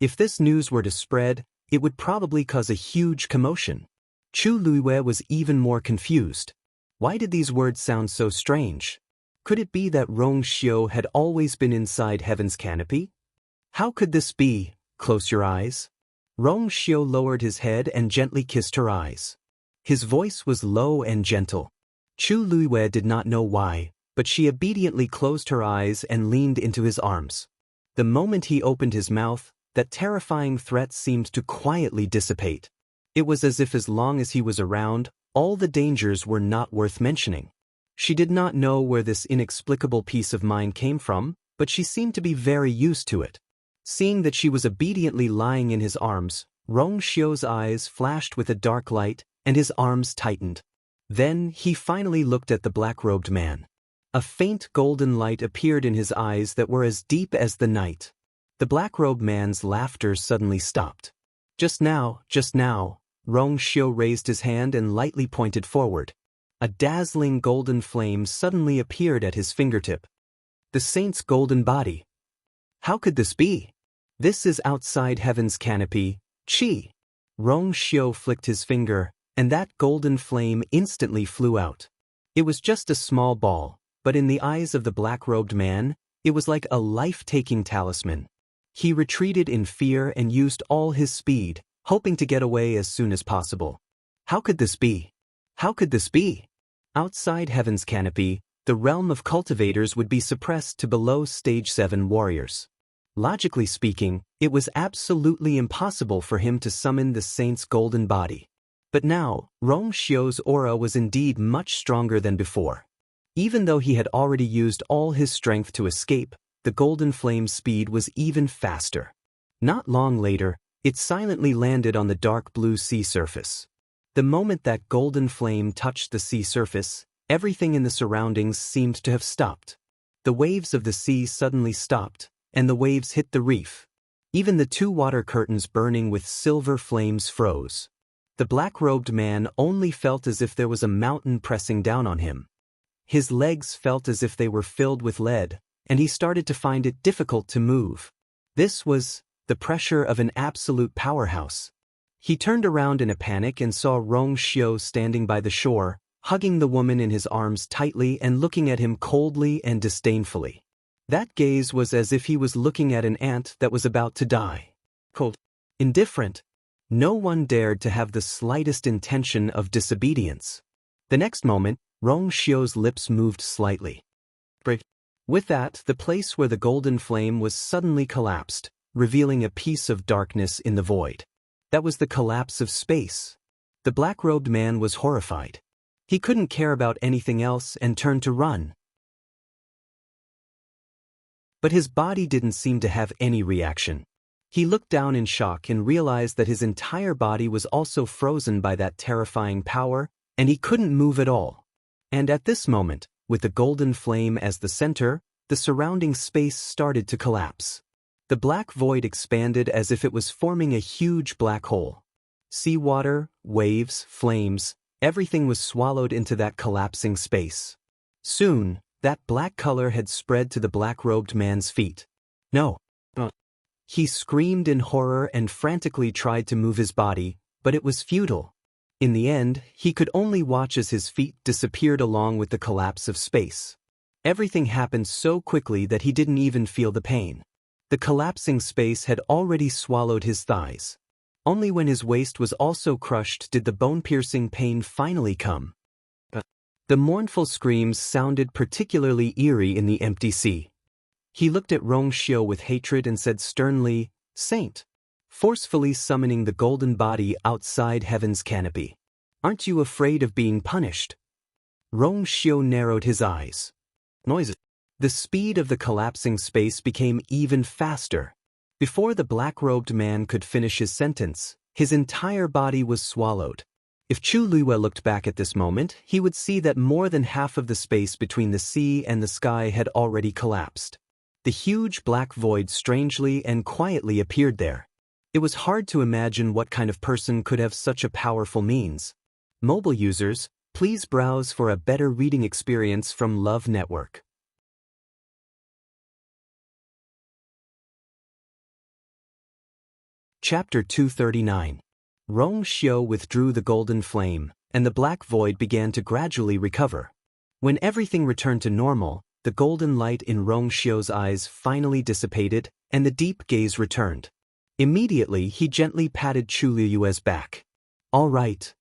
If this news were to spread, it would probably cause a huge commotion. Chu Luiwei was even more confused. Why did these words sound so strange? Could it be that Rong Xiu had always been inside heaven's canopy? How could this be? Close your eyes. Rong Xiu lowered his head and gently kissed her eyes. His voice was low and gentle. Chu Luiwei did not know why, but she obediently closed her eyes and leaned into his arms. The moment he opened his mouth, that terrifying threat seemed to quietly dissipate. It was as if as long as he was around, all the dangers were not worth mentioning. She did not know where this inexplicable peace of mind came from, but she seemed to be very used to it. Seeing that she was obediently lying in his arms, Rong Xiu's eyes flashed with a dark light, and his arms tightened. Then he finally looked at the black-robed man. A faint golden light appeared in his eyes that were as deep as the night. The black-robed man's laughter suddenly stopped. Just now, Rong Xiu raised his hand and lightly pointed forward. A dazzling golden flame suddenly appeared at his fingertip. The saint's golden body. How could this be? This is outside heaven's canopy, Qi. Rong Xiu flicked his finger, and that golden flame instantly flew out. It was just a small ball, but in the eyes of the black-robed man, it was like a life-taking talisman. He retreated in fear and used all his speed, hoping to get away as soon as possible. How could this be? How could this be? Outside heaven's canopy, the realm of cultivators would be suppressed to below stage 7 warriors. Logically speaking, it was absolutely impossible for him to summon the saint's golden body. But now, Rong Xiu's aura was indeed much stronger than before. Even though he had already used all his strength to escape, the golden flame's speed was even faster. Not long later, it silently landed on the dark blue sea surface. The moment that golden flame touched the sea surface, everything in the surroundings seemed to have stopped. The waves of the sea suddenly stopped, and the waves hit the reef. Even the 2 water curtains burning with silver flames froze. The black-robed man only felt as if there was a mountain pressing down on him. His legs felt as if they were filled with lead, and he started to find it difficult to move. This was the pressure of an absolute powerhouse. He turned around in a panic and saw Rong Xiu standing by the shore, hugging the woman in his arms tightly and looking at him coldly and disdainfully. That gaze was as if he was looking at an ant that was about to die. Cold. Indifferent. No one dared to have the slightest intention of disobedience. The next moment, Rong Xiu's lips moved slightly. With that, the place where the golden flame was suddenly collapsed, revealing a piece of darkness in the void. That was the collapse of space. The black-robed man was horrified. He couldn't care about anything else and turned to run. But his body didn't seem to have any reaction. He looked down in shock and realized that his entire body was also frozen by that terrifying power, and he couldn't move at all. And at this moment, with the golden flame as the center, the surrounding space started to collapse. The black void expanded as if it was forming a huge black hole. Seawater, waves, flames, everything was swallowed into that collapsing space. Soon, that black color had spread to the black-robed man's feet. No. He screamed in horror and frantically tried to move his body, but it was futile. In the end, he could only watch as his feet disappeared along with the collapse of space. Everything happened so quickly that he didn't even feel the pain. The collapsing space had already swallowed his thighs. Only when his waist was also crushed did the bone-piercing pain finally come. The mournful screams sounded particularly eerie in the empty sea. He looked at Rong Xiu with hatred and said sternly, "Saint," forcefully summoning the golden body outside heaven's canopy. "Aren't you afraid of being punished?" Rong Xiu narrowed his eyes. Noises. The speed of the collapsing space became even faster. Before the black-robed man could finish his sentence, his entire body was swallowed. If Chu Luiwei looked back at this moment, he would see that more than half of the space between the sea and the sky had already collapsed. The huge black void strangely and quietly appeared there. It was hard to imagine what kind of person could have such a powerful means. Mobile users, please browse for a better reading experience from Love Network. Chapter 239. Rong Xiu withdrew the golden flame, and the black void began to gradually recover. When everything returned to normal, the golden light in Rong Xiu's eyes finally dissipated, and the deep gaze returned. Immediately, he gently patted Chu Liyue's back. "All right."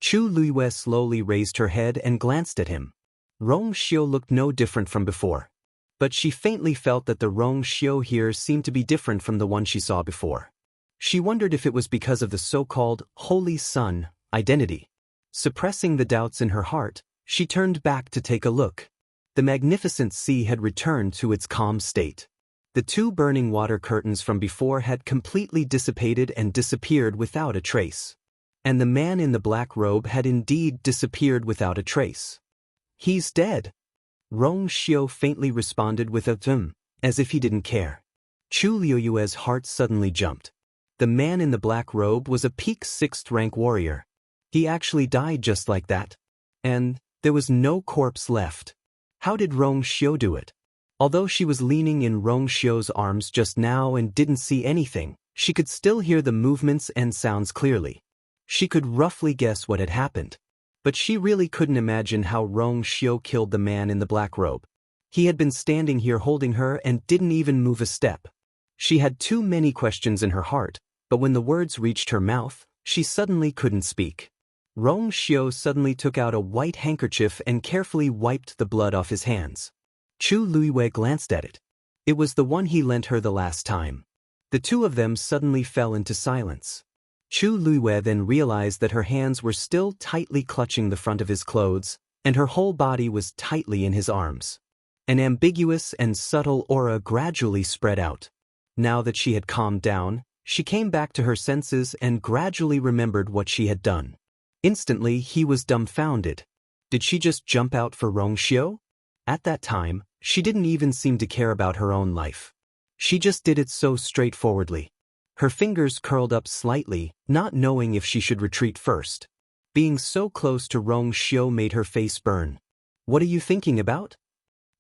Chu Liyue slowly raised her head and glanced at him. Rong Xiu looked no different from before. But she faintly felt that the Rong Xiu here seemed to be different from the one she saw before. She wondered if it was because of the so-called Holy Sun identity. Suppressing the doubts in her heart, she turned back to take a look. The magnificent sea had returned to its calm state. The two burning water curtains from before had completely dissipated and disappeared without a trace. And the man in the black robe had indeed disappeared without a trace. "He's dead." Rong Xiu faintly responded with a as if he didn't care. Chu Liyue's heart suddenly jumped. The man in the black robe was a peak 6th rank warrior. He actually died just like that. And there was no corpse left. How did Rong Xiu do it? Although she was leaning in Rong Xiu's arms just now and didn't see anything, she could still hear the movements and sounds clearly. She could roughly guess what had happened. But she really couldn't imagine how Rong Xiu killed the man in the black robe. He had been standing here holding her and didn't even move a step. She had too many questions in her heart, but when the words reached her mouth, she suddenly couldn't speak. Rong Xiu suddenly took out a white handkerchief and carefully wiped the blood off his hands. Chu Liyue glanced at it. It was the one he lent her the last time. The two of them suddenly fell into silence. Chu Liyue then realized that her hands were still tightly clutching the front of his clothes, and her whole body was tightly in his arms. An ambiguous and subtle aura gradually spread out. Now that she had calmed down, she came back to her senses and gradually remembered what she had done. Instantly, he was dumbfounded. Did she just jump out for Rong Xiu? At that time, she didn't even seem to care about her own life. She just did it so straightforwardly. Her fingers curled up slightly, not knowing if she should retreat first. Being so close to Rong Xiu made her face burn. "What are you thinking about?"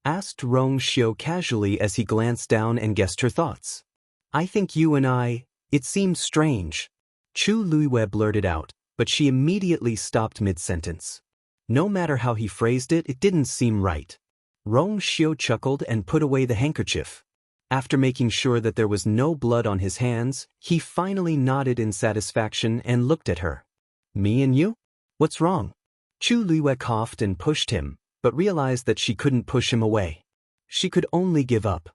asked Rong Xiu casually as he glanced down and guessed her thoughts. "I think you and it seems strange." Chu Liyue blurted out, but she immediately stopped mid-sentence. No matter how he phrased it, it didn't seem right. Rong Xiu chuckled and put away the handkerchief. After making sure that there was no blood on his hands, he finally nodded in satisfaction and looked at her. "Me and you? What's wrong?" Chu Liyue coughed and pushed him, but realized that she couldn't push him away. She could only give up.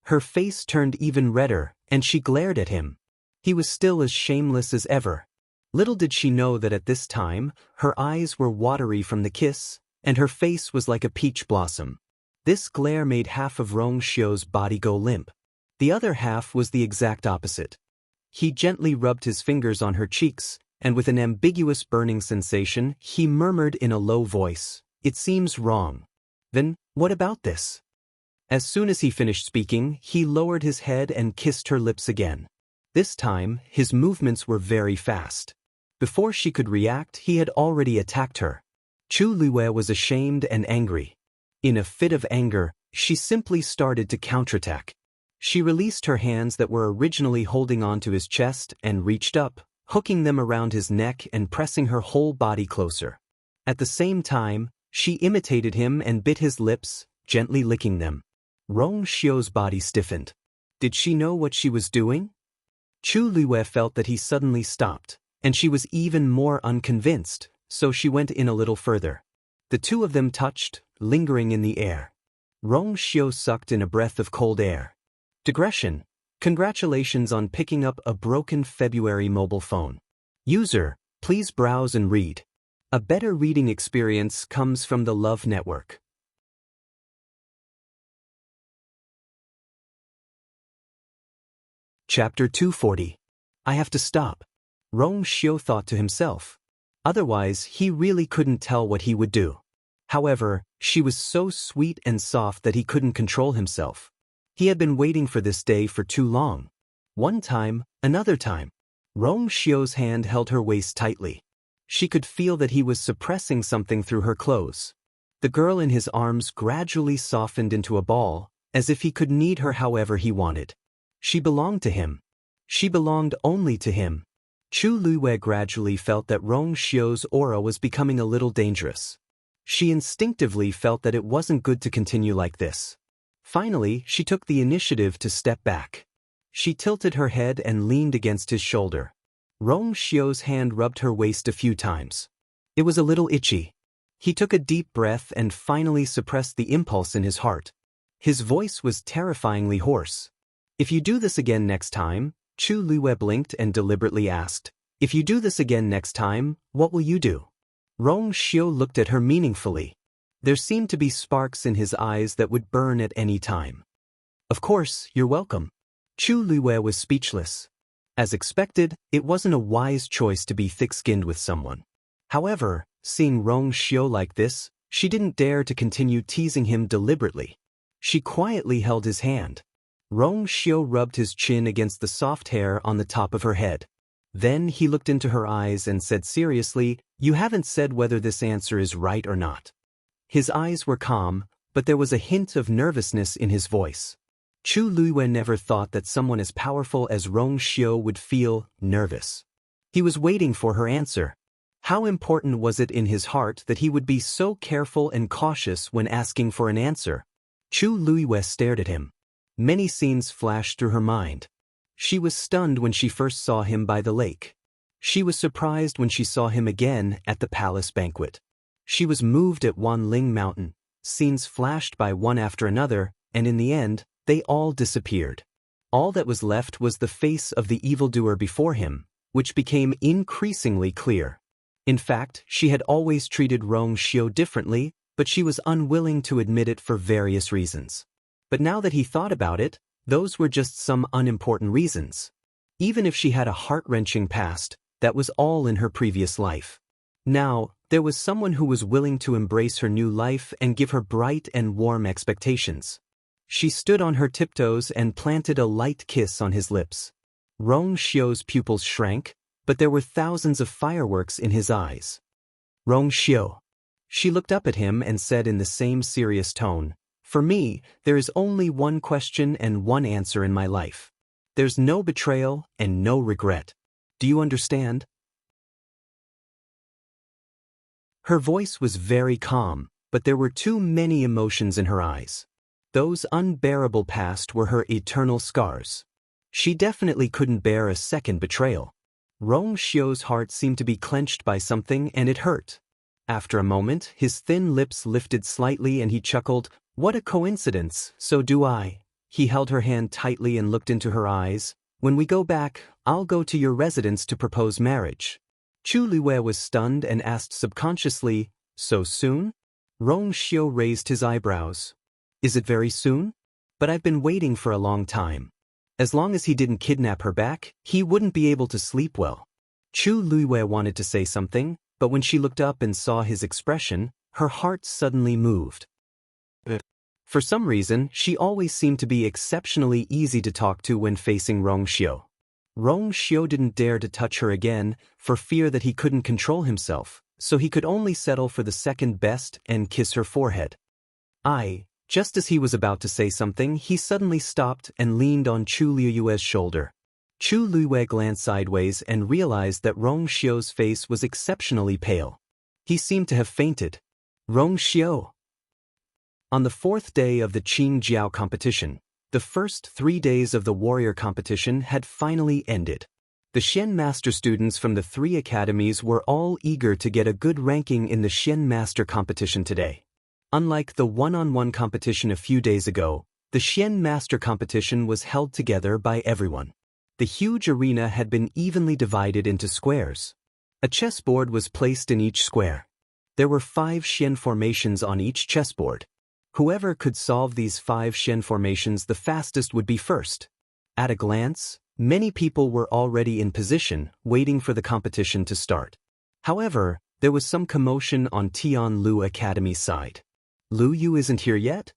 Her face turned even redder, and she glared at him. He was still as shameless as ever. Little did she know that at this time, her eyes were watery from the kiss, and her face was like a peach blossom. This glare made half of Rong Xiu's body go limp. The other half was the exact opposite. He gently rubbed his fingers on her cheeks, and with an ambiguous burning sensation, he murmured in a low voice, "It seems wrong." "Then, what about this?" As soon as he finished speaking, he lowered his head and kissed her lips again. This time, his movements were very fast. Before she could react, he had already attacked her. Chu Liyue was ashamed and angry. In a fit of anger, she simply started to counterattack. She released her hands that were originally holding onto his chest and reached up, hooking them around his neck and pressing her whole body closer. At the same time, she imitated him and bit his lips, gently licking them. Rong Xiu's body stiffened. Did she know what she was doing? Chu Liyue felt that he suddenly stopped, and she was even more unconvinced, so she went in a little further. The two of them touched, lingering in the air. Rong Xiu sucked in a breath of cold air. Digression. Congratulations on picking up a broken February mobile phone. User, please browse and read. A better reading experience comes from the Love Network. Chapter 240. I have to stop. Rong Xiu thought to himself. Otherwise, he really couldn't tell what he would do. However, she was so sweet and soft that he couldn't control himself. He had been waiting for this day for too long. One time, another time. Rong Xiu's hand held her waist tightly. She could feel that he was suppressing something through her clothes. The girl in his arms gradually softened into a ball, as if he could need her however he wanted. She belonged to him. She belonged only to him. Chu Luiwei gradually felt that Rong Xiu's aura was becoming a little dangerous. She instinctively felt that it wasn't good to continue like this. Finally, she took the initiative to step back. She tilted her head and leaned against his shoulder. Rong Xiu's hand rubbed her waist a few times. It was a little itchy. He took a deep breath and finally suppressed the impulse in his heart. His voice was terrifyingly hoarse. "If you do this again next time," Chu Luiwei blinked and deliberately asked, "If you do this again next time, what will you do?" Rong Xiu looked at her meaningfully. There seemed to be sparks in his eyes that would burn at any time. "Of course, you're welcome." Chu Luiwei was speechless. As expected, it wasn't a wise choice to be thick-skinned with someone. However, seeing Rong Xiu like this, she didn't dare to continue teasing him deliberately. She quietly held his hand. Rong Xiu rubbed his chin against the soft hair on the top of her head. Then he looked into her eyes and said seriously, "You haven't said whether this answer is right or not." His eyes were calm, but there was a hint of nervousness in his voice. Chu Luiwei never thought that someone as powerful as Rong Xiu would feel nervous. He was waiting for her answer. How important was it in his heart that he would be so careful and cautious when asking for an answer? Chu Luiwei stared at him. Many scenes flashed through her mind. She was stunned when she first saw him by the lake. She was surprised when she saw him again at the palace banquet. She was moved at Wang Lin Mountain. Scenes flashed by one after another, and in the end, they all disappeared. All that was left was the face of the evildoer before him, which became increasingly clear. In fact, she had always treated Rong Xiu differently, but she was unwilling to admit it for various reasons. But now that he thought about it, those were just some unimportant reasons. Even if she had a heart-wrenching past, that was all in her previous life. Now, there was someone who was willing to embrace her new life and give her bright and warm expectations. She stood on her tiptoes and planted a light kiss on his lips. Rong Xiu's pupils shrank, but there were thousands of fireworks in his eyes. "Rong Xiu." She looked up at him and said in the same serious tone, "For me, there is only one question and one answer in my life. There's no betrayal and no regret. Do you understand?" Her voice was very calm, but there were too many emotions in her eyes. Those unbearable past were her eternal scars. She definitely couldn't bear a second betrayal. Rong Xiu's heart seemed to be clenched by something and it hurt. After a moment, his thin lips lifted slightly and he chuckled, "What a coincidence, so do I." He held her hand tightly and looked into her eyes. "When we go back, I'll go to your residence to propose marriage." Chu Luiwei was stunned and asked subconsciously, "So soon?" Rong Xiu raised his eyebrows. "Is it very soon? But I've been waiting for a long time." As long as he didn't kidnap her back, he wouldn't be able to sleep well. Chu Luiwei wanted to say something, but when she looked up and saw his expression, her heart suddenly moved. For some reason, she always seemed to be exceptionally easy to talk to when facing Rong Xiu. Rong Xiu didn't dare to touch her again, for fear that he couldn't control himself, so he could only settle for the second best and kiss her forehead. Just as he was about to say something, he suddenly stopped and leaned on Chu Luiwei's shoulder. Chu Luiwei glanced sideways and realized that Rong Xiu's face was exceptionally pale. He seemed to have fainted. "Rong Xiu." On the fourth day of the Qing Jiao competition, the first 3 days of the warrior competition had finally ended. The Xian Master students from the 3 academies were all eager to get a good ranking in the Xian Master competition today. Unlike the one-on-one competition a few days ago, the Xian Master competition was held together by everyone. The huge arena had been evenly divided into squares. A chessboard was placed in each square. There were 5 Xian formations on each chessboard. Whoever could solve these 5 Xian formations the fastest would be first. At a glance, many people were already in position, waiting for the competition to start. However, there was some commotion on Tianlu Academy's side. "Lu Yu isn't here yet?"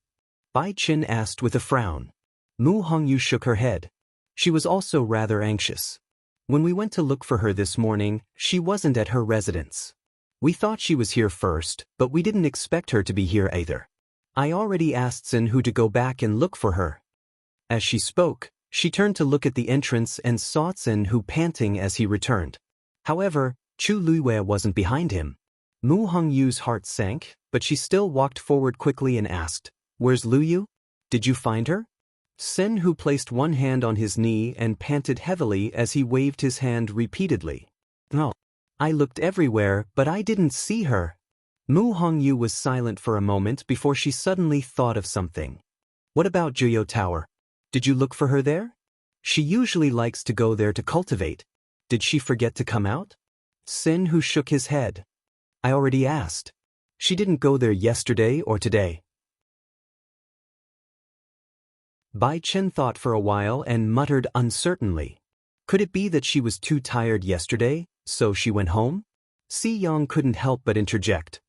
Bai Qin asked with a frown. Mu Hongyu shook her head. She was also rather anxious. "When we went to look for her this morning, she wasn't at her residence. We thought she was here first, but we didn't expect her to be here either. I already asked Xin Hu to go back and look for her. As she spoke, she turned to look at the entrance and saw Xin Hu panting as he returned. However, Chu Luiwei wasn't behind him. Mu Hongyu's heart sank, but she still walked forward quickly and asked, "Where's Lu Yu? Did you find her?" Xin Hu placed one hand on his knee and panted heavily as he waved his hand repeatedly. "No. I looked everywhere, but I didn't see her." Mu Hongyu was silent for a moment before she suddenly thought of something. "What about Juyo Tower? Did you look for her there? She usually likes to go there to cultivate. Did she forget to come out?" Xin Hu shook his head. "I already asked. She didn't go there yesterday or today." Bai Chen thought for a while and muttered uncertainly. Could it be that she was too tired yesterday, so she went home? Si Yang couldn't help but interject.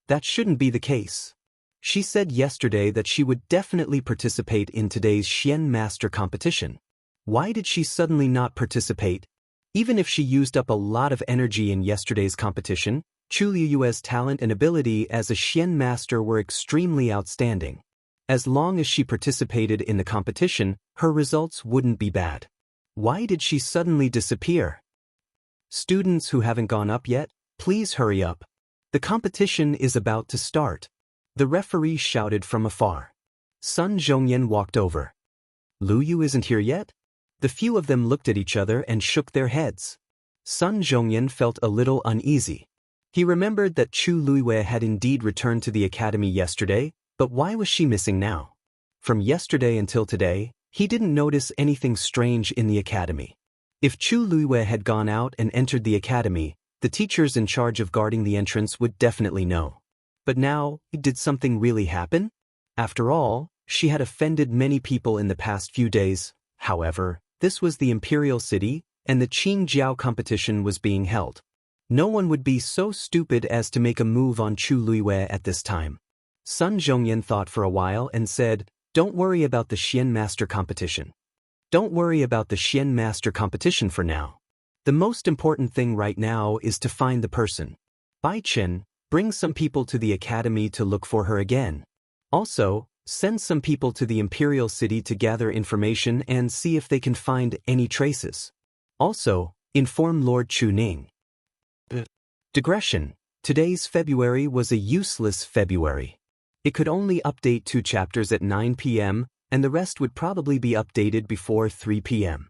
That shouldn't be the case. She said yesterday that she would definitely participate in today's Xian Master competition. Why did she suddenly not participate? Even if she used up a lot of energy in yesterday's competition, Chu Liyue's talent and ability as a Xian Master were extremely outstanding. As long as she participated in the competition, her results wouldn't be bad. Why did she suddenly disappear? Students who haven't gone up yet, please hurry up. The competition is about to start. The referee shouted from afar. Sun Zhongyan walked over. Lu Yu isn't here yet? The few of them looked at each other and shook their heads. Sun Zhongyan felt a little uneasy. He remembered that Chu Luiwei had indeed returned to the academy yesterday, but why was she missing now? From yesterday until today, he didn't notice anything strange in the academy. If Chu Luiwei had gone out and entered the academy, the teachers in charge of guarding the entrance would definitely know. But now, did something really happen? After all, she had offended many people in the past few days. However, this was the Imperial City, and the Qingjiao competition was being held. No one would be so stupid as to make a move on Chu Luiwei at this time. Sun Zhongyan thought for a while and said, "Don't worry about the Xian Master competition. Don't worry about the Xian Master competition for now. The most important thing right now is to find the person. Bai Chen, bring some people to the academy to look for her again. Also, send some people to the Imperial City to gather information and see if they can find any traces. Also, inform Lord Chu Ning." Digression. Today's February was a useless February. It could only update 2 chapters at 9 p.m., and the rest would probably be updated before 3 p.m.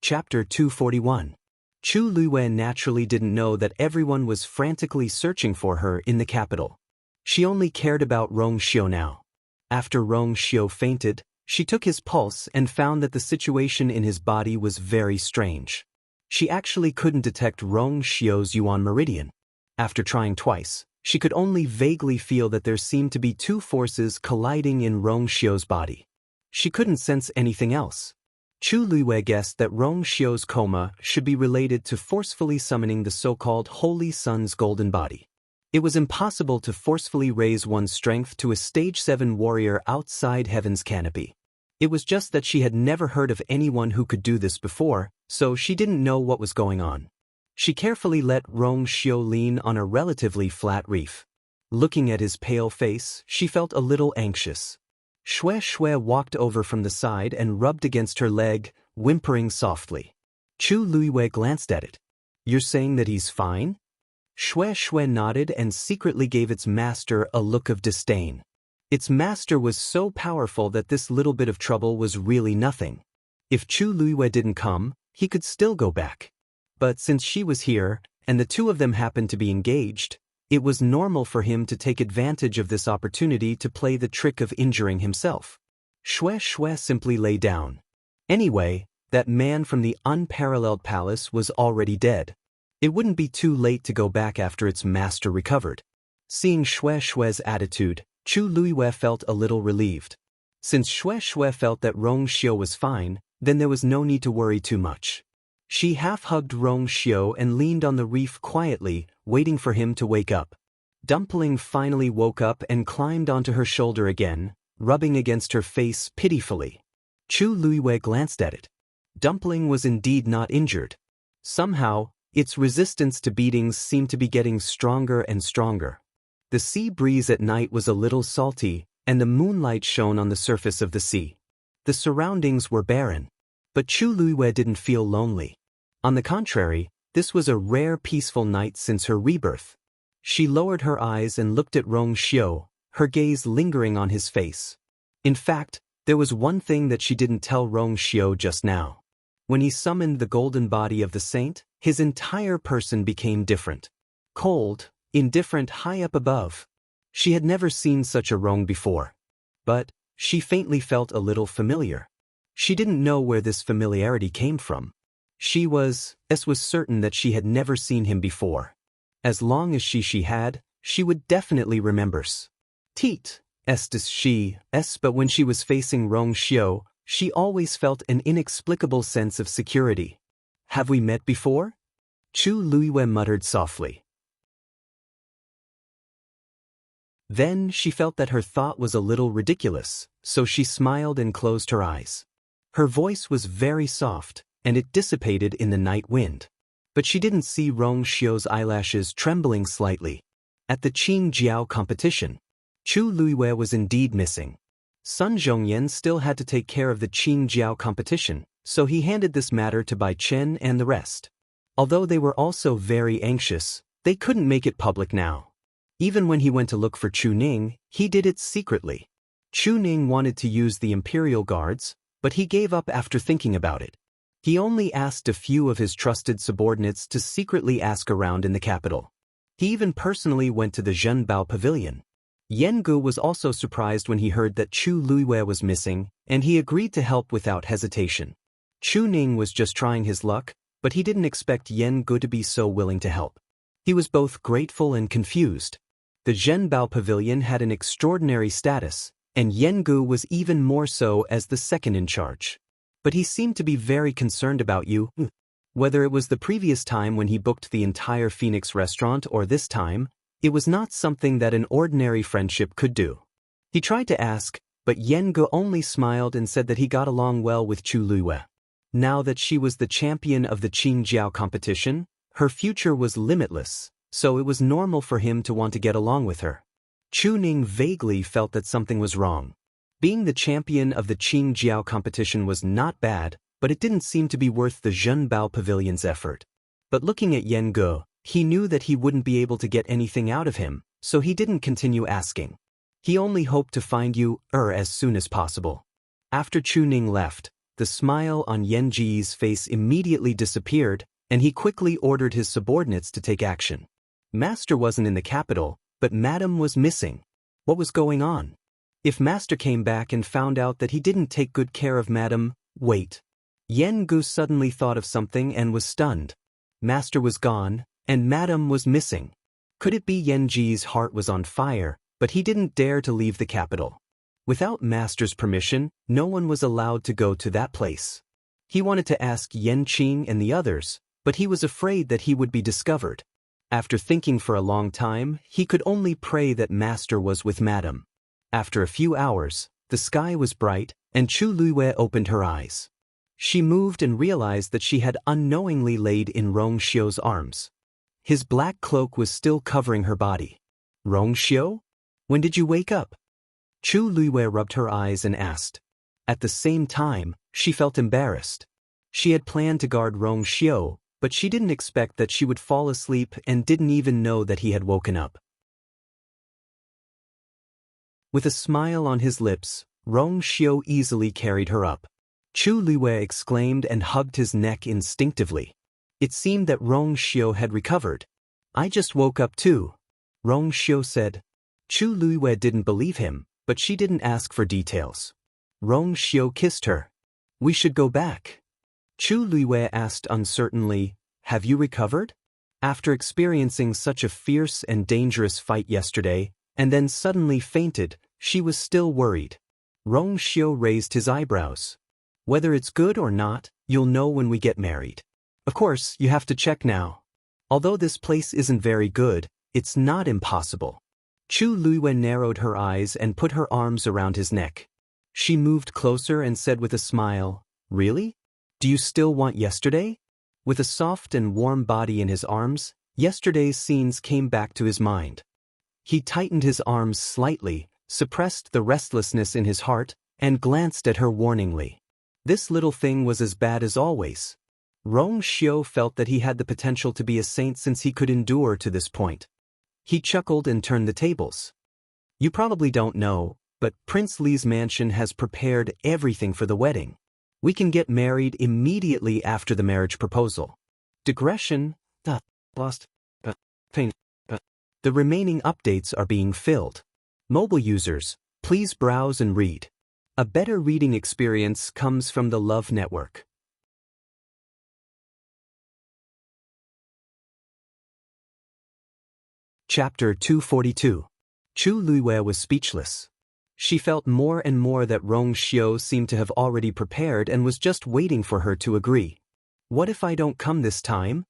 Chapter 241. Chu Luiwei naturally didn't know that everyone was frantically searching for her in the capital. She only cared about Rong Xiu now. After Rong Xiu fainted, she took his pulse and found that the situation in his body was very strange. She actually couldn't detect Rong Xiu's Yuan meridian. After trying twice, she could only vaguely feel that there seemed to be 2 forces colliding in Rong Xiu's body. She couldn't sense anything else. Chu Luiwei guessed that Rong Xiu's coma should be related to forcefully summoning the so-called Holy Sun's golden body. It was impossible to forcefully raise one's strength to a stage 7 warrior outside heaven's canopy. It was just that she had never heard of anyone who could do this before, so she didn't know what was going on. She carefully let Rong Xiu lean on a relatively flat reef. Looking at his pale face, she felt a little anxious. Shui walked over from the side and rubbed against her leg, whimpering softly. Chu Luiwei glanced at it. "You're saying that he's fine?" Shui nodded and secretly gave its master a look of disdain. Its master was so powerful that this little bit of trouble was really nothing. If Chu Luiwei didn't come, he could still go back. But since she was here, and the 2 of them happened to be engaged, it was normal for him to take advantage of this opportunity to play the trick of injuring himself. Shui simply lay down. Anyway, that man from the unparalleled palace was already dead. It wouldn't be too late to go back after its master recovered. Seeing Shui's attitude, Chu Luiwei felt a little relieved. Since Shui felt that Rong Xiu was fine, then there was no need to worry too much. She half-hugged Rong Xiu and leaned on the reef quietly, waiting for him to wake up. Dumpling finally woke up and climbed onto her shoulder again, rubbing against her face pitifully. Chu Luiwei glanced at it. Dumpling was indeed not injured. Somehow, Its resistance to beatings seemed to be getting stronger and stronger. The sea breeze at night was a little salty, and the moonlight shone on the surface of the sea. The surroundings were barren. But Chu Luiwei didn't feel lonely. On the contrary, this was a rare peaceful night since her rebirth. She lowered her eyes and looked at Rong Xiu, her gaze lingering on his face. In fact, there was one thing that she didn't tell Rong Xiu just now. When he summoned the golden body of the saint, his entire person became different. Cold, indifferent, high up above. She had never seen such a Rong before. But she faintly felt a little familiar. She didn't know where this familiarity came from. She was certain that she had never seen him before. As long as she would definitely remembers. Teet, estis she, but when she was facing Rong Xiu, she always felt an inexplicable sense of security. Have we met before? Chu Luiwei muttered softly. Then she felt that her thought was a little ridiculous, so she smiled and closed her eyes. Her voice was very soft, and it dissipated in the night wind. But she didn't see Rong Xiu's eyelashes trembling slightly. At the Qing Jiao competition, Chu Luiwei was indeed missing. Sun Zhongyan still had to take care of the Qing Jiao competition, so he handed this matter to Bai Chen and the rest. Although they were also very anxious, they couldn't make it public now. Even when he went to look for Chu Ning, he did it secretly. Chu Ning wanted to use the Imperial Guards, but he gave up after thinking about it. He only asked a few of his trusted subordinates to secretly ask around in the capital. He even personally went to the Zhenbao Pavilion. Yan Gu was also surprised when he heard that Chu Luiwei was missing, and he agreed to help without hesitation. Chu Ning was just trying his luck, but he didn't expect Yan Gu to be so willing to help. He was both grateful and confused. The Zhenbao Pavilion had an extraordinary status, and Yan Gu was even more so as the second in charge. But he seemed to be very concerned about you. Whether it was the previous time when he booked the entire Phoenix restaurant or this time, it was not something that an ordinary friendship could do. He tried to ask, but Yan Gu only smiled and said that he got along well with Chu Luiwei. Now that she was the champion of the Qing Jiao competition, her future was limitless, so it was normal for him to want to get along with her. Chu Ning vaguely felt that something was wrong. Being the champion of the Qing Jiao competition was not bad, but it didn't seem to be worth the Zhenbao Pavilion's effort. But looking at Yan Gu, he knew that he wouldn't be able to get anything out of him, so he didn't continue asking. He only hoped to find you as soon as possible. After Chu Ning left, the smile on Yan Ji's face immediately disappeared, and he quickly ordered his subordinates to take action. Master wasn't in the capital, but Madam was missing. What was going on? If Master came back and found out that he didn't take good care of Madam, wait. Yan Gu suddenly thought of something and was stunned. Master was gone, and Madam was missing. Could it be Yan Ji's heart was on fire, but he didn't dare to leave the capital? Without Master's permission, no one was allowed to go to that place. He wanted to ask Yan Qing and the others, but he was afraid that he would be discovered. After thinking for a long time, he could only pray that Master was with Madam. After a few hours, the sky was bright, and Chu Luiwei opened her eyes. She moved and realized that she had unknowingly laid in Rong Xiu's arms. His black cloak was still covering her body. Rong Xiu? When did you wake up? Chu Luiwei rubbed her eyes and asked. At the same time, she felt embarrassed. She had planned to guard Rong Xiu, but she didn't expect that she would fall asleep and didn't even know that he had woken up. With a smile on his lips, Rong Xiu easily carried her up. Chu Luiwei exclaimed and hugged his neck instinctively. It seemed that Rong Xiu had recovered. I just woke up too, Rong Xiu said. Chu Luiwei didn't believe him, but she didn't ask for details. Rong Xiu kissed her. We should go back. Chu Luiwei asked uncertainly, have you recovered? After experiencing such a fierce and dangerous fight yesterday, and then suddenly fainted, she was still worried. Rong Xiu raised his eyebrows. Whether it's good or not, you'll know when we get married. Of course, you have to check now. Although this place isn't very good, it's not impossible. Chu Luiwei narrowed her eyes and put her arms around his neck. She moved closer and said with a smile, really? Do you still want yesterday? With a soft and warm body in his arms, yesterday's scenes came back to his mind. He tightened his arms slightly, suppressed the restlessness in his heart, and glanced at her warningly. This little thing was as bad as always. Rong Xiu felt that he had the potential to be a saint since he could endure to this point. He chuckled and turned the tables. You probably don't know, but Prince Li's mansion has prepared everything for the wedding. We can get married immediately after the marriage proposal. Digression, lost, pain. The remaining updates are being filled. Mobile users, please browse and read. A better reading experience comes from the Love Network. Chapter 242. Chu Luiwei was speechless. She felt more and more that Rong Xiu seemed to have already prepared and was just waiting for her to agree. What if I don't come this time?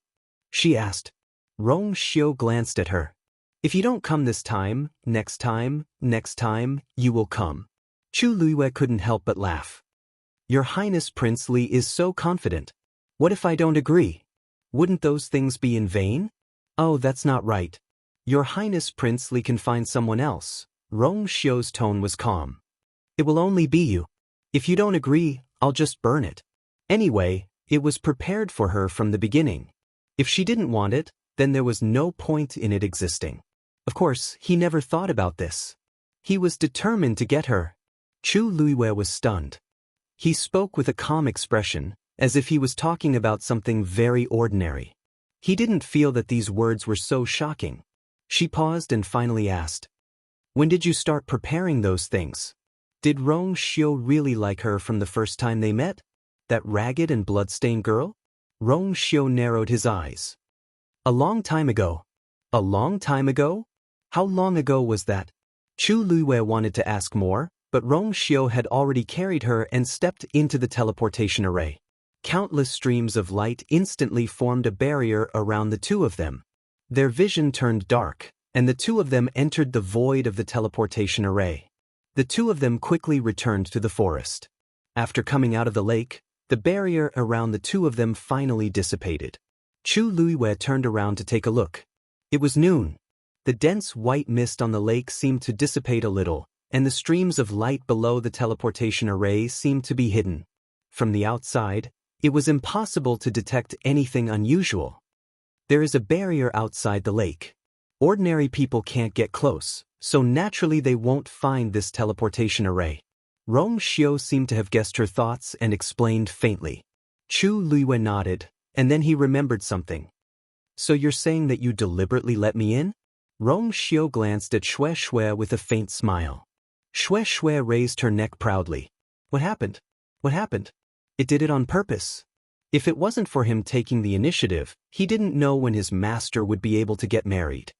She asked. Rong Xiu glanced at her. If you don't come this time, next time, you will come. Chu Luiwei couldn't help but laugh. Your Highness Prince Li is so confident. What if I don't agree? Wouldn't those things be in vain? Oh, that's not right. Your Highness Prince Li can find someone else. Rong Xiu's tone was calm. It will only be you. If you don't agree, I'll just burn it. Anyway, it was prepared for her from the beginning. If she didn't want it, then there was no point in it existing. Of course, he never thought about this. He was determined to get her. Chu Luiwei was stunned. He spoke with a calm expression, as if he was talking about something very ordinary. He didn't feel that these words were so shocking. She paused and finally asked, when did you start preparing those things? Did Rong Xiu really like her from the first time they met? That ragged and blood-stained girl? Rong Xiu narrowed his eyes. A long time ago. A long time ago? How long ago was that? Chu Luiwei wanted to ask more, but Rong Xiu had already carried her and stepped into the teleportation array. Countless streams of light instantly formed a barrier around the two of them. Their vision turned dark, and the two of them entered the void of the teleportation array. The two of them quickly returned to the forest. After coming out of the lake, the barrier around the two of them finally dissipated. Chu Luiwei turned around to take a look. It was noon. The dense white mist on the lake seemed to dissipate a little, and the streams of light below the teleportation array seemed to be hidden. From the outside, it was impossible to detect anything unusual. There is a barrier outside the lake. Ordinary people can't get close, so naturally they won't find this teleportation array. Rong Xiu seemed to have guessed her thoughts and explained faintly. Chu Luiwei nodded, and then he remembered something. So you're saying that you deliberately let me in? Rong Xiu glanced at Shui with a faint smile. Shui raised her neck proudly. What happened? What happened? It did it on purpose. If it wasn't for him taking the initiative, he didn't know when his master would be able to get married.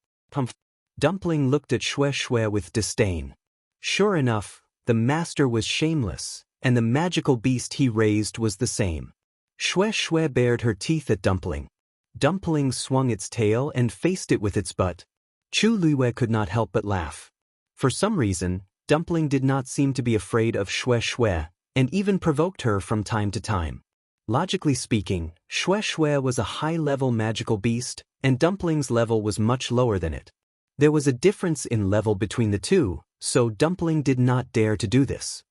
Dumpling looked at Shui with disdain. Sure enough, the master was shameless, and the magical beast he raised was the same. Shui bared her teeth at Dumpling. Dumpling swung its tail and faced it with its butt. Chu Luiwei could not help but laugh. For some reason, Dumpling did not seem to be afraid of Shui, and even provoked her from time to time. Logically speaking, Shui was a high-level magical beast, and Dumpling's level was much lower than it. There was a difference in level between the two, so Dumpling did not dare to do this.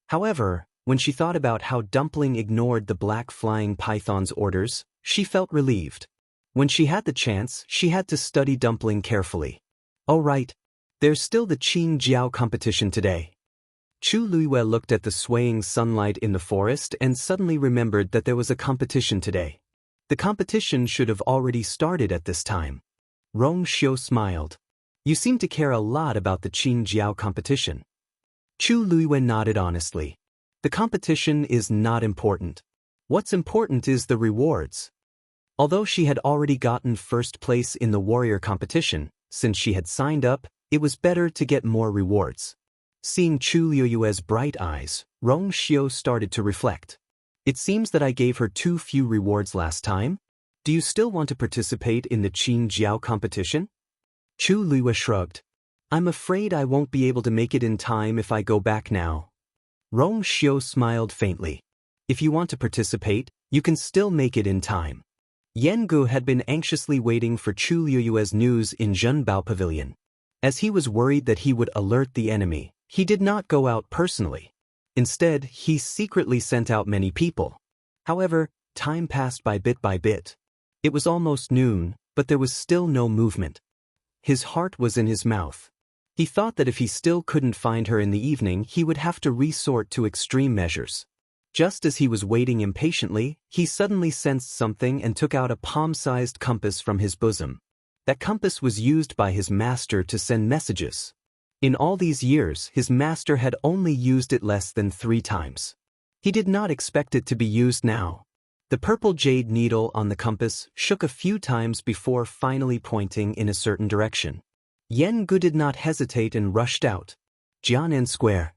However, when she thought about how Dumpling ignored the black flying python's orders, she felt relieved. When she had the chance, she had to study Dumpling carefully. Oh right, there's still the Qin Jiao competition today. Chu Luiwei looked at the swaying sunlight in the forest and suddenly remembered that there was a competition today. The competition should have already started at this time. Rong Xiu smiled. You seem to care a lot about the Qin Jiao competition. Chu Luiwei nodded honestly. The competition is not important. What's important is the rewards. Although she had already gotten first place in the warrior competition, since she had signed up, it was better to get more rewards. Seeing Chu Luiwei's bright eyes, Rong Xiu started to reflect. It seems that I gave her too few rewards last time. Do you still want to participate in the Qin Jiao competition? Chu Luiwei shrugged. I'm afraid I won't be able to make it in time if I go back now. Rong Xiu smiled faintly. If you want to participate, you can still make it in time. Yan Gu had been anxiously waiting for Chu Liyue's news in Zhenbao Pavilion. As he was worried that he would alert the enemy, he did not go out personally. Instead, he secretly sent out many people. However, time passed by bit by bit. It was almost noon, but there was still no movement. His heart was in his mouth. He thought that if he still couldn't find her in the evening, he would have to resort to extreme measures. Just as he was waiting impatiently, he suddenly sensed something and took out a palm-sized compass from his bosom. That compass was used by his master to send messages. In all these years, his master had only used it less than 3 times. He did not expect it to be used now. The purple jade needle on the compass shook a few times before finally pointing in a certain direction. Yan Gu did not hesitate and rushed out. Jianan Square.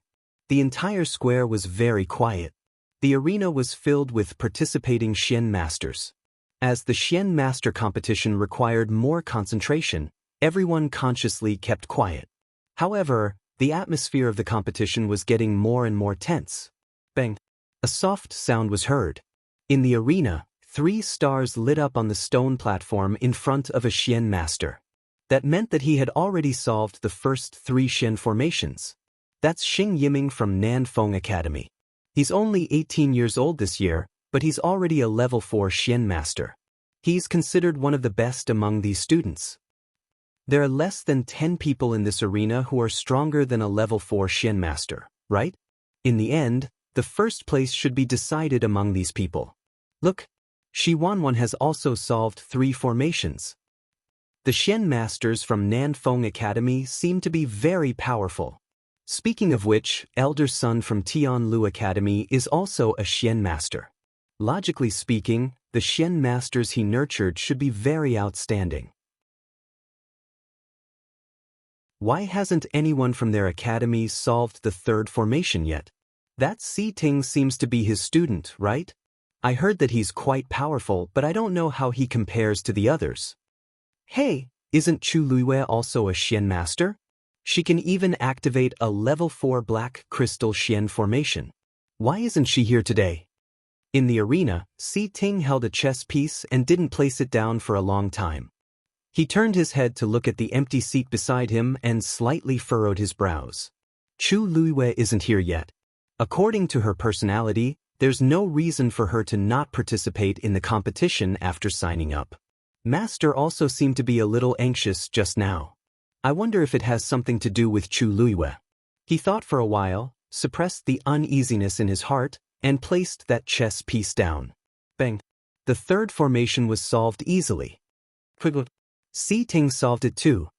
The entire square was very quiet. The arena was filled with participating Xian masters. As the Xian master competition required more concentration, everyone consciously kept quiet. However, the atmosphere of the competition was getting more and more tense. Bang! A soft sound was heard. In the arena, 3 stars lit up on the stone platform in front of a Xian master. That meant that he had already solved the first 3 Xian formations. That's Xing Yiming from Nanfeng Academy. He's only 18 years old this year, but he's already a level 4 Xian master. He's considered one of the best among these students. There are less than 10 people in this arena who are stronger than a level 4 Xian master, right? In the end, the first place should be decided among these people. Look, Shi Wanwan has also solved 3 formations. The Xian masters from Nanfeng Academy seem to be very powerful. Speaking of which, elder son from Tianlu Academy is also a Xian master. Logically speaking, the Xian masters he nurtured should be very outstanding. Why hasn't anyone from their academy solved the 3rd formation yet? That Si Ting seems to be his student, right? I heard that he's quite powerful, but I don't know how he compares to the others. Hey, isn't Chu Liyue also a Xian master? She can even activate a level 4 black crystal Xian formation. Why isn't she here today? In the arena, Si Ting held a chess piece and didn't place it down for a long time. He turned his head to look at the empty seat beside him and slightly furrowed his brows. Chu Liyue isn't here yet. According to her personality, there's no reason for her to not participate in the competition after signing up. Master also seemed to be a little anxious just now. I wonder if it has something to do with Chu Liyue. He thought for a while, suppressed the uneasiness in his heart, and placed that chess piece down. Bang! The 3rd formation was solved easily. Si Ting solved it too.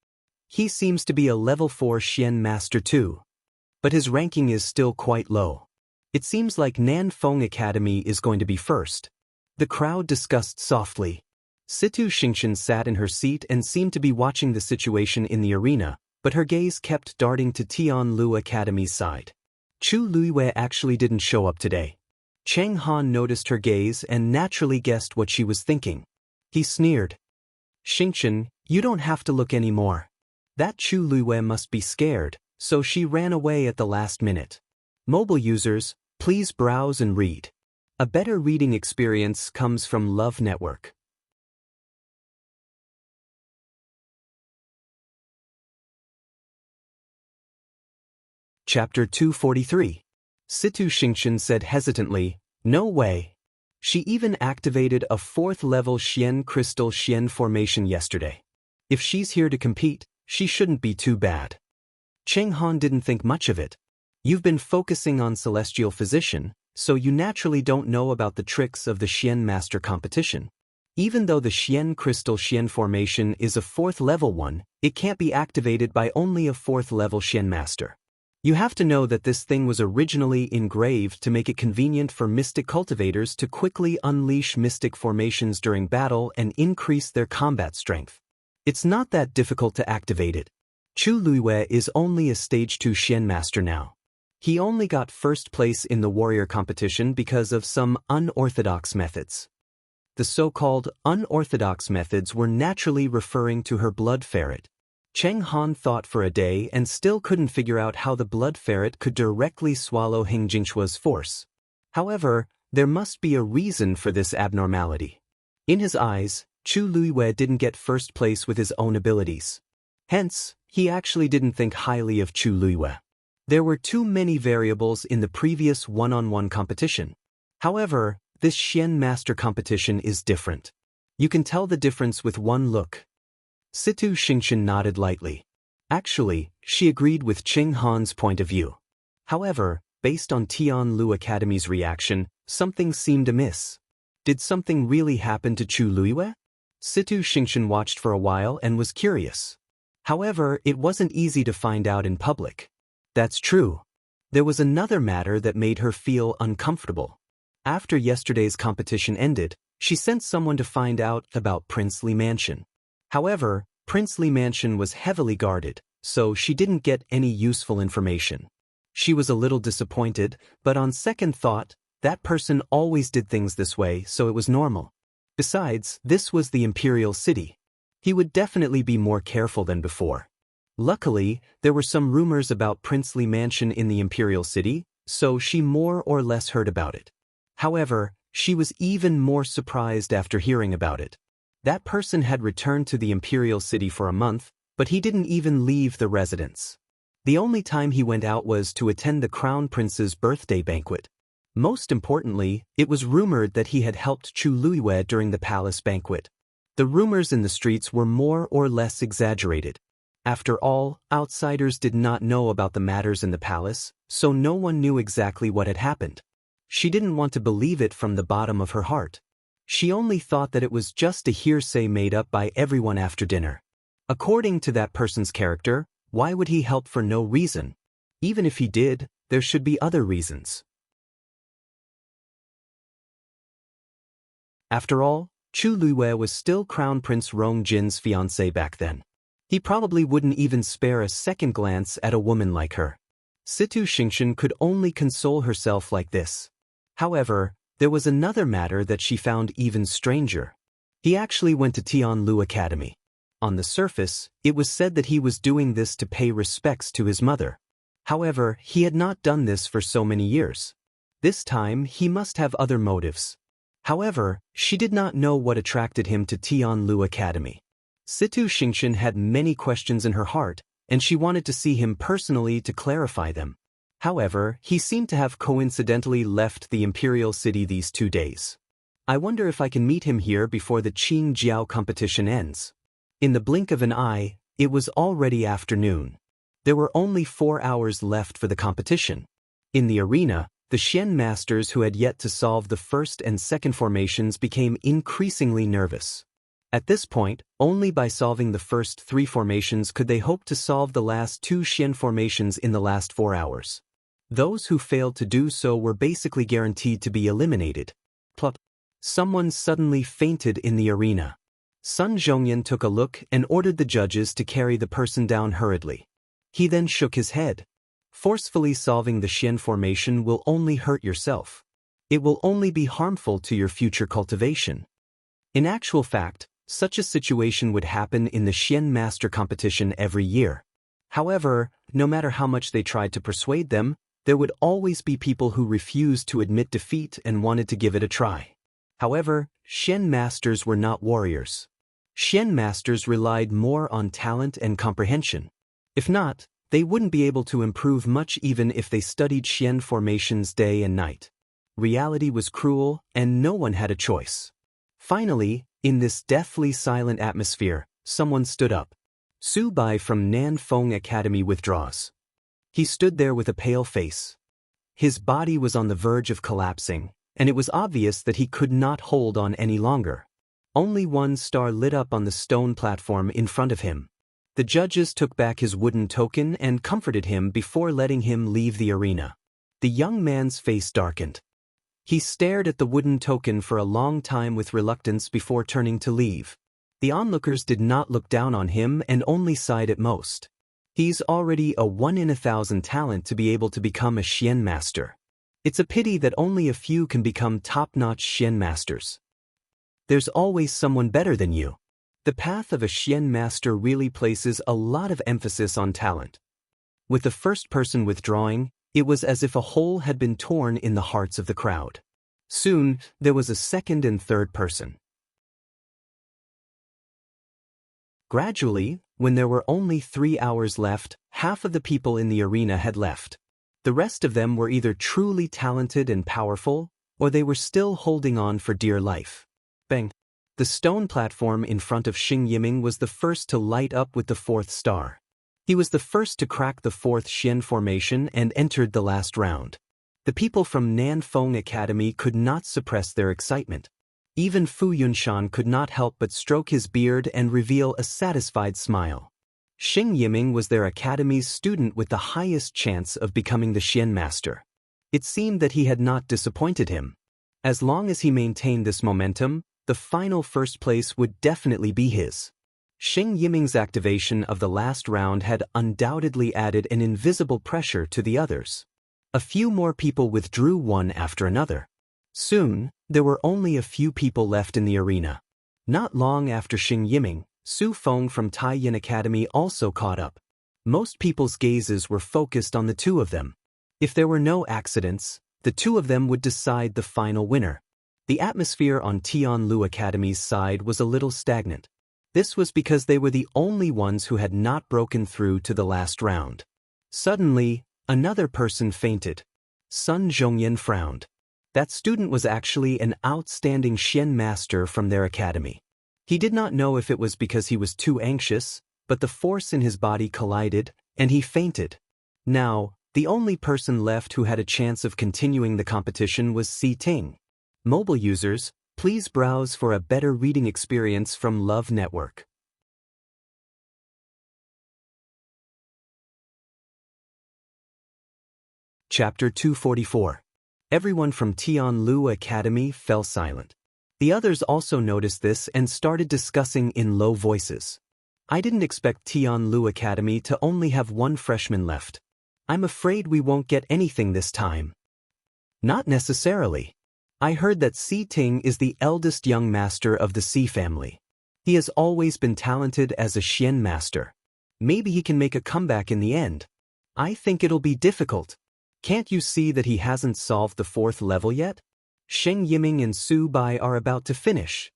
He seems to be a level 4 Xian master too. But his ranking is still quite low. It seems like Nanfeng Academy is going to be first. The crowd discussed softly. Situ Xingxian sat in her seat and seemed to be watching the situation in the arena, but her gaze kept darting to Tianlu Academy's side. Chu Liyue actually didn't show up today. Cheng Han noticed her gaze and naturally guessed what she was thinking. He sneered. Xingxian, you don't have to look anymore. That Chu Liyue must be scared, so she ran away at the last minute. Mobile users, please browse and read. A better reading experience comes from Love Network. Chapter 243. Situ Xingxian said hesitantly, no way. She even activated a 4th level Xian crystal Xian formation yesterday. If she's here to compete, she shouldn't be too bad. Cheng Han didn't think much of it. You've been focusing on celestial physician, so you naturally don't know about the tricks of the Xian master competition. Even though the Xian crystal Xian formation is a 4th level one, it can't be activated by only a 4th level Xian master. You have to know that this thing was originally engraved to make it convenient for mystic cultivators to quickly unleash mystic formations during battle and increase their combat strength. It's not that difficult to activate it. Chu Liyue is only a stage 2 Xian master now. He only got 1st place in the warrior competition because of some unorthodox methods. The so-called unorthodox methods were naturally referring to her blood ferret. Cheng Han thought for a day and still couldn't figure out how the blood ferret could directly swallow Heng Jingshua's force. However, There must be a reason for this abnormality. In his eyes, Chu Luiwei didn't get first place with his own abilities. Hence, he actually didn't think highly of Chu Luiwei. There were too many variables in the previous one-on-one competition. However, this Xian Master competition is different. You can tell the difference with one look. Situ Xingqian nodded lightly. Actually, she agreed with Qing Han's point of view. However, based on Tianlu Academy's reaction, something seemed amiss. Did something really happen to Chu Luiwei? Situ Xingqian watched for a while and was curious. However, it wasn't easy to find out in public. That's true. There was another matter that made her feel uncomfortable. After yesterday's competition ended, she sent someone to find out about Princely Mansion. However, Princely Mansion was heavily guarded, so she didn't get any useful information. She was a little disappointed, but on second thought, that person always did things this way, so it was normal. Besides, this was the Imperial City. He would definitely be more careful than before. Luckily, there were some rumors about Princely Mansion in the Imperial City, so she more or less heard about it. However, she was even more surprised after hearing about it. That person had returned to the Imperial City for a month, but he didn't even leave the residence. The only time he went out was to attend the Crown Prince's birthday banquet. Most importantly, it was rumored that he had helped Chu Luiwei during the palace banquet. The rumors in the streets were more or less exaggerated. After all, outsiders did not know about the matters in the palace, so no one knew exactly what had happened. She didn't want to believe it from the bottom of her heart. She only thought that it was just a hearsay made up by everyone after dinner. According to that person's character, why would he help for no reason? Even if he did, there should be other reasons. After all, Chu Luiwei was still Crown Prince Rong Jin's fiancé back then. He probably wouldn't even spare a second glance at a woman like her. Situ Xingqian could only console herself like this. However, there was another matter that she found even stranger. He actually went to Tianlu Academy. On the surface, it was said that he was doing this to pay respects to his mother. However, he had not done this for so many years. This time, he must have other motives. However, she did not know what attracted him to Tianlu Academy. Situ Xingqian had many questions in her heart, and she wanted to see him personally to clarify them. However, he seemed to have coincidentally left the Imperial City these 2 days. I wonder if I can meet him here before the Qing Jiao competition ends. In the blink of an eye, it was already afternoon. There were only 4 hours left for the competition. In the arena, the Xian masters who had yet to solve the first and second formations became increasingly nervous. At this point, only by solving the first 3 formations could they hope to solve the last 2 Xian formations in the last 4 hours. Those who failed to do so were basically guaranteed to be eliminated. Plop. Someone suddenly fainted in the arena. Sun Zhongyan took a look and ordered the judges to carry the person down hurriedly. He then shook his head. Forcefully solving the Xian formation will only hurt yourself. It will only be harmful to your future cultivation. In actual fact, such a situation would happen in the Xian Master competition every year. However, no matter how much they tried to persuade them, there would always be people who refused to admit defeat and wanted to give it a try. However, Xian Masters were not warriors. Xian Masters relied more on talent and comprehension. If not, they wouldn't be able to improve much even if they studied Xian formations day and night. Reality was cruel, and no one had a choice. Finally, in this deathly silent atmosphere, someone stood up. Su Bai from Nanfeng Academy withdraws. He stood there with a pale face. His body was on the verge of collapsing, and it was obvious that he could not hold on any longer. Only one star lit up on the stone platform in front of him. The judges took back his wooden token and comforted him before letting him leave the arena. The young man's face darkened. He stared at the wooden token for a long time with reluctance before turning to leave. The onlookers did not look down on him and only sighed at most. He's already a 1 in 1,000 talent to be able to become a Xian Master. It's a pity that only a few can become top-notch Xian Masters. There's always someone better than you. The path of a Xian Master really places a lot of emphasis on talent. With the first person withdrawing, it was as if a hole had been torn in the hearts of the crowd. Soon, there was a second and third person. Gradually, when there were only 3 hours left, half of the people in the arena had left. The rest of them were either truly talented and powerful, or they were still holding on for dear life. Bang! The stone platform in front of Xing Yiming was the first to light up with the 4th star. He was the first to crack the 4th Xian formation and entered the last round. The people from Nanfeng Academy could not suppress their excitement. Even Fu Yunshan could not help but stroke his beard and reveal a satisfied smile. Xing Yiming was their academy's student with the highest chance of becoming the Xian master. It seemed that he had not disappointed him. As long as he maintained this momentum, the final first place would definitely be his. Xing Yiming's activation of the last round had undoubtedly added an invisible pressure to the others. A few more people withdrew one after another. Soon, there were only a few people left in the arena. Not long after Xing Yiming, Su Feng from Taiyin Academy also caught up. Most people's gazes were focused on the two of them. If there were no accidents, the two of them would decide the final winner. The atmosphere on Tianlu Academy's side was a little stagnant. This was because they were the only ones who had not broken through to the last round. Suddenly, another person fainted. Sun Zhongyan frowned. That student was actually an outstanding Xian master from their academy. He did not know if it was because he was too anxious, but the force in his body collided, and he fainted. Now, the only person left who had a chance of continuing the competition was Si Ting. Mobile users, please browse for a better reading experience from Love Network. Chapter 244. Everyone from Tianlu Academy fell silent. The others also noticed this and started discussing in low voices. I didn't expect Tianlu Academy to only have one freshman left. I'm afraid we won't get anything this time. Not necessarily. I heard that Si Ting is the eldest young master of the Si family. He has always been talented as a Xian master. Maybe he can make a comeback in the end. I think it'll be difficult. Can't you see that he hasn't solved the 4th level yet? Xing Yiming and Su Bai are about to finish.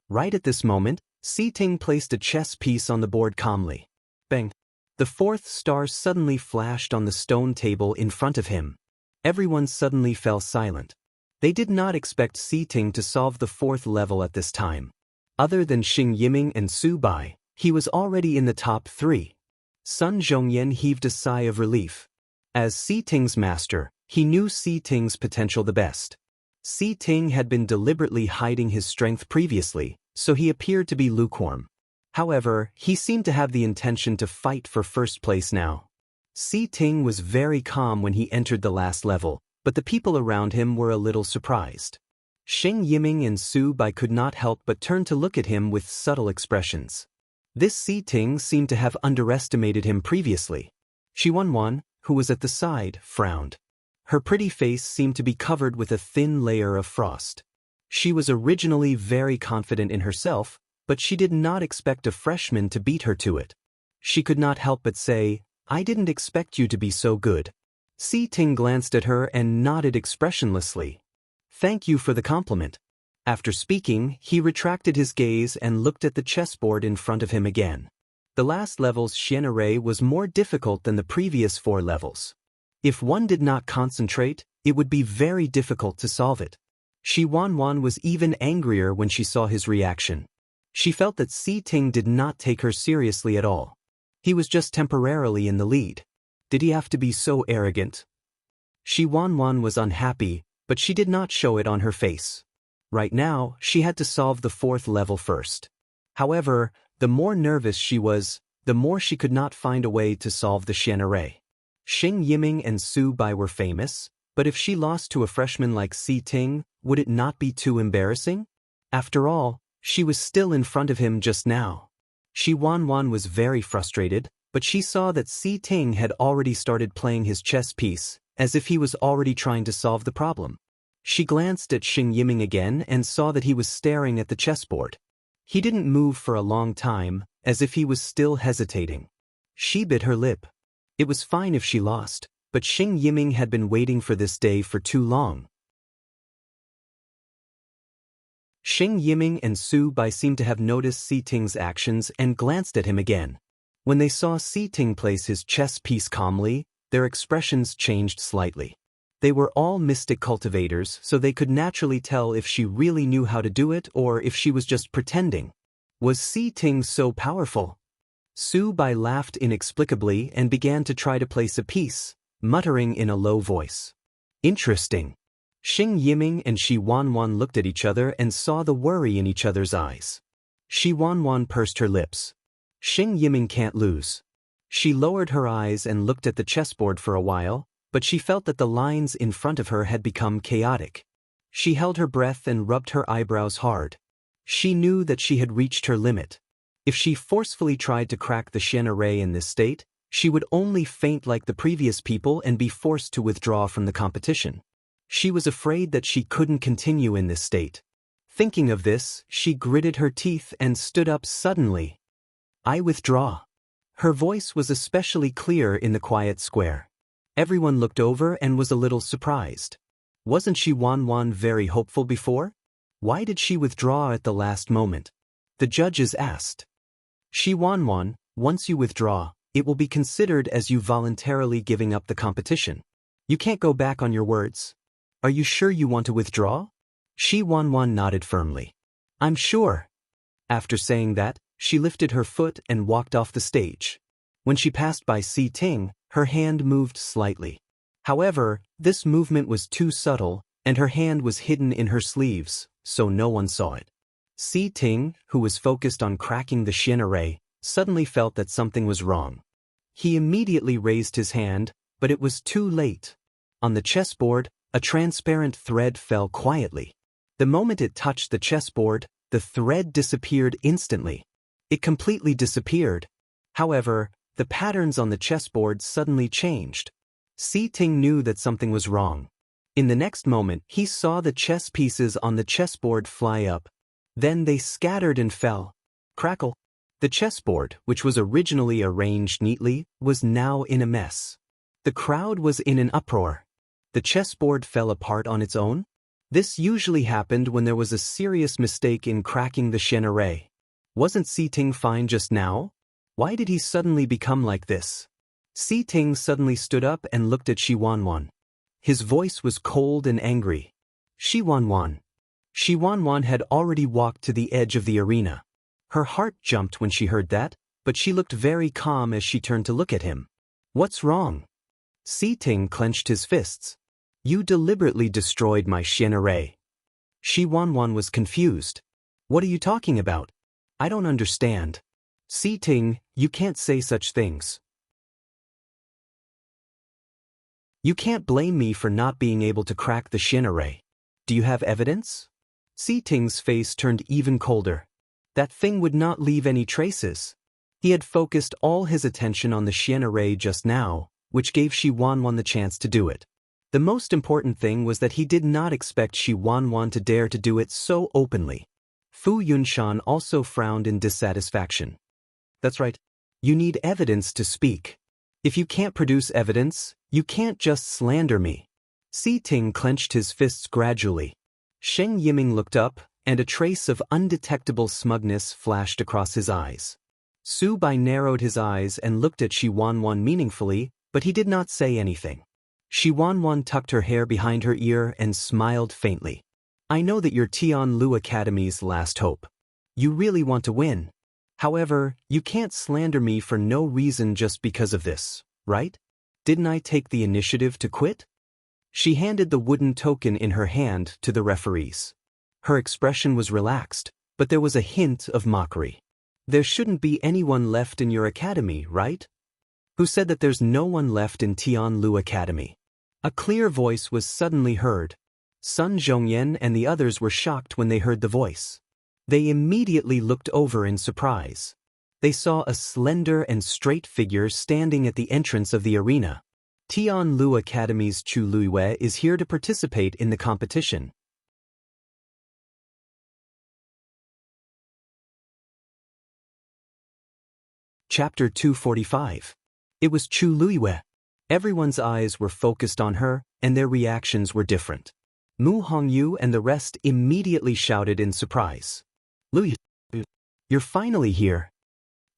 Right at this moment, Si Ting placed a chess piece on the board calmly. Bang! The 4th star suddenly flashed on the stone table in front of him. Everyone suddenly fell silent. They did not expect Si Ting to solve the 4th level at this time. Other than Xing Yiming and Su Bai, he was already in the top 3. Sun Zhongyan heaved a sigh of relief. As Si Ting's master, he knew Si Ting's potential the best. Si Ting had been deliberately hiding his strength previously, so he appeared to be lukewarm. However, he seemed to have the intention to fight for first place now. Si Ting was very calm when he entered the last level, but the people around him were a little surprised. Xing Yiming and Su Bai could not help but turn to look at him with subtle expressions. This Si Ting seemed to have underestimated him previously. Xi Wanwan, who was at the side, frowned. Her pretty face seemed to be covered with a thin layer of frost. She was originally very confident in herself, but she did not expect a freshman to beat her to it. She could not help but say, "I didn't expect you to be so good." Si Ting glanced at her and nodded expressionlessly. "Thank you for the compliment." After speaking, he retracted his gaze and looked at the chessboard in front of him again. The last level's Xian array was more difficult than the previous 4 levels. If one did not concentrate, it would be very difficult to solve it. Xi Wanwan was even angrier when she saw his reaction. She felt that Si Ting did not take her seriously at all. He was just temporarily in the lead. Did he have to be so arrogant? Xi Wanwan was unhappy, but she did not show it on her face. Right now, she had to solve the 4th level first. However, the more nervous she was, the more she could not find a way to solve the Xian array. Xing Yiming and Su Bai were famous, but if she lost to a freshman like Si Ting, would it not be too embarrassing? After all, she was still in front of him just now. Xi Wanwan was very frustrated, but she saw that Si Ting had already started playing his chess piece, as if he was already trying to solve the problem. She glanced at Xing Yiming again and saw that he was staring at the chessboard. He didn't move for a long time, as if he was still hesitating. She bit her lip. It was fine if she lost, but Xing Yiming had been waiting for this day for too long. Xing Yiming and Su Bai seemed to have noticed Si Ting's actions and glanced at him again. When they saw Si Ting place his chess piece calmly, their expressions changed slightly. They were all mystic cultivators, so they could naturally tell if she really knew how to do it or if she was just pretending. Was Si Ting so powerful? Su Bai laughed inexplicably and began to try to place a piece, muttering in a low voice. Interesting. Xing Yiming and Shi Wanwan looked at each other and saw the worry in each other's eyes. Shi Wanwan pursed her lips. Xing Yiming can't lose. She lowered her eyes and looked at the chessboard for a while, but she felt that the lines in front of her had become chaotic. She held her breath and rubbed her eyebrows hard. She knew that she had reached her limit. If she forcefully tried to crack the Xian array in this state, she would only faint like the previous people and be forced to withdraw from the competition. She was afraid that she couldn't continue in this state. Thinking of this, she gritted her teeth and stood up suddenly. I withdraw. Her voice was especially clear in the quiet square. Everyone looked over and was a little surprised. Wasn't Shi Wanwan very hopeful before? Why did she withdraw at the last moment? The judges asked. Shi Wanwan, once you withdraw, it will be considered as you voluntarily giving up the competition. You can't go back on your words. Are you sure you want to withdraw? Shi Wanwan nodded firmly. I'm sure. After saying that, she lifted her foot and walked off the stage. When she passed by Si Ting, her hand moved slightly. However, this movement was too subtle, and her hand was hidden in her sleeves, so no one saw it. Si Ting, who was focused on cracking the Xian array, suddenly felt that something was wrong. He immediately raised his hand, but it was too late. On the chessboard, a transparent thread fell quietly. The moment it touched the chessboard, the thread disappeared instantly. It completely disappeared. However, the patterns on the chessboard suddenly changed. Si Ting knew that something was wrong. In the next moment, he saw the chess pieces on the chessboard fly up. Then they scattered and fell. Crackle. The chessboard, which was originally arranged neatly, was now in a mess. The crowd was in an uproar. The chessboard fell apart on its own? This usually happened when there was a serious mistake in cracking the Xian array. Wasn't Si Ting fine just now? Why did he suddenly become like this? Si Ting suddenly stood up and looked at Shi Wanwan. His voice was cold and angry. Shi Wanwan. Shi Wanwan had already walked to the edge of the arena. Her heart jumped when she heard that, but she looked very calm as she turned to look at him. What's wrong? Si Ting clenched his fists. You deliberately destroyed my Xian array. Shi Wanwan was confused. What are you talking about? I don't understand. Si Ting, you can't say such things. You can't blame me for not being able to crack the Xian array. Do you have evidence? Si Ting's face turned even colder. That thing would not leave any traces. He had focused all his attention on the Xian array just now, which gave Shi Wanwan the chance to do it. The most important thing was that he did not expect Shi Wanwan to dare to do it so openly. Fu Yunshan also frowned in dissatisfaction. That's right. You need evidence to speak. If you can't produce evidence, you can't just slander me. Si Ting clenched his fists gradually. Xing Yiming looked up, and a trace of undetectable smugness flashed across his eyes. Su Bai narrowed his eyes and looked at Shi Wanwan meaningfully, but he did not say anything. Shi Wanwan tucked her hair behind her ear and smiled faintly. I know that you're Tianlu Academy's last hope. You really want to win. However, you can't slander me for no reason just because of this, right? Didn't I take the initiative to quit? She handed the wooden token in her hand to the referees. Her expression was relaxed, but there was a hint of mockery. There shouldn't be anyone left in your academy, right? Who said that there's no one left in Tianlu Academy? A clear voice was suddenly heard. Sun Zhongyan and the others were shocked when they heard the voice. They immediately looked over in surprise. They saw a slender and straight figure standing at the entrance of the arena. Tianlu Academy's Chu Luiwei is here to participate in the competition. Chapter 245. It was Chu Luiwei. Everyone's eyes were focused on her, and their reactions were different. Mu Hongyu and the rest immediately shouted in surprise. Lu, you're finally here.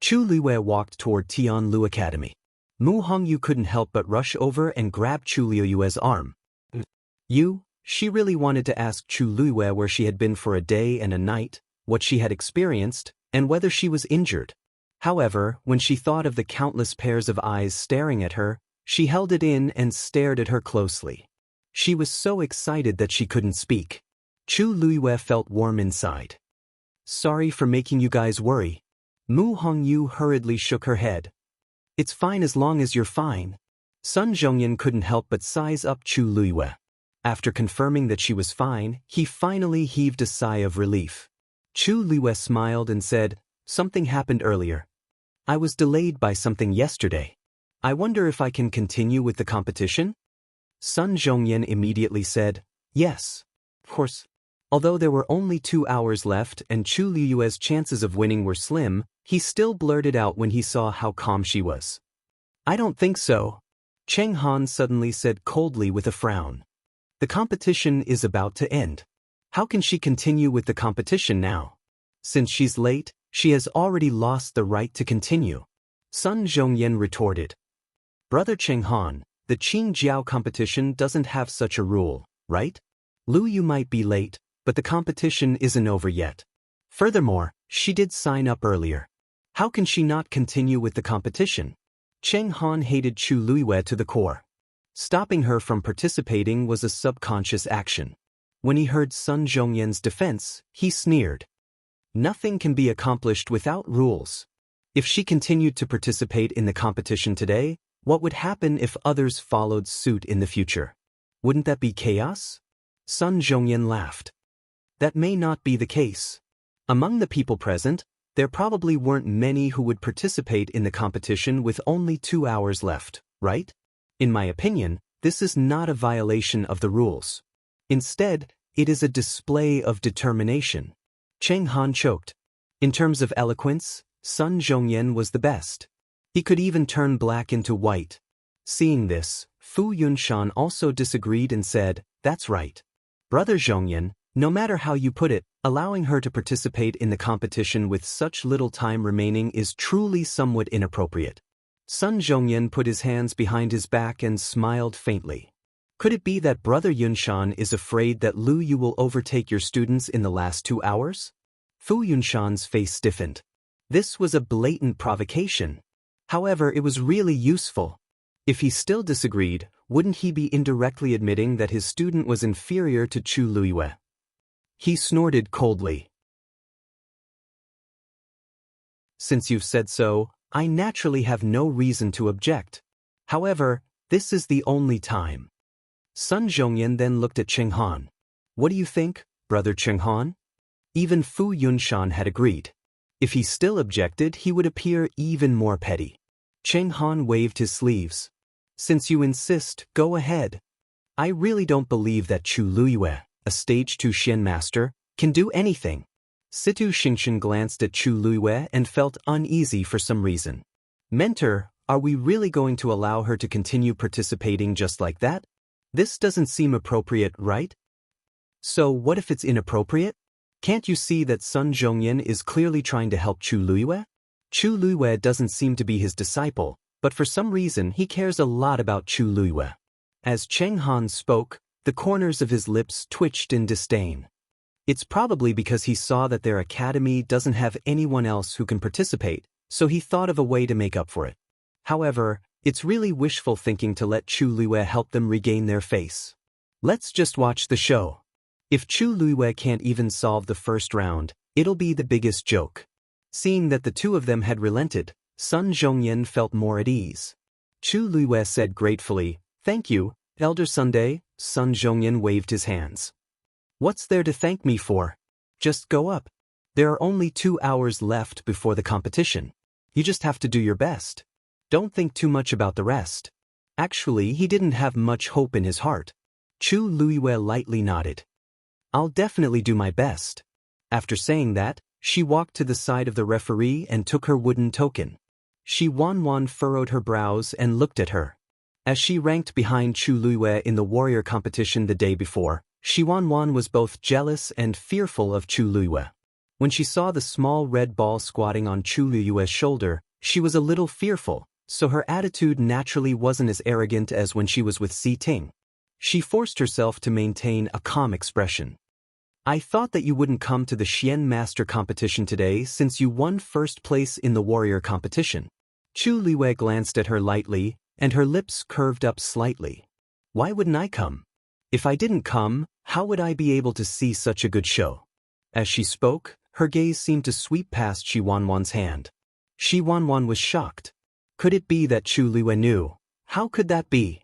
Chu Liwei walked toward Tianlu Academy. Mu Hongyu couldn't help but rush over and grab Chu Liu's arm. She really wanted to ask Chu Liwei where she had been for a day and a night, what she had experienced, and whether she was injured. However, when she thought of the countless pairs of eyes staring at her, she held it in and stared at her closely. She was so excited that she couldn't speak. Chu Liwei felt warm inside. Sorry for making you guys worry. Mu Hongyu hurriedly shook her head. It's fine as long as you're fine. Sun Zhongyan couldn't help but size up Chu Liwei. After confirming that she was fine, he finally heaved a sigh of relief. Chu Liwei smiled and said, something happened earlier. I was delayed by something yesterday. I wonder if I can continue with the competition? Sun Zhongyan immediately said, yes. Of course. Although there were only 2 hours left and Chu Liu's chances of winning were slim, he still blurted out when he saw how calm she was. I don't think so. Cheng Han suddenly said coldly with a frown. The competition is about to end. How can she continue with the competition now? Since she's late, she has already lost the right to continue. Sun Zhongyan retorted. Brother Cheng Han, the Qingjiao competition doesn't have such a rule, right? Lu Yu might be late, but the competition isn't over yet. Furthermore, she did sign up earlier. How can she not continue with the competition? Cheng Han hated Chu Liwei to the core. Stopping her from participating was a subconscious action. When he heard Sun Zhongyan's defense, he sneered. Nothing can be accomplished without rules. If she continued to participate in the competition today, what would happen if others followed suit in the future? Wouldn't that be chaos? Sun Zhongyan laughed. That may not be the case. Among the people present, there probably weren't many who would participate in the competition with only 2 hours left, right? In my opinion, this is not a violation of the rules. Instead, it is a display of determination. Cheng Han choked. In terms of eloquence, Sun Zhongyan was the best. He could even turn black into white. Seeing this, Fu Yunshan also disagreed and said, that's right. Brother Zhongyan, no matter how you put it, allowing her to participate in the competition with such little time remaining is truly somewhat inappropriate. Sun Zhongyan put his hands behind his back and smiled faintly. Could it be that Brother Yunshan is afraid that Lu Yu will overtake your students in the last 2 hours? Fu Yunshan's face stiffened. This was a blatant provocation. However, it was really useful. If he still disagreed, wouldn't he be indirectly admitting that his student was inferior to Chu Liwei? He snorted coldly. Since you've said so, I naturally have no reason to object. However, this is the only time. Sun Zhongyan then looked at Cheng Han. What do you think, Brother Cheng Han? Even Fu Yunshan had agreed. If he still objected, he would appear even more petty. Cheng Han waved his sleeves. Since you insist, go ahead. I really don't believe that Chu Liwei, a stage 2 Xian master, can do anything. Situ Xingchen glanced at Chu Liwei and felt uneasy for some reason. Mentor, are we really going to allow her to continue participating just like that? This doesn't seem appropriate, right? So what if it's inappropriate? Can't you see that Sun Zhongyan is clearly trying to help Chu Liwei? Chu Liwei doesn't seem to be his disciple, but for some reason he cares a lot about Chu Liwei. As Cheng Han spoke, the corners of his lips twitched in disdain. It's probably because he saw that their academy doesn't have anyone else who can participate, so he thought of a way to make up for it. However, it's really wishful thinking to let Chu Liwei help them regain their face. Let's just watch the show. If Chu Liwei can't even solve the first round, it'll be the biggest joke. Seeing that the two of them had relented, Sun Zhongyan felt more at ease. Chu Liwei said gratefully, "Thank you, Elder Sunday." Sun Zhongyan waved his hands. "What's there to thank me for? Just go up. There are only 2 hours left before the competition. You just have to do your best. Don't think too much about the rest." Actually, he didn't have much hope in his heart. Chu Liwei lightly nodded. "I'll definitely do my best." After saying that, she walked to the side of the referee and took her wooden token. Shi Wanwan furrowed her brows and looked at her. As she ranked behind Chu Liwei in the warrior competition the day before, Shi Wanwan was both jealous and fearful of Chu Luiyue. When she saw the small red ball squatting on Chu Luiyue's shoulder, she was a little fearful, so her attitude naturally wasn't as arrogant as when she was with Si Ting. She forced herself to maintain a calm expression. I thought that you wouldn't come to the Xian Master competition today since you won first place in the warrior competition. Chu Luiyue glanced at her lightly, and her lips curved up slightly. Why wouldn't I come? If I didn't come, how would I be able to see such a good show? As she spoke, her gaze seemed to sweep past Shi Wanwan's hand. Shi Wanwan was shocked. Could it be that Chu Luiyue knew? How could that be?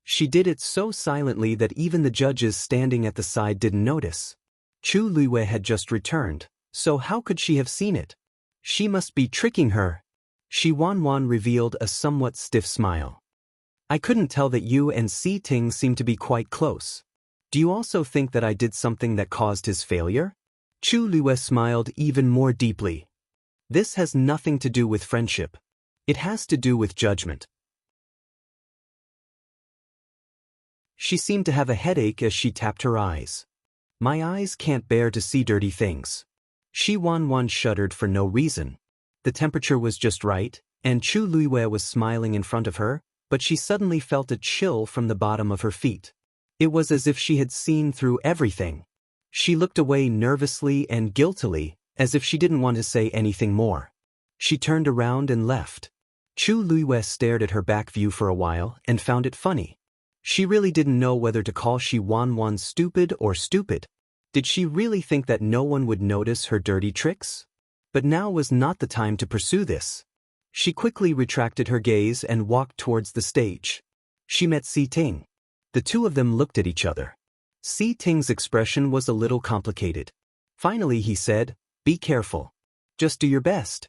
She did it so silently that even the judges standing at the side didn't notice. Chu Luiyue had just returned, so how could she have seen it? She must be tricking her. Shi Wanwan revealed a somewhat stiff smile. I couldn't tell that you and Si Ting seem to be quite close. Do you also think that I did something that caused his failure? Chu Luiyue smiled even more deeply. This has nothing to do with friendship. It has to do with judgment. She seemed to have a headache as she tapped her eyes. My eyes can't bear to see dirty things. Shi Wanwan shuddered for no reason. The temperature was just right, and Chu Luiyue was smiling in front of her, but she suddenly felt a chill from the bottom of her feet. It was as if she had seen through everything. She looked away nervously and guiltily, as if she didn't want to say anything more. She turned around and left. Chu Luiyue stared at her back view for a while and found it funny. She really didn't know whether to call Shi Wanwan stupid or stupid. Did she really think that no one would notice her dirty tricks? But now was not the time to pursue this. She quickly retracted her gaze and walked towards the stage. She met Si Ting. The two of them looked at each other. Si Ting's expression was a little complicated. Finally he said, "Be careful. Just do your best."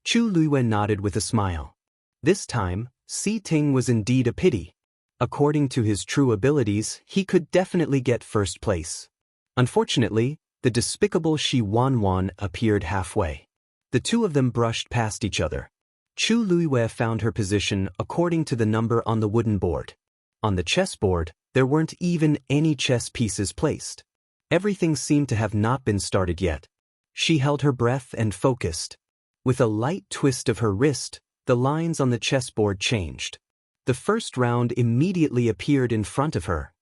Chu Luiyue nodded with a smile. This time, Si Ting was indeed a pity. According to his true abilities, he could definitely get first place. Unfortunately, the despicable Shi Wanwan appeared halfway. The two of them brushed past each other. Chu Luiyue found her position according to the number on the wooden board. On the chessboard, there weren't even any chess pieces placed. Everything seemed to have not been started yet. She held her breath and focused. With a light twist of her wrist, the lines on the chessboard changed. The first round immediately appeared in front of her.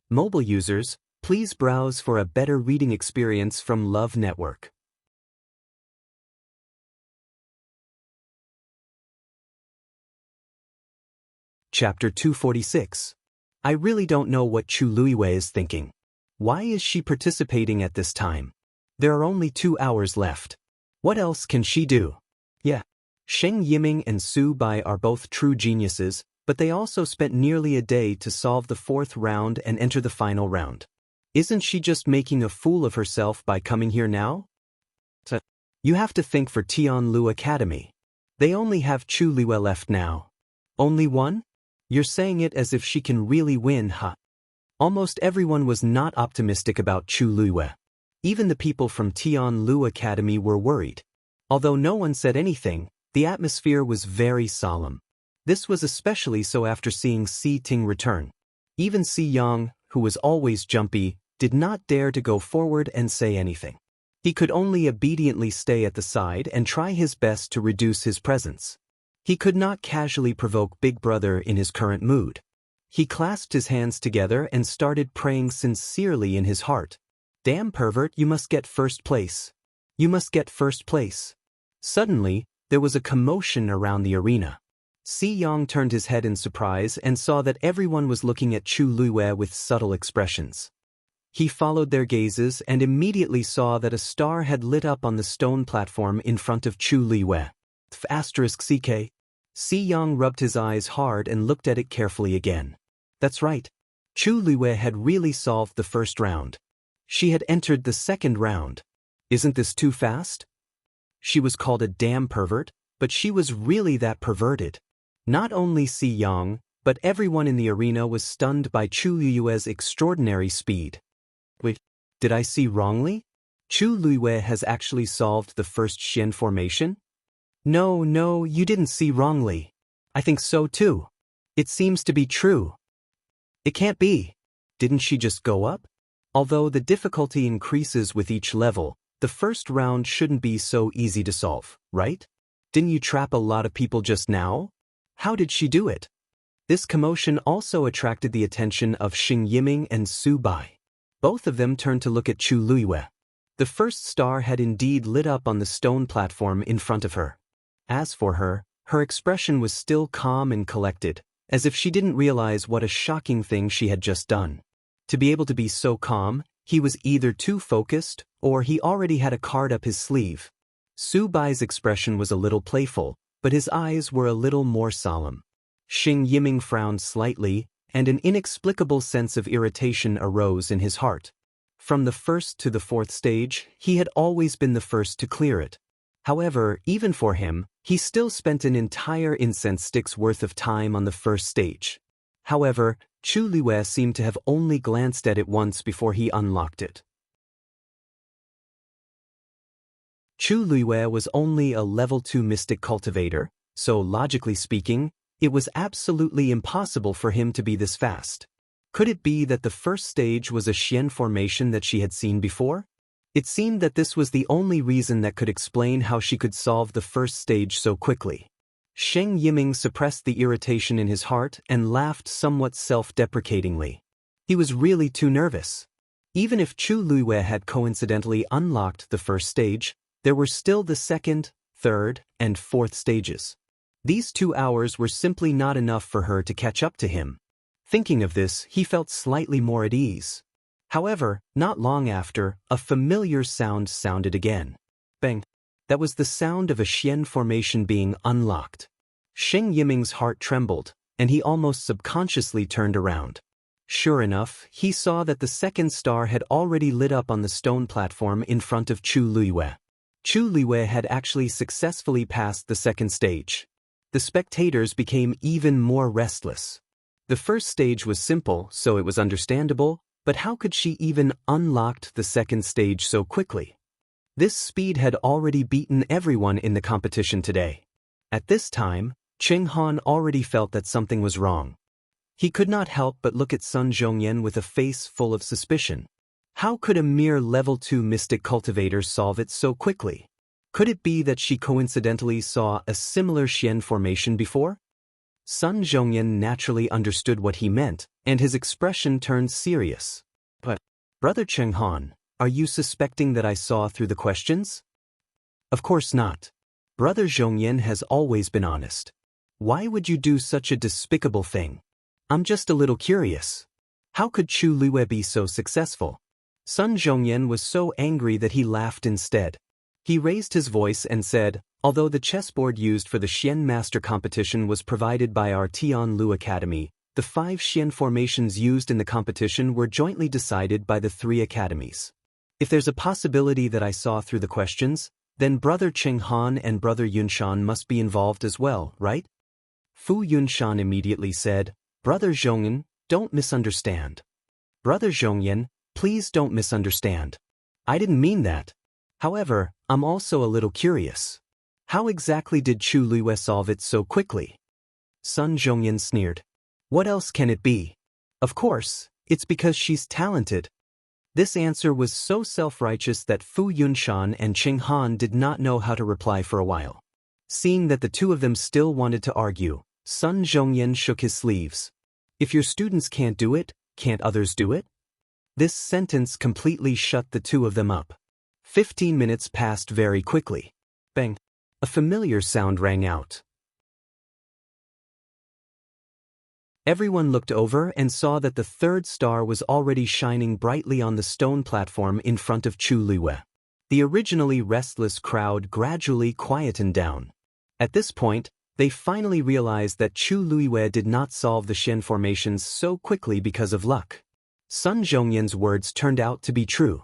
Mobile users, please browse for a better reading experience from Love Network. Chapter 246. I really don't know what Chu Luiyue is thinking. Why is she participating at this time? There are only 2 hours left. What else can she do? Yeah. Sheng Yiming and Su Bai are both true geniuses, but they also spent nearly a day to solve the 4th round and enter the final round. Isn't she just making a fool of herself by coming here now? You have to think for Tianlu Academy. They only have Chu Luiyue left now. Only one? You're saying it as if she can really win, huh? Almost everyone was not optimistic about Chu Luiyue. Even the people from Tianlu Academy were worried. Although no one said anything, the atmosphere was very solemn. This was especially so after seeing Si Ting return. Even Si Yang, who was always jumpy, did not dare to go forward and say anything. He could only obediently stay at the side and try his best to reduce his presence. He could not casually provoke Big Brother in his current mood. He clasped his hands together and started praying sincerely in his heart. Damn pervert, you must get first place. You must get first place. Suddenly, there was a commotion around the arena. Si Yang turned his head in surprise and saw that everyone was looking at Chu Luiyue with subtle expressions. He followed their gazes and immediately saw that a star had lit up on the stone platform in front of Chu Luiyue. *CK. Si Yang rubbed his eyes hard and looked at it carefully again. That's right. Chu Luiyue had really solved the first round. She had entered the second round. Isn't this too fast? She was called a damn pervert, but she was really that perverted. Not only Si Yang, but everyone in the arena was stunned by Chu Luiyue's extraordinary speed. Wait, did I see wrongly? Chu Luiyue has actually solved the first Xian formation? No, you didn't see wrongly. I think so too. It seems to be true. It can't be. Didn't she just go up? Although the difficulty increases with each level, the first round shouldn't be so easy to solve, right? Didn't you trap a lot of people just now? How did she do it? This commotion also attracted the attention of Xing Yiming and Su Bai. Both of them turned to look at Chu Luiyue. The first star had indeed lit up on the stone platform in front of her. As for her, her expression was still calm and collected, as if she didn't realize what a shocking thing she had just done. To be able to be so calm, he was either too focused, or he already had a card up his sleeve. Su Bai's expression was a little playful, but his eyes were a little more solemn. Xing Yiming frowned slightly, and an inexplicable sense of irritation arose in his heart. From the first to the fourth stage, he had always been the first to clear it. However, even for him, he still spent an entire incense stick's worth of time on the first stage. However, Chu Luiyue seemed to have only glanced at it once before he unlocked it. Chu Luiyue was only a level 2 mystic cultivator, so logically speaking, it was absolutely impossible for him to be this fast. Could it be that the first stage was a Xian formation that she had seen before? It seemed that this was the only reason that could explain how she could solve the first stage so quickly. Xing Yiming suppressed the irritation in his heart and laughed somewhat self-deprecatingly. He was really too nervous. Even if Chu Luiyue had coincidentally unlocked the first stage, there were still the second, third, and fourth stages. These 2 hours were simply not enough for her to catch up to him. Thinking of this, he felt slightly more at ease. However, not long after, a familiar sound sounded again. Bang! That was the sound of a Xian formation being unlocked. Xing Yiming's heart trembled, and he almost subconsciously turned around. Sure enough, he saw that the second star had already lit up on the stone platform in front of Chu Luiyue. Chu Luiyue had actually successfully passed the second stage. The spectators became even more restless. The first stage was simple, so it was understandable, but how could she even unlock the second stage so quickly? This speed had already beaten everyone in the competition today. At this time, Cheng Han already felt that something was wrong. He could not help but look at Sun Zhongyan with a face full of suspicion. How could a mere level 2 mystic cultivator solve it so quickly? Could it be that she coincidentally saw a similar Xian formation before? Sun Zhongyan naturally understood what he meant, and his expression turned serious. But, Brother Cheng Han, are you suspecting that I saw through the questions? Of course not. Brother Zhongyan has always been honest. Why would you do such a despicable thing? I'm just a little curious. How could Chu Luiyue be so successful? Sun Zhongyan was so angry that he laughed instead. He raised his voice and said, although the chessboard used for the Xian Master competition was provided by our Tianlu Academy, the 5 Xian formations used in the competition were jointly decided by the 3 academies. If there's a possibility that I saw through the questions, then Brother Cheng Han and Brother Yunshan must be involved as well, right? Fu Yunshan immediately said, Brother Zhongyan, don't misunderstand. Brother Zhongyan, please don't misunderstand. I didn't mean that. However, I'm also a little curious. How exactly did Chu Luiyue solve it so quickly? Sun Zhongyan sneered. What else can it be? Of course, it's because she's talented. This answer was so self-righteous that Fu Yunshan and Cheng Han did not know how to reply for a while. Seeing that the two of them still wanted to argue, Sun Zhongyan shook his sleeves. If your students can't do it, can't others do it? This sentence completely shut the two of them up. 15 minutes passed very quickly. Bang! A familiar sound rang out. Everyone looked over and saw that the third star was already shining brightly on the stone platform in front of Chu Luiyue. The originally restless crowd gradually quietened down. At this point, they finally realized that Chu Luiyue did not solve the Xian formations so quickly because of luck. Sun Zhongyan's words turned out to be true.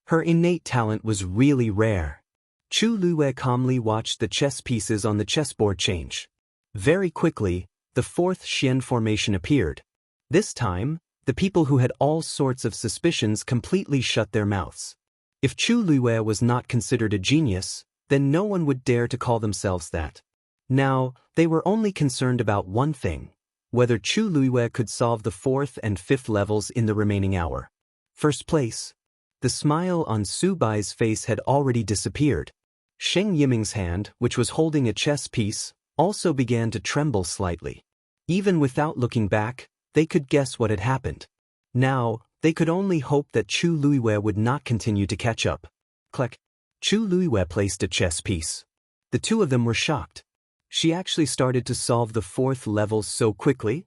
Her innate talent was really rare. Chu Luiyue calmly watched the chess pieces on the chessboard change. Very quickly, the fourth Xian formation appeared. This time, the people who had all sorts of suspicions completely shut their mouths. If Chu Luiyue was not considered a genius, then no one would dare to call themselves that. Now, they were only concerned about one thing: whether Chu Luiyue could solve the 4th and 5th levels in the remaining hour. First place. The smile on Su Bai's face had already disappeared. Sheng Yiming's hand, which was holding a chess piece, also began to tremble slightly. Even without looking back, they could guess what had happened. Now, they could only hope that Chu Luiwei would not continue to catch up. Click. Chu Luiwei placed a chess piece. The two of them were shocked. She actually started to solve the fourth level so quickly?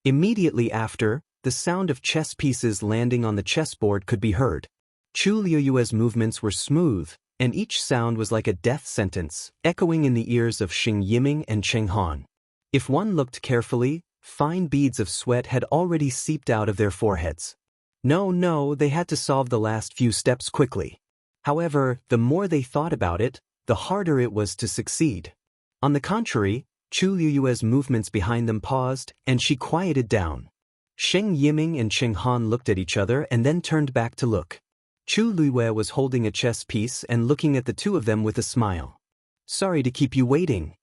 Immediately after, the sound of chess pieces landing on the chessboard could be heard. Chu Luiwei's movements were smooth, and each sound was like a death sentence, echoing in the ears of Sheng Yiming and Cheng Han. If one looked carefully, fine beads of sweat had already seeped out of their foreheads. No, they had to solve the last few steps quickly. However, the more they thought about it, the harder it was to succeed. On the contrary, Chu Luiwei's movements behind them paused, and she quieted down. Sheng Yiming and Cheng Han looked at each other and then turned back to look. Chu Luiwei was holding a chess piece and looking at the two of them with a smile. Sorry to keep you waiting.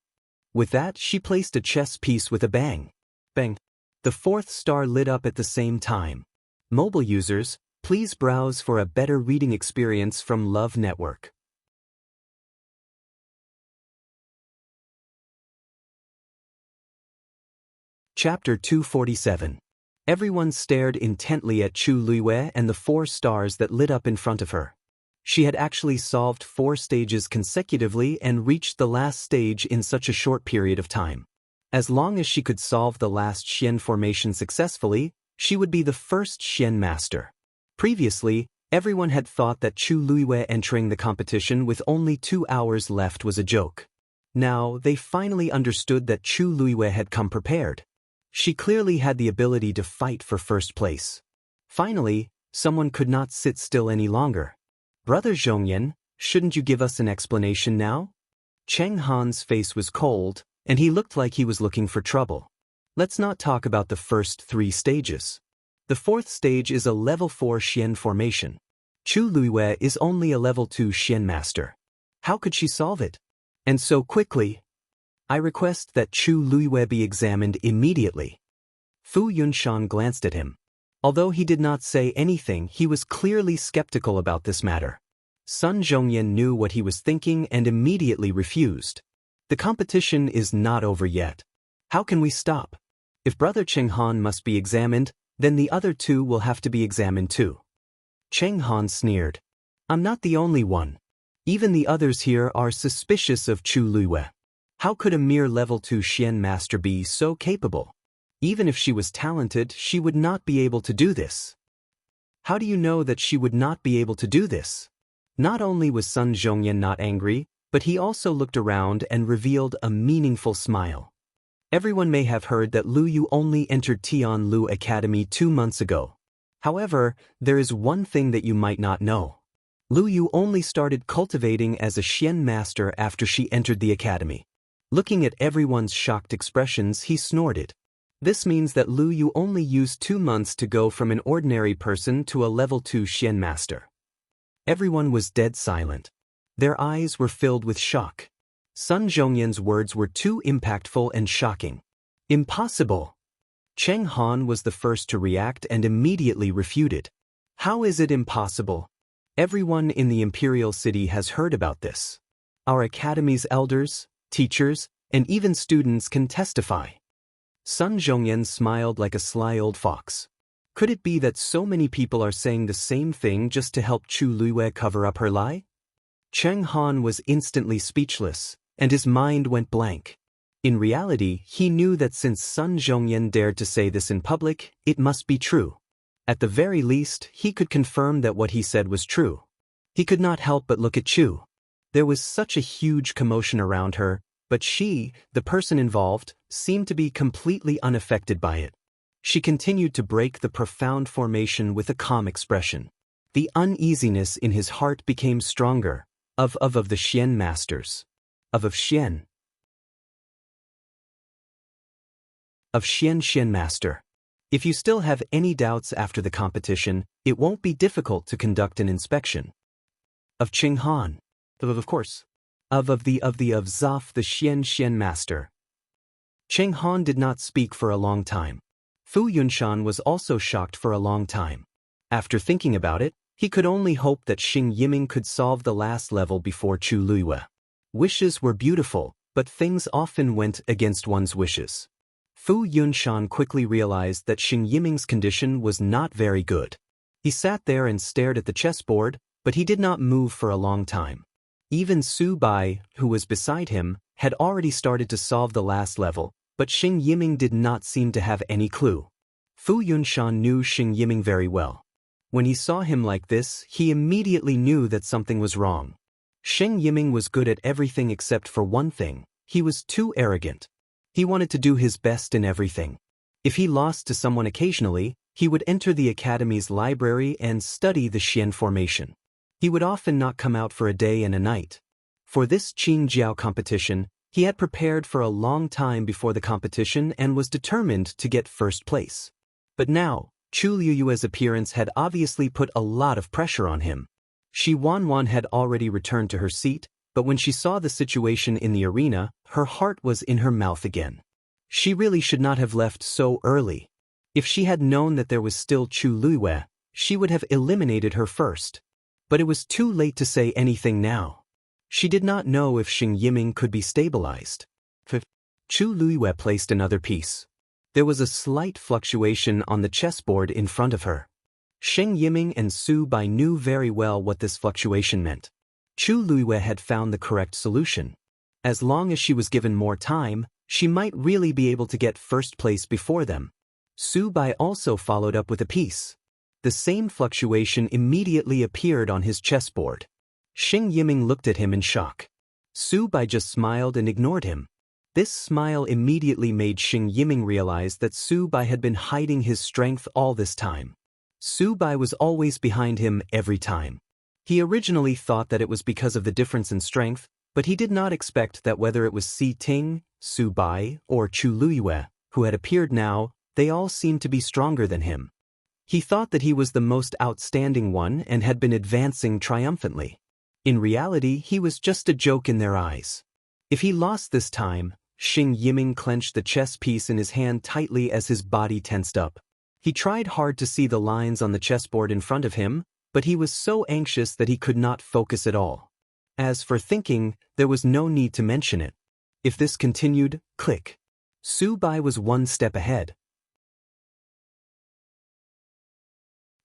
With that, she placed a chess piece with a bang. Bang. The fourth star lit up at the same time. Mobile users, please browse for a better reading experience from Love Network. Chapter 247. Everyone stared intently at Chu Luiwei and the 4 stars that lit up in front of her. She had actually solved 4 stages consecutively and reached the last stage in such a short period of time. As long as she could solve the last Xian formation successfully, she would be the first Xian master. Previously, everyone had thought that Chu Luiwei entering the competition with only 2 hours left was a joke. Now, they finally understood that Chu Luiwei had come prepared. She clearly had the ability to fight for first place. Finally, someone could not sit still any longer. Brother Zhongyan, shouldn't you give us an explanation now? Cheng Han's face was cold, and he looked like he was looking for trouble. Let's not talk about the first 3 stages. The 4th stage is a level 4 Xian formation. Chu Luiwei is only a level 2 Xian master. How could she solve it? And so quickly? I request that Chu Luiwei be examined immediately. Fu Yunshan glanced at him. Although he did not say anything, he was clearly skeptical about this matter. Sun Zhongyan knew what he was thinking and immediately refused. The competition is not over yet. How can we stop? If Brother Cheng Han must be examined, then the other 2 will have to be examined too. Cheng Han sneered. I'm not the only one. Even the others here are suspicious of Chu Luiwei. How could a mere level 2 Xian master be so capable? Even if she was talented, she would not be able to do this. How do you know that she would not be able to do this? Not only was Sun Zhongyan not angry, but he also looked around and revealed a meaningful smile. Everyone may have heard that Lu Yu only entered Tian Lu Academy 2 months ago. However, there is one thing that you might not know. Lu Yu only started cultivating as a Xian master after she entered the academy. Looking at everyone's shocked expressions, he snorted. This means that Lu Yu only used 2 months to go from an ordinary person to a level 2 Xian master. Everyone was dead silent. Their eyes were filled with shock. Sun Zhongyan's words were too impactful and shocking. Impossible! Cheng Han was the first to react and immediately refuted. How is it impossible? Everyone in the Imperial City has heard about this. Our academy's elders, teachers, and even students can testify. Sun Zhongyan smiled like a sly old fox. Could it be that so many people are saying the same thing just to help Chu Luiwei cover up her lie? Cheng Han was instantly speechless, and his mind went blank. In reality, he knew that since Sun Zhongyan dared to say this in public, it must be true. At the very least, he could confirm that what he said was true. He could not help but look at Chu. There was such a huge commotion around her, but she, the person involved, seemed to be completely unaffected by it. She continued to break the profound formation with a calm expression. The uneasiness in his heart became stronger. Of the Xian masters. Of Xian. Of Xian master. If you still have any doubts after the competition, it won't be difficult to conduct an inspection. Of Cheng Han. Of course. Of Zaf the Xian master. Cheng Han did not speak for a long time. Fu Yunshan was also shocked for a long time. After thinking about it, he could only hope that Xing Yiming could solve the last level before Chu Luiyue. Wishes were beautiful, but things often went against one's wishes. Fu Yunshan quickly realized that Xing Yiming's condition was not very good. He sat there and stared at the chessboard, but he did not move for a long time. Even Su Bai, who was beside him, had already started to solve the last level, but Xing Yiming did not seem to have any clue. Fu Yunshan knew Xing Yiming very well. When he saw him like this, he immediately knew that something was wrong. Xing Yiming was good at everything except for one thing: he was too arrogant. He wanted to do his best in everything. If he lost to someone occasionally, he would enter the academy's library and study the Xian formation. He would often not come out for a day and a night. For this Qin Jiao competition, he had prepared for a long time before the competition and was determined to get first place. But now, Chu Liyue's appearance had obviously put a lot of pressure on him. Shi Wanwan had already returned to her seat, but when she saw the situation in the arena, her heart was in her mouth again. She really should not have left so early. If she had known that there was still Chu Liyue, she would have eliminated her first. But it was too late to say anything now. She did not know if Xing Yiming could be stabilized. Chu Liyue placed another piece. There was a slight fluctuation on the chessboard in front of her. Xing Yiming and Su Bai knew very well what this fluctuation meant. Chu Liyue had found the correct solution. As long as she was given more time, she might really be able to get first place before them. Su Bai also followed up with a piece. The same fluctuation immediately appeared on his chessboard. Xing Yiming looked at him in shock. Su Bai just smiled and ignored him. This smile immediately made Xing Yiming realize that Su Bai had been hiding his strength all this time. Su Bai was always behind him every time. He originally thought that it was because of the difference in strength, but he did not expect that whether it was Si Ting, Su Bai, or Chu Liyue, who had appeared now, they all seemed to be stronger than him. He thought that he was the most outstanding one and had been advancing triumphantly. In reality, he was just a joke in their eyes. If he lost this time, Xing Yiming clenched the chess piece in his hand tightly as his body tensed up. He tried hard to see the lines on the chessboard in front of him, but he was so anxious that he could not focus at all. As for thinking, there was no need to mention it. If this continued, click. Su Bai was one step ahead.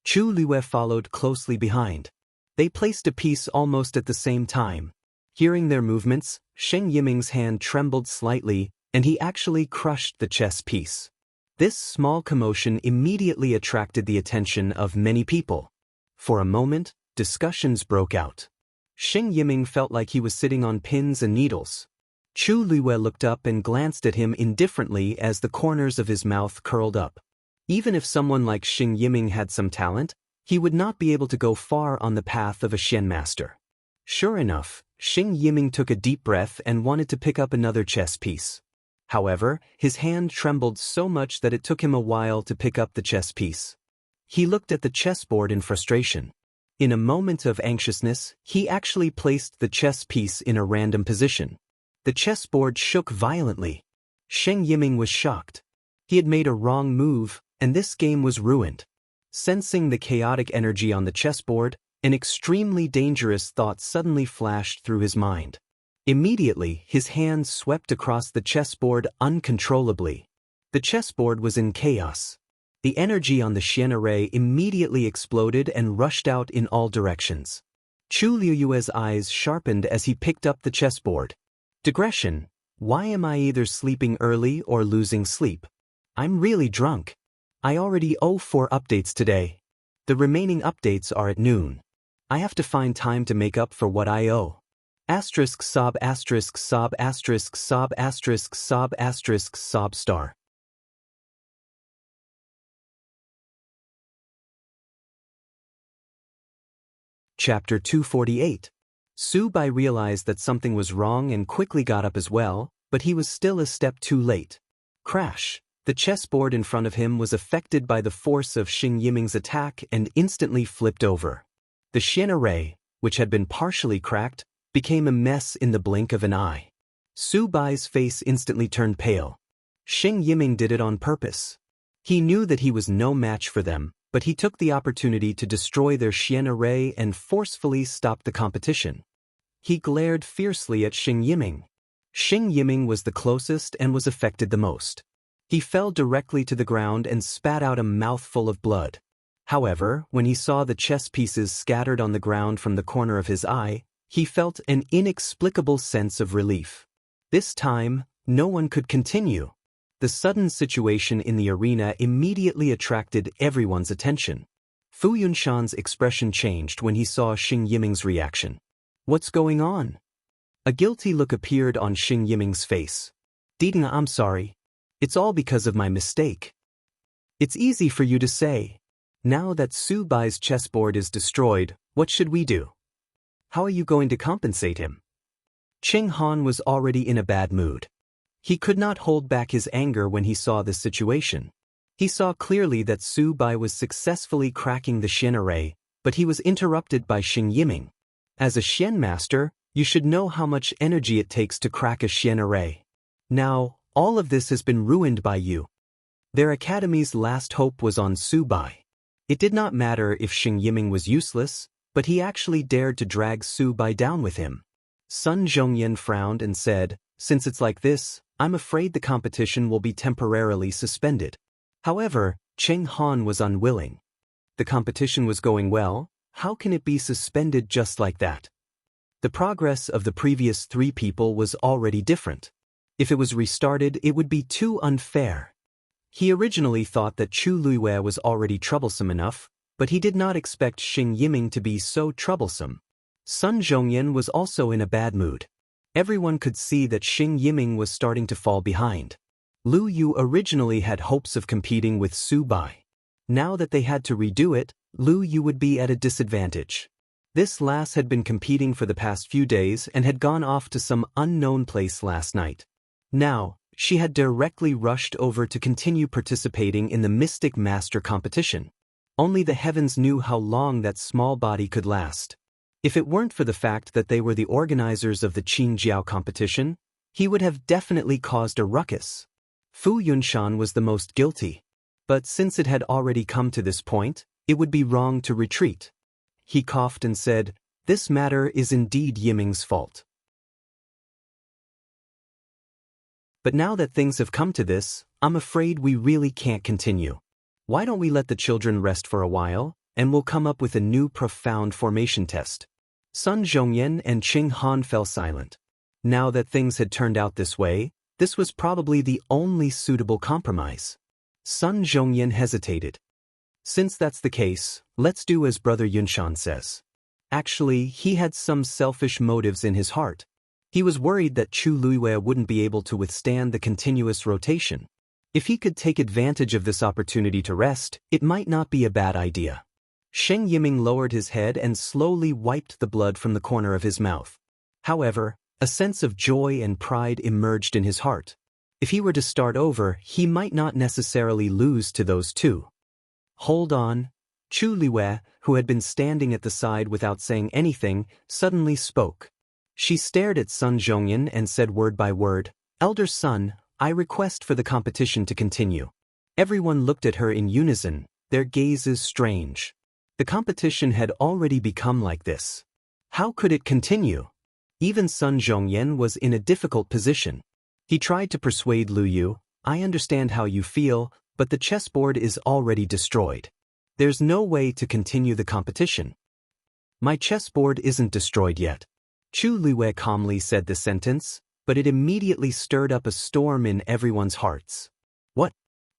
Chu Liyue followed closely behind. They placed a piece almost at the same time. Hearing their movements, Xing Yiming's hand trembled slightly, and he actually crushed the chess piece. This small commotion immediately attracted the attention of many people. For a moment, discussions broke out. Xing Yiming felt like he was sitting on pins and needles. Chu Liyue looked up and glanced at him indifferently as the corners of his mouth curled up. Even if someone like Xing Yiming had some talent, he would not be able to go far on the path of a Xian master. Sure enough, Xing Yiming took a deep breath and wanted to pick up another chess piece. However, his hand trembled so much that it took him a while to pick up the chess piece. He looked at the chessboard in frustration. In a moment of anxiousness, he actually placed the chess piece in a random position. The chessboard shook violently. Xing Yiming was shocked. He had made a wrong move, and this game was ruined. Sensing the chaotic energy on the chessboard, an extremely dangerous thought suddenly flashed through his mind. Immediately, his hand swept across the chessboard uncontrollably. The chessboard was in chaos. The energy on the Xian array immediately exploded and rushed out in all directions. Chu Liyue's eyes sharpened as he picked up the chessboard. Digression. Why am I either sleeping early or losing sleep? I'm really drunk. I already owe 4 updates today. The remaining updates are at noon. I have to find time to make up for what I owe. Asterisk sob asterisk sob asterisk sob asterisk sob asterisk sob star. Chapter 248. Su Bai realized that something was wrong and quickly got up as well, but he was still a step too late. Crash! The chessboard in front of him was affected by the force of Xing Yiming's attack and instantly flipped over. The Xian array, which had been partially cracked, became a mess in the blink of an eye. Su Bai's face instantly turned pale. Xing Yiming did it on purpose. He knew that he was no match for them, but he took the opportunity to destroy their Xian array and forcefully stopped the competition. He glared fiercely at Xing Yiming. Xing Yiming was the closest and was affected the most. He fell directly to the ground and spat out a mouthful of blood. However, when he saw the chess pieces scattered on the ground from the corner of his eye, he felt an inexplicable sense of relief. This time, no one could continue. The sudden situation in the arena immediately attracted everyone's attention. Fu Yunshan's expression changed when he saw Xing Yiming's reaction. "What's going on?" A guilty look appeared on Xing Yiming's face. "Didn't, I'm sorry. It's all because of my mistake." "It's easy for you to say. Now that Su Bai's chessboard is destroyed, what should we do? How are you going to compensate him?" Qing Han was already in a bad mood. He could not hold back his anger when he saw this situation. He saw clearly that Su Bai was successfully cracking the Xian array, but he was interrupted by Xing Yiming. As a Xian master, you should know how much energy it takes to crack a Xian array. Now, all of this has been ruined by you. Their academy's last hope was on Su Bai. It did not matter if Xing Yiming was useless, but he actually dared to drag Su Bai down with him. Sun Zhongyan frowned and said, "Since it's like this, I'm afraid the competition will be temporarily suspended." However, Qing Han was unwilling. The competition was going well. How can it be suspended just like that? The progress of the previous 3 people was already different. If it was restarted, it would be too unfair. He originally thought that Chu Luiwei was already troublesome enough, but he did not expect Xing Yiming to be so troublesome. Sun Zhongyan was also in a bad mood. Everyone could see that Xing Yiming was starting to fall behind. Lu Yu originally had hopes of competing with Su Bai. Now that they had to redo it, Lu Yu would be at a disadvantage. This lass had been competing for the past few days and had gone off to some unknown place last night. Now, she had directly rushed over to continue participating in the Mystic Master competition. Only the heavens knew how long that small body could last. If it weren't for the fact that they were the organizers of the Qingjiao competition, he would have definitely caused a ruckus. Fu Yunshan was the most guilty. But since it had already come to this point, it would be wrong to retreat. He coughed and said, "This matter is indeed Yiming's fault. But now that things have come to this, I'm afraid we really can't continue. Why don't we let the children rest for a while, and we'll come up with a new profound formation test?" Sun Zhongyan and Qing Han fell silent. Now that things had turned out this way, this was probably the only suitable compromise. Sun Zhongyan hesitated. "Since that's the case, let's do as Brother Yunshan says." Actually, he had some selfish motives in his heart. He was worried that Chu Luiwei wouldn't be able to withstand the continuous rotation. If he could take advantage of this opportunity to rest, it might not be a bad idea. Xing Yiming lowered his head and slowly wiped the blood from the corner of his mouth. However, a sense of joy and pride emerged in his heart. If he were to start over, he might not necessarily lose to those 2. "Hold on." Chu Luiwei, who had been standing at the side without saying anything, suddenly spoke. She stared at Sun Zhongyan and said word by word, "Elder son, I request for the competition to continue." Everyone looked at her in unison, their gazes strange. The competition had already become like this. How could it continue? Even Sun Zhongyan was in a difficult position. He tried to persuade Lu Yu, "I understand how you feel, but the chessboard is already destroyed. There's no way to continue the competition." "My chessboard isn't destroyed yet." Chu Luiwei calmly said the sentence, but it immediately stirred up a storm in everyone's hearts. "What?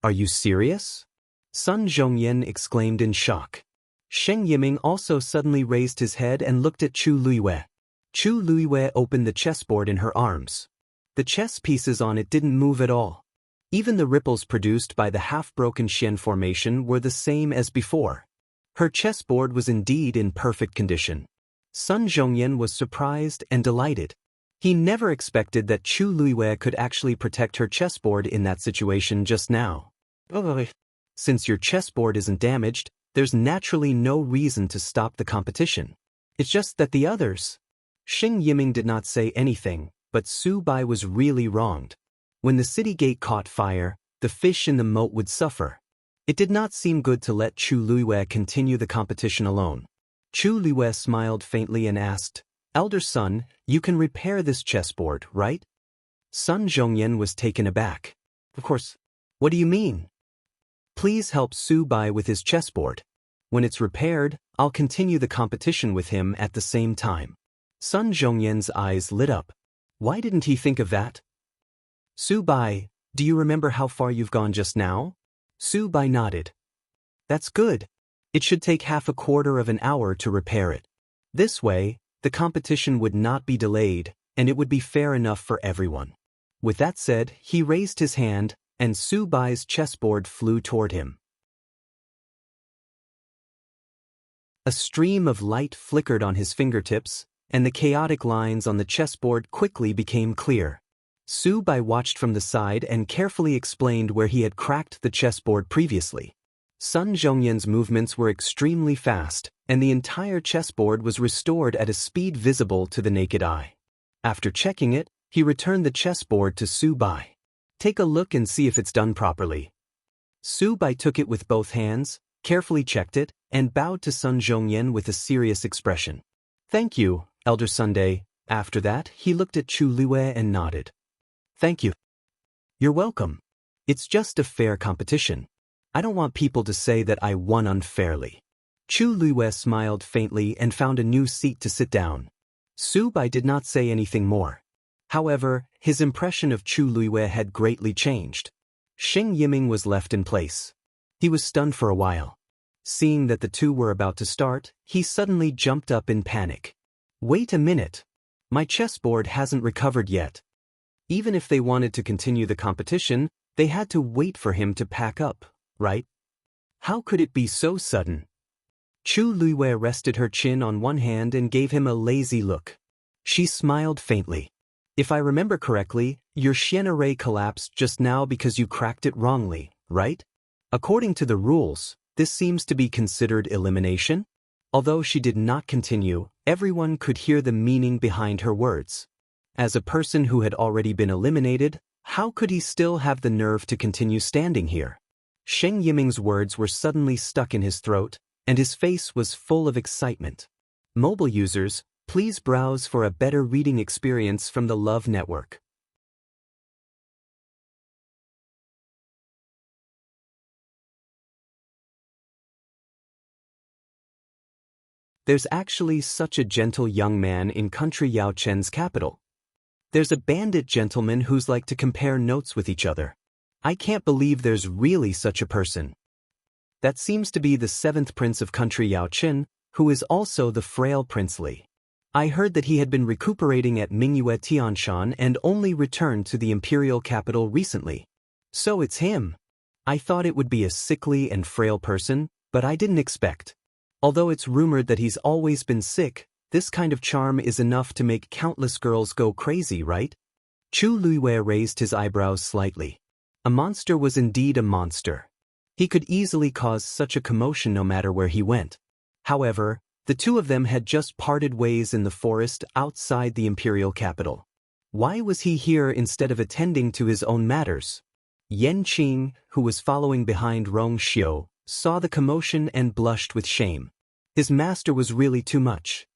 Are you serious?" Sun Zhongyan exclaimed in shock. Xing Yiming also suddenly raised his head and looked at Chu Luiwei. Chu Luiwei opened the chessboard in her arms. The chess pieces on it didn't move at all. Even the ripples produced by the half-broken Xian formation were the same as before. Her chessboard was indeed in perfect condition. Sun Zhongyan was surprised and delighted. He never expected that Chu Luiwei could actually protect her chessboard in that situation just now. Since your chessboard isn't damaged, there's naturally no reason to stop the competition. It's just that the others... Xing Yiming did not say anything, but Su Bai was really wronged. When the city gate caught fire, the fish in the moat would suffer. It did not seem good to let Chu Luiwei continue the competition alone. Chu Luiwei smiled faintly and asked, "Elder son, you can repair this chessboard, right?" Sun Zhongyan was taken aback. "Of course. What do you mean?" "Please help Su Bai with his chessboard. When it's repaired, I'll continue the competition with him at the same time." Sun Zhongyan's eyes lit up. Why didn't he think of that? "Su Bai, do you remember how far you've gone just now?" Su Bai nodded. "That's good. It should take half a quarter of an hour to repair it. This way, the competition would not be delayed, and it would be fair enough for everyone." With that said, he raised his hand, and Su Bai's chessboard flew toward him. A stream of light flickered on his fingertips, and the chaotic lines on the chessboard quickly became clear. Su Bai watched from the side and carefully explained where he had cracked the chessboard previously. Sun Zhongyan's movements were extremely fast, and the entire chessboard was restored at a speed visible to the naked eye. After checking it, he returned the chessboard to Su Bai. "Take a look and see if it's done properly." Su Bai took it with both hands, carefully checked it, and bowed to Sun Zhongyan with a serious expression. "Thank you, Elder Sunday." After that, he looked at Chu Luiwei and nodded. "Thank you." "You're welcome. It's just a fair competition. I don't want people to say that I won unfairly." Chu Luiwei smiled faintly and found a new seat to sit down. Su Bai did not say anything more. However, his impression of Chu Luiwei had greatly changed. Xing Yiming was left in place. He was stunned for a while. Seeing that the two were about to start, he suddenly jumped up in panic. "Wait a minute. My chessboard hasn't recovered yet." Even if they wanted to continue the competition, they had to wait for him to pack up, right? How could it be so sudden? Chu Luiwei rested her chin on one hand and gave him a lazy look. She smiled faintly. "If I remember correctly, your Xian array collapsed just now because you cracked it wrongly, right? According to the rules, this seems to be considered elimination?" Although she did not continue, everyone could hear the meaning behind her words. As a person who had already been eliminated, how could he still have the nerve to continue standing here? Sheng Yiming's words were suddenly stuck in his throat, and his face was full of excitement. Mobile users, please browse for a better reading experience from the Love Network. There's actually such a gentle young man in country Yao Chen's capital. There's a bandit gentleman who's like to compare notes with each other. I can't believe there's really such a person. That seems to be the 7th prince of country Yao Chen, who is also the frail Prince Li. I heard that he had been recuperating at Mingyue Tianshan and only returned to the imperial capital recently. So it's him. I thought it would be a sickly and frail person, but I didn't expect. Although it's rumored that he's always been sick, this kind of charm is enough to make countless girls go crazy, right? Chu Luiwei raised his eyebrows slightly. A monster was indeed a monster. He could easily cause such a commotion no matter where he went. However, the two of them had just parted ways in the forest outside the imperial capital. Why was he here instead of attending to his own matters? Yan Qing, who was following behind Rong Xiu, saw the commotion and blushed with shame. His master was really too much.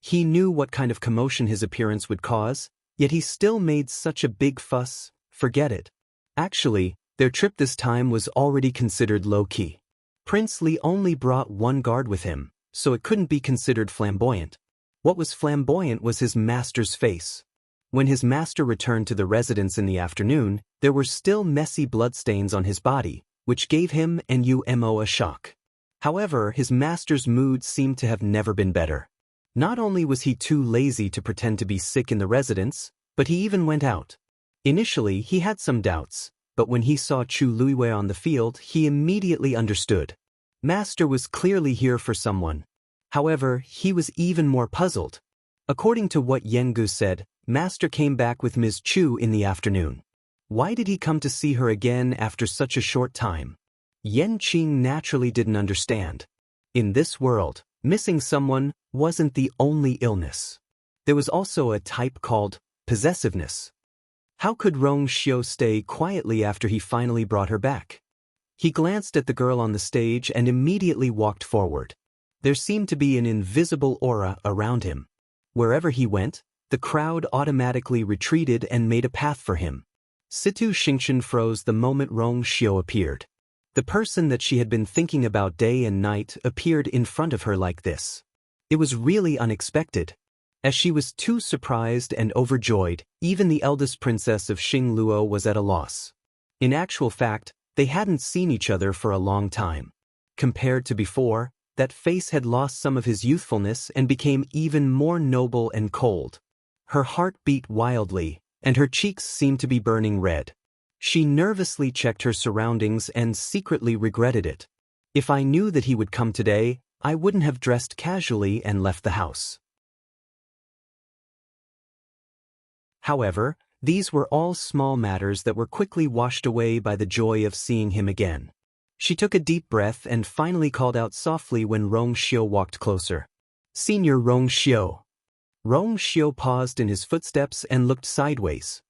He knew what kind of commotion his appearance would cause, yet he still made such a big fuss. Forget it. Actually, their trip this time was already considered low-key. Prince Li only brought one guard with him, so it couldn't be considered flamboyant. What was flamboyant was his master's face. When his master returned to the residence in the afternoon, there were still messy bloodstains on his body, which gave him and Umo a shock. However, his master's mood seemed to have never been better. Not only was he too lazy to pretend to be sick in the residence, but he even went out. Initially, he had some doubts, but when he saw Chu Luiwei on the field, he immediately understood. Master was clearly here for someone. However, he was even more puzzled. According to what Yengu said, Master came back with Ms. Chu in the afternoon. Why did he come to see her again after such a short time? Yan Qing naturally didn't understand. In this world, missing someone wasn't the only illness. There was also a type called possessiveness. How could Rong Xiu stay quietly after he finally brought her back? He glanced at the girl on the stage and immediately walked forward. There seemed to be an invisible aura around him. Wherever he went, the crowd automatically retreated and made a path for him. Situ Xingqian froze the moment Rong Xiu appeared. The person that she had been thinking about day and night appeared in front of her like this. It was really unexpected. As she was too surprised and overjoyed, even the eldest princess of Xingluo was at a loss. In actual fact, they hadn't seen each other for a long time. Compared to before, that face had lost some of his youthfulness and became even more noble and cold. Her heart beat wildly, and her cheeks seemed to be burning red. She nervously checked her surroundings and secretly regretted it. If I knew that he would come today, I wouldn't have dressed casually and left the house. However, these were all small matters that were quickly washed away by the joy of seeing him again. She took a deep breath and finally called out softly when Rong Xiu walked closer. "Senior Rong Xiu." Rong Xiu paused in his footsteps and looked sideways.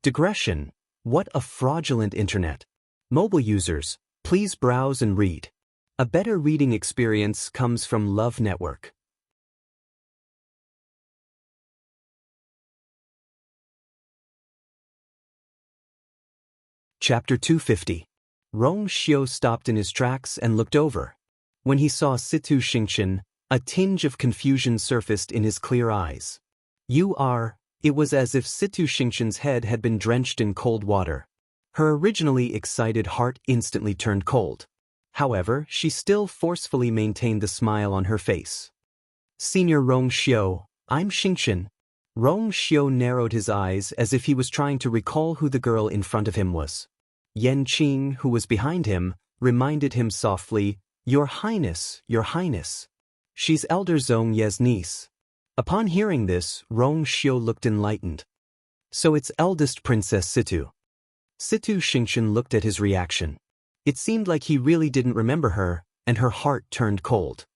Digression. What a fraudulent internet. Mobile users, please browse and read. A better reading experience comes from Love Network. Chapter 250. Rong Xiu stopped in his tracks and looked over. When he saw Situ Xingqian, a tinge of confusion surfaced in his clear eyes. "You are..." It was as if Situ Xingqian's head had been drenched in cold water. Her originally excited heart instantly turned cold. However, she still forcefully maintained the smile on her face. "Senior Rong Xiu, I'm Xingqian." Rong Xiu narrowed his eyes as if he was trying to recall who the girl in front of him was. Yan Qing, who was behind him, reminded him softly, Your Highness, Your Highness. She's Elder Zhong Ye's niece." Upon hearing this, Rong Xiu looked enlightened. "So it's eldest Princess Situ." Situ Xingqian looked at his reaction. It seemed like he really didn't remember her, and her heart turned cold.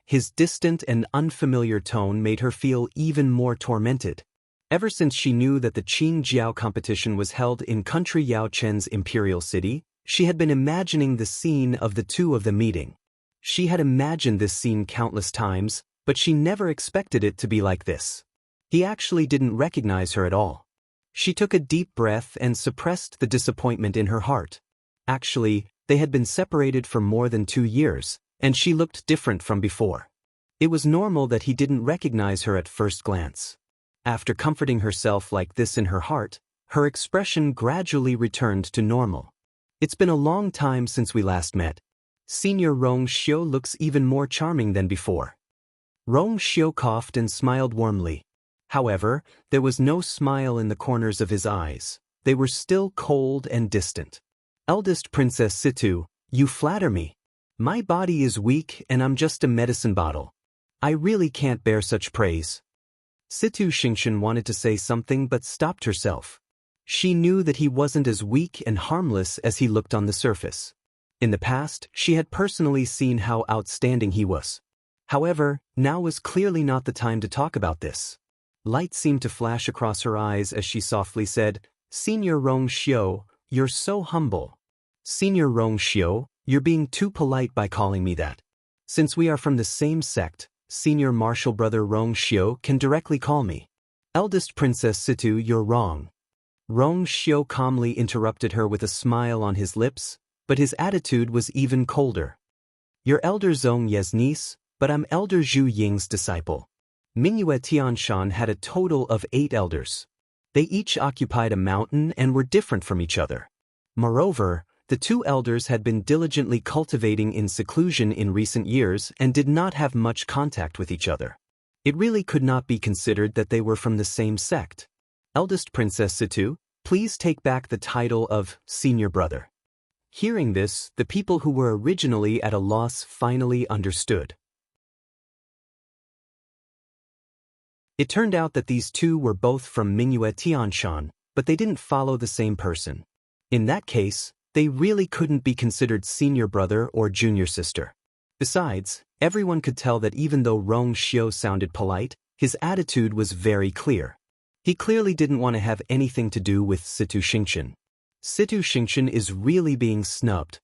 His distant and unfamiliar tone made her feel even more tormented. Ever since she knew that the Qingjiao competition was held in country Yao Chen's imperial city, she had been imagining the scene of the two of them meeting. She had imagined this scene countless times, but she never expected it to be like this. He actually didn't recognize her at all. She took a deep breath and suppressed the disappointment in her heart. Actually, they had been separated for more than 2 years, and she looked different from before. It was normal that he didn't recognize her at first glance. After comforting herself like this in her heart, her expression gradually returned to normal. "It's been a long time since we last met. Senior Rong Xiu looks even more charming than before." Rong Xiu coughed and smiled warmly. However, there was no smile in the corners of his eyes. They were still cold and distant. "Eldest Princess Situ, you flatter me. My body is weak and I'm just a medicine bottle. I really can't bear such praise." Situ Xingqian wanted to say something but stopped herself. She knew that he wasn't as weak and harmless as he looked on the surface. In the past, she had personally seen how outstanding he was. However, now was clearly not the time to talk about this. Light seemed to flash across her eyes as she softly said, "Senior Rong Xiu, you're so humble." "Senior Rong Xiu, you're being too polite by calling me that. Since we are from the same sect, Senior Martial Brother Rong Xiu can directly call me." "Eldest Princess Situ, you're wrong." Rong Xiu calmly interrupted her with a smile on his lips, but his attitude was even colder. "You're Elder Zhong Ye's niece, but I'm Elder Zhu Ying's disciple." Mingyue Tianshan had a total of 8 elders. They each occupied a mountain and were different from each other. Moreover, the 2 elders had been diligently cultivating in seclusion in recent years and did not have much contact with each other. It really could not be considered that they were from the same sect. "Eldest Princess Situ, please take back the title of Senior Brother." Hearing this, the people who were originally at a loss finally understood. It turned out that these two were both from Mingyue Tianshan, but they didn't follow the same person. In that case, they really couldn't be considered senior brother or junior sister. Besides, everyone could tell that even though Rong Xiu sounded polite, his attitude was very clear. He clearly didn't want to have anything to do with Situ Xingqian. Situ Xingqian is really being snubbed.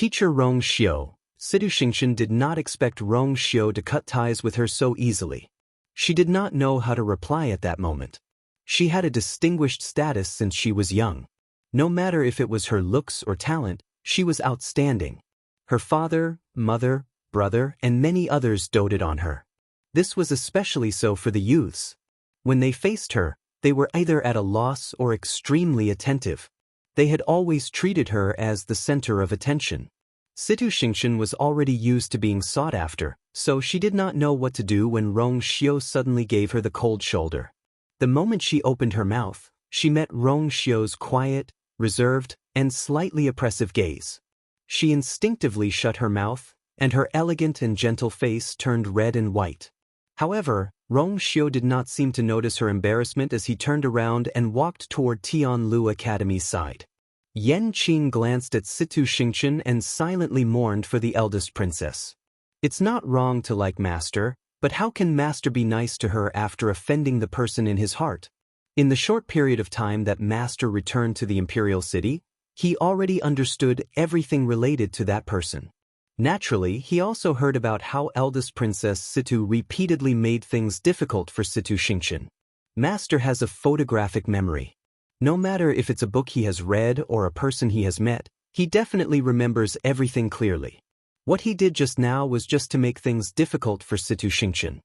Teacher Rong Xiu. Situ Xingxian did not expect Rong Xiu to cut ties with her so easily. She did not know how to reply at that moment. She had a distinguished status since she was young. No matter if it was her looks or talent, she was outstanding. Her father, mother, brother, and many others doted on her. This was especially so for the youths. When they faced her, they were either at a loss or extremely attentive. They had always treated her as the center of attention. Situ Xingxian was already used to being sought after, so she did not know what to do when Rong Xiu suddenly gave her the cold shoulder. The moment she opened her mouth, she met Rong Xiu's quiet, reserved, and slightly oppressive gaze. She instinctively shut her mouth, and her elegant and gentle face turned red and white. However, Rong Xiu did not seem to notice her embarrassment as he turned around and walked toward Tianlu Academy's side. Yan Qing glanced at Situ Xingxian and silently mourned for the eldest princess. It's not wrong to like Master, but how can Master be nice to her after offending the person in his heart? In the short period of time that Master returned to the imperial city, he already understood everything related to that person. Naturally, he also heard about how eldest Princess Situ repeatedly made things difficult for Situ Xingxian. Master has a photographic memory. No matter if it's a book he has read or a person he has met, he definitely remembers everything clearly. What he did just now was just to make things difficult for Situ Xingxian.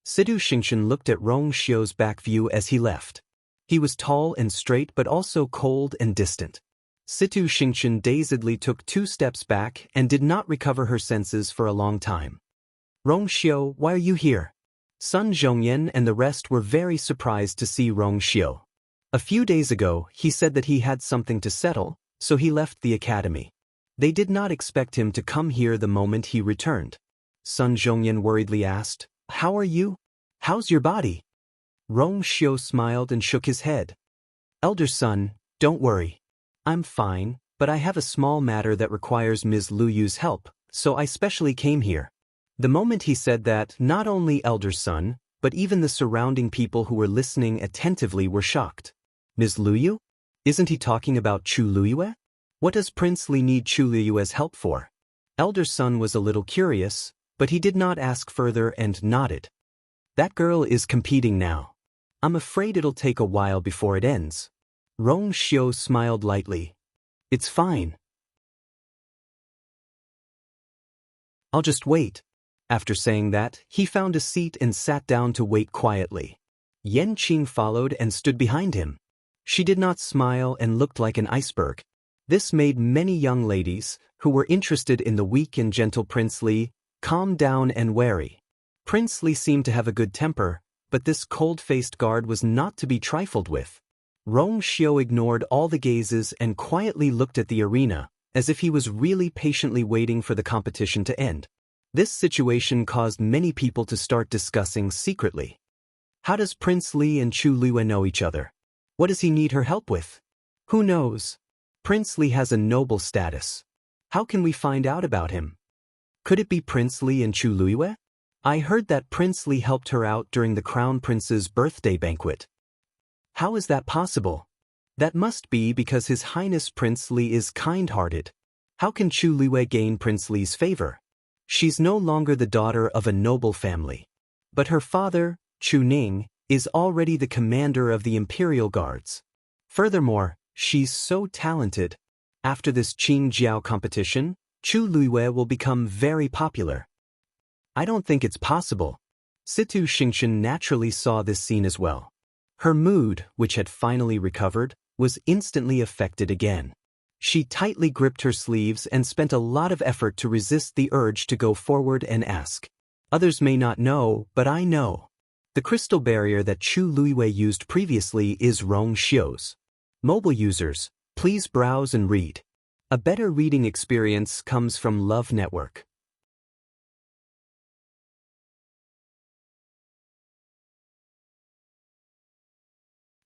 Situ Xingxian looked at Rong Xiu's back view as he left. He was tall and straight but also cold and distant. Situ Xingxian dazedly took 2 steps back and did not recover her senses for a long time. Rong Xiu, why are you here? Sun Zhongyan and the rest were very surprised to see Rong Xiu. A few days ago, he said that he had something to settle, so he left the academy. They did not expect him to come here the moment he returned. Sun Zhongyan worriedly asked, "How are you? How's your body?" Rong Xiu smiled and shook his head. "Elder son, don't worry. I'm fine, but I have a small matter that requires Ms. Lu Yu's help, so I specially came here." The moment he said that, not only elder son, but even the surrounding people who were listening attentively were shocked. Ms. Lu Yu? Isn't he talking about Chu Luyue? What does Prince Li need Chu Luyue's help for? Elder son was a little curious, but he did not ask further and nodded. That girl is competing now. I'm afraid it'll take a while before it ends. Rong Xiu smiled lightly. It's fine. I'll just wait. After saying that, he found a seat and sat down to wait quietly. Yan Qing followed and stood behind him. She did not smile and looked like an iceberg. This made many young ladies, who were interested in the weak and gentle Prince Li, calm down and wary. Prince Li seemed to have a good temper, but this cold-faced guard was not to be trifled with. Rong Xiu ignored all the gazes and quietly looked at the arena, as if he was really patiently waiting for the competition to end. This situation caused many people to start discussing secretly. How does Prince Li and Chu Luyue know each other? What does he need her help with? Who knows? Prince Li has a noble status. How can we find out about him? Could it be Prince Li and Chu Luyue? I heard that Prince Li helped her out during the Crown Prince's birthday banquet. How is that possible? That must be because His Highness Prince Li is kind-hearted. How can Chu Luyue gain Prince Li's favor? She's no longer the daughter of a noble family. But her father, Chu Ning, is already the commander of the Imperial Guards. Furthermore, she's so talented. After this Qing Jiao competition, Chu Luyue will become very popular. I don't think it's possible. Situ Xingxian naturally saw this scene as well. Her mood, which had finally recovered, was instantly affected again. She tightly gripped her sleeves and spent a lot of effort to resist the urge to go forward and ask. Others may not know, but I know. The crystal barrier that Chu Luyue used previously is Rong Xiu's. Mobile users, please browse and read. A better reading experience comes from Love Network.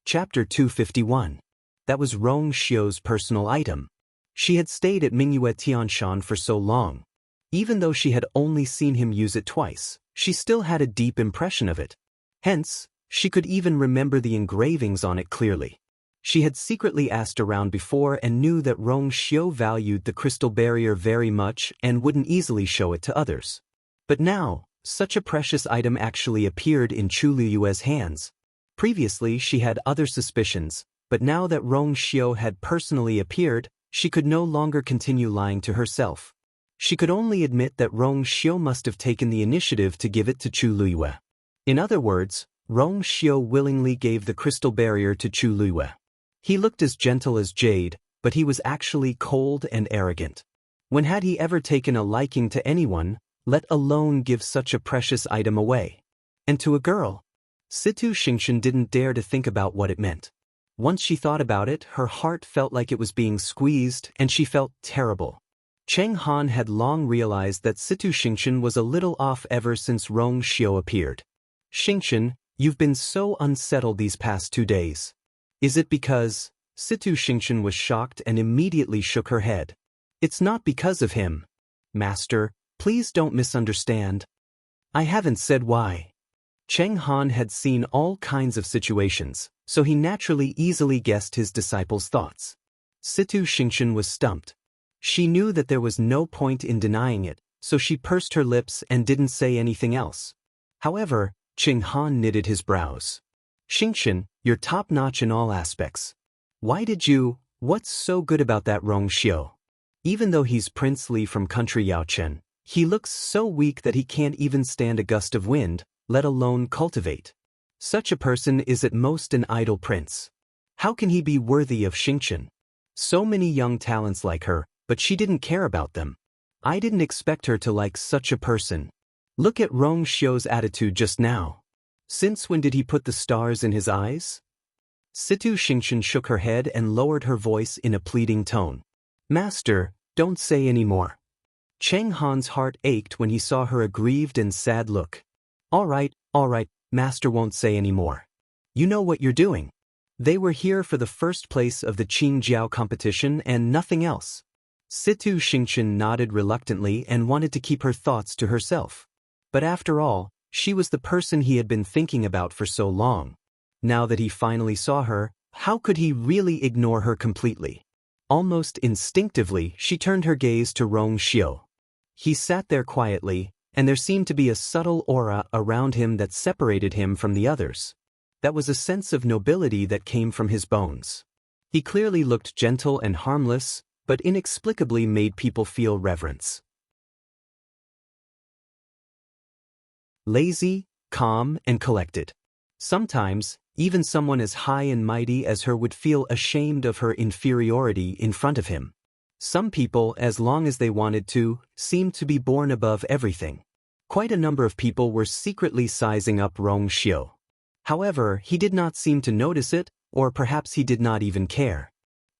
Chapter 251. That was Rong Xiu's personal item. She had stayed at Mingyue Tianshan for so long. Even though she had only seen him use it twice, she still had a deep impression of it. Hence, she could even remember the engravings on it clearly. She had secretly asked around before and knew that Rong Xiu valued the crystal barrier very much and wouldn't easily show it to others. But now, such a precious item actually appeared in Chu Liyue's hands. Previously she had other suspicions, but now that Rong Xiu had personally appeared, she could no longer continue lying to herself. She could only admit that Rong Xiu must have taken the initiative to give it to Chu Liyue. In other words, Rong Xiu willingly gave the crystal barrier to Chu Liyue. He looked as gentle as jade, but he was actually cold and arrogant. When had he ever taken a liking to anyone, let alone give such a precious item away? And to a girl? Situ Xingxian didn't dare to think about what it meant. Once she thought about it, her heart felt like it was being squeezed, and she felt terrible. Cheng Han had long realized that Situ Xingxian was a little off ever since Rong Xiu appeared. Xingxian, you've been so unsettled these past 2 days. Is it because? Situ Xingxian was shocked and immediately shook her head. It's not because of him. Master, please don't misunderstand. I haven't said why. Cheng Han had seen all kinds of situations, so he naturally easily guessed his disciple's thoughts. Situ Xingxian was stumped. She knew that there was no point in denying it, so she pursed her lips and didn't say anything else. However, Cheng Han knitted his brows. Xingxian, you're top-notch in all aspects. What's so good about that Rong Xiu? Even though he's princely from country Yaochen, he looks so weak that he can't even stand a gust of wind, let alone cultivate. Such a person is at most an idle prince. How can he be worthy of Xingxian? So many young talents like her, but she didn't care about them. I didn't expect her to like such a person. Look at Rong Xiu's attitude just now. Since when did he put the stars in his eyes? Situ Xingxian shook her head and lowered her voice in a pleading tone. Master, don't say any more. Cheng Han's heart ached when he saw her aggrieved and sad look. All right, Master won't say any more. You know what you're doing. They were here for the first place of the Qingjiao competition and nothing else. Situ Xingxian nodded reluctantly and wanted to keep her thoughts to herself. But after all, she was the person he had been thinking about for so long. Now that he finally saw her, how could he really ignore her completely? Almost instinctively, she turned her gaze to Rong Xiu. He sat there quietly, and there seemed to be a subtle aura around him that separated him from the others. That was a sense of nobility that came from his bones. He clearly looked gentle and harmless, but inexplicably made people feel reverence. Lazy, calm, and collected. Sometimes, even someone as high and mighty as her would feel ashamed of her inferiority in front of him. Some people, as long as they wanted to, seemed to be born above everything. Quite a number of people were secretly sizing up Rong Xiu. However, he did not seem to notice it, or perhaps he did not even care.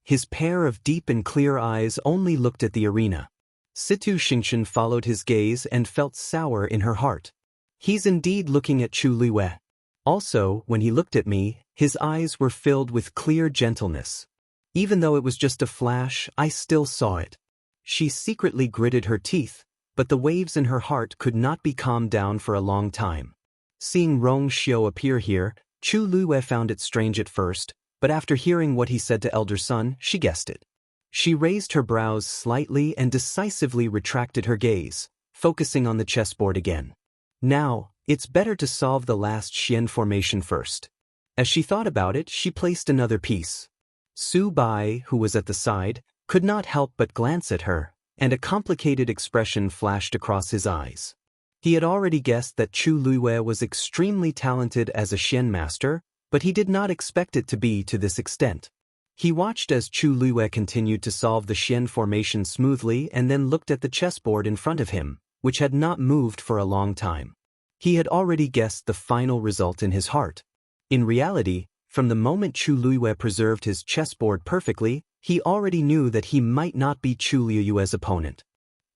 His pair of deep and clear eyes only looked at the arena. Situ Xingxian followed his gaze and felt sour in her heart. He's indeed looking at Chu Liyue. Also, when he looked at me, his eyes were filled with clear gentleness. Even though it was just a flash, I still saw it. She secretly gritted her teeth, but the waves in her heart could not be calmed down for a long time. Seeing Rong Xiu appear here, Chu Liyue found it strange at first, but after hearing what he said to elder son, she guessed it. She raised her brows slightly and decisively retracted her gaze, focusing on the chessboard again. Now, it's better to solve the last Xian formation first. As she thought about it, she placed another piece. Su Bai, who was at the side, could not help but glance at her, and a complicated expression flashed across his eyes. He had already guessed that Chu Liyue was extremely talented as a Xian master, but he did not expect it to be to this extent. He watched as Chu Liyue continued to solve the Xian formation smoothly and then looked at the chessboard in front of him, which had not moved for a long time. He had already guessed the final result in his heart. In reality, from the moment Chu Liyue preserved his chessboard perfectly, he already knew that he might not be Chu Liyue's opponent.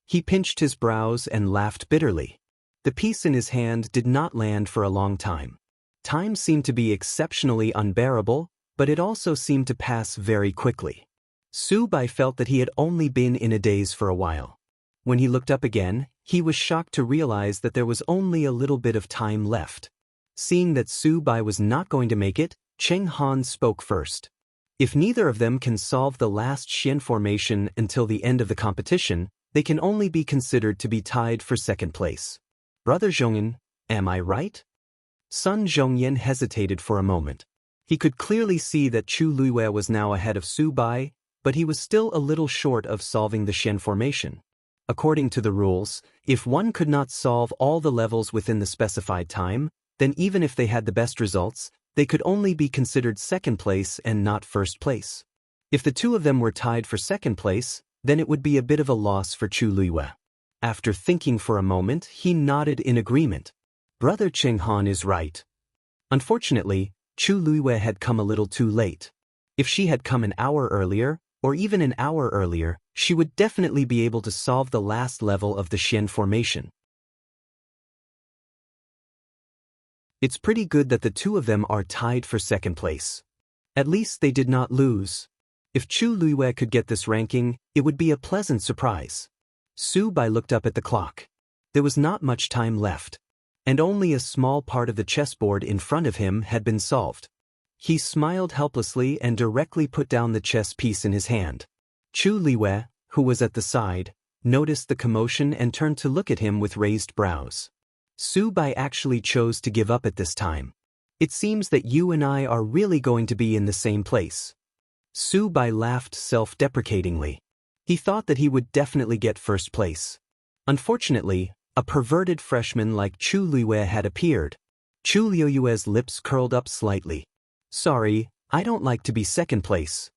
He pinched his brows and laughed bitterly. The piece in his hand did not land for a long time. Time seemed to be exceptionally unbearable, but it also seemed to pass very quickly. Su Bai felt that he had only been in a daze for a while. When he looked up again, he was shocked to realize that there was only a little bit of time left. Seeing that Su Bai was not going to make it, Cheng Han spoke first. If neither of them can solve the last Xian formation until the end of the competition, they can only be considered to be tied for second place. Brother Zhongyan, am I right? Sun Zhongyan hesitated for a moment. He could clearly see that Chu Luiwei was now ahead of Su Bai, but he was still a little short of solving the Xian formation. According to the rules, if one could not solve all the levels within the specified time, then even if they had the best results, they could only be considered second place and not first place. If the two of them were tied for second place, then it would be a bit of a loss for Chu Luiwei. After thinking for a moment, he nodded in agreement. Brother Chenghan is right. Unfortunately, Chu Luiwei had come a little too late. If she had come an hour earlier, or even an hour earlier, she would definitely be able to solve the last level of the Xian formation. It's pretty good that the two of them are tied for second place. At least they did not lose. If Chu Luiwei could get this ranking, it would be a pleasant surprise. Su Bai looked up at the clock. There was not much time left, and only a small part of the chessboard in front of him had been solved. He smiled helplessly and directly put down the chess piece in his hand. Chu Luiwei, who was at the side, noticed the commotion and turned to look at him with raised brows. Su Bai actually chose to give up at this time. It seems that you and I are really going to be in the same place. Su Bai laughed self-deprecatingly. He thought that he would definitely get first place. Unfortunately, a perverted freshman like Chu Luiwei had appeared. Chu Luiwei's lips curled up slightly. Sorry, I don't like to be second place.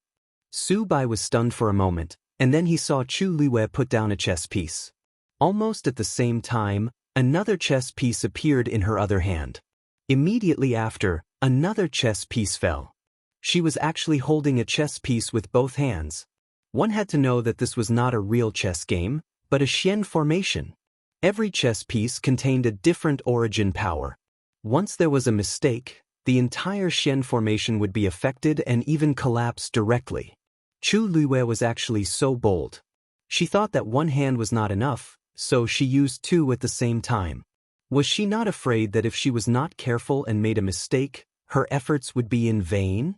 Su Bai was stunned for a moment, and then he saw Chu Luiwei put down a chess piece. Almost at the same time, another chess piece appeared in her other hand. Immediately after, another chess piece fell. She was actually holding a chess piece with both hands. One had to know that this was not a real chess game, but a Xian formation. Every chess piece contained a different origin power. Once there was a mistake, the entire Xian formation would be affected and even collapse directly. Chu Luiwei was actually so bold. She thought that one hand was not enough, so she used two at the same time. Was she not afraid that if she was not careful and made a mistake, her efforts would be in vain?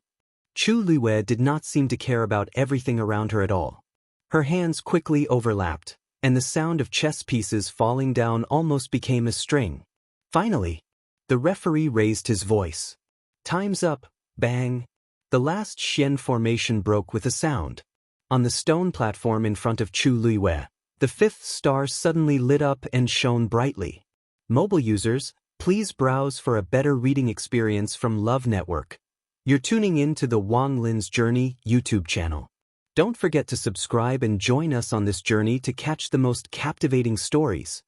Chu Luiwei did not seem to care about everything around her at all. Her hands quickly overlapped, and the sound of chess pieces falling down almost became a string. Finally, the referee raised his voice. Time's up, bang. The last Xian formation broke with a sound. On the stone platform in front of Chu Luiwei, the fifth star suddenly lit up and shone brightly. Mobile users, please browse for a better reading experience from Love Network. You're tuning in to the Wang Lin's Journey YouTube channel. Don't forget to subscribe and join us on this journey to catch the most captivating stories.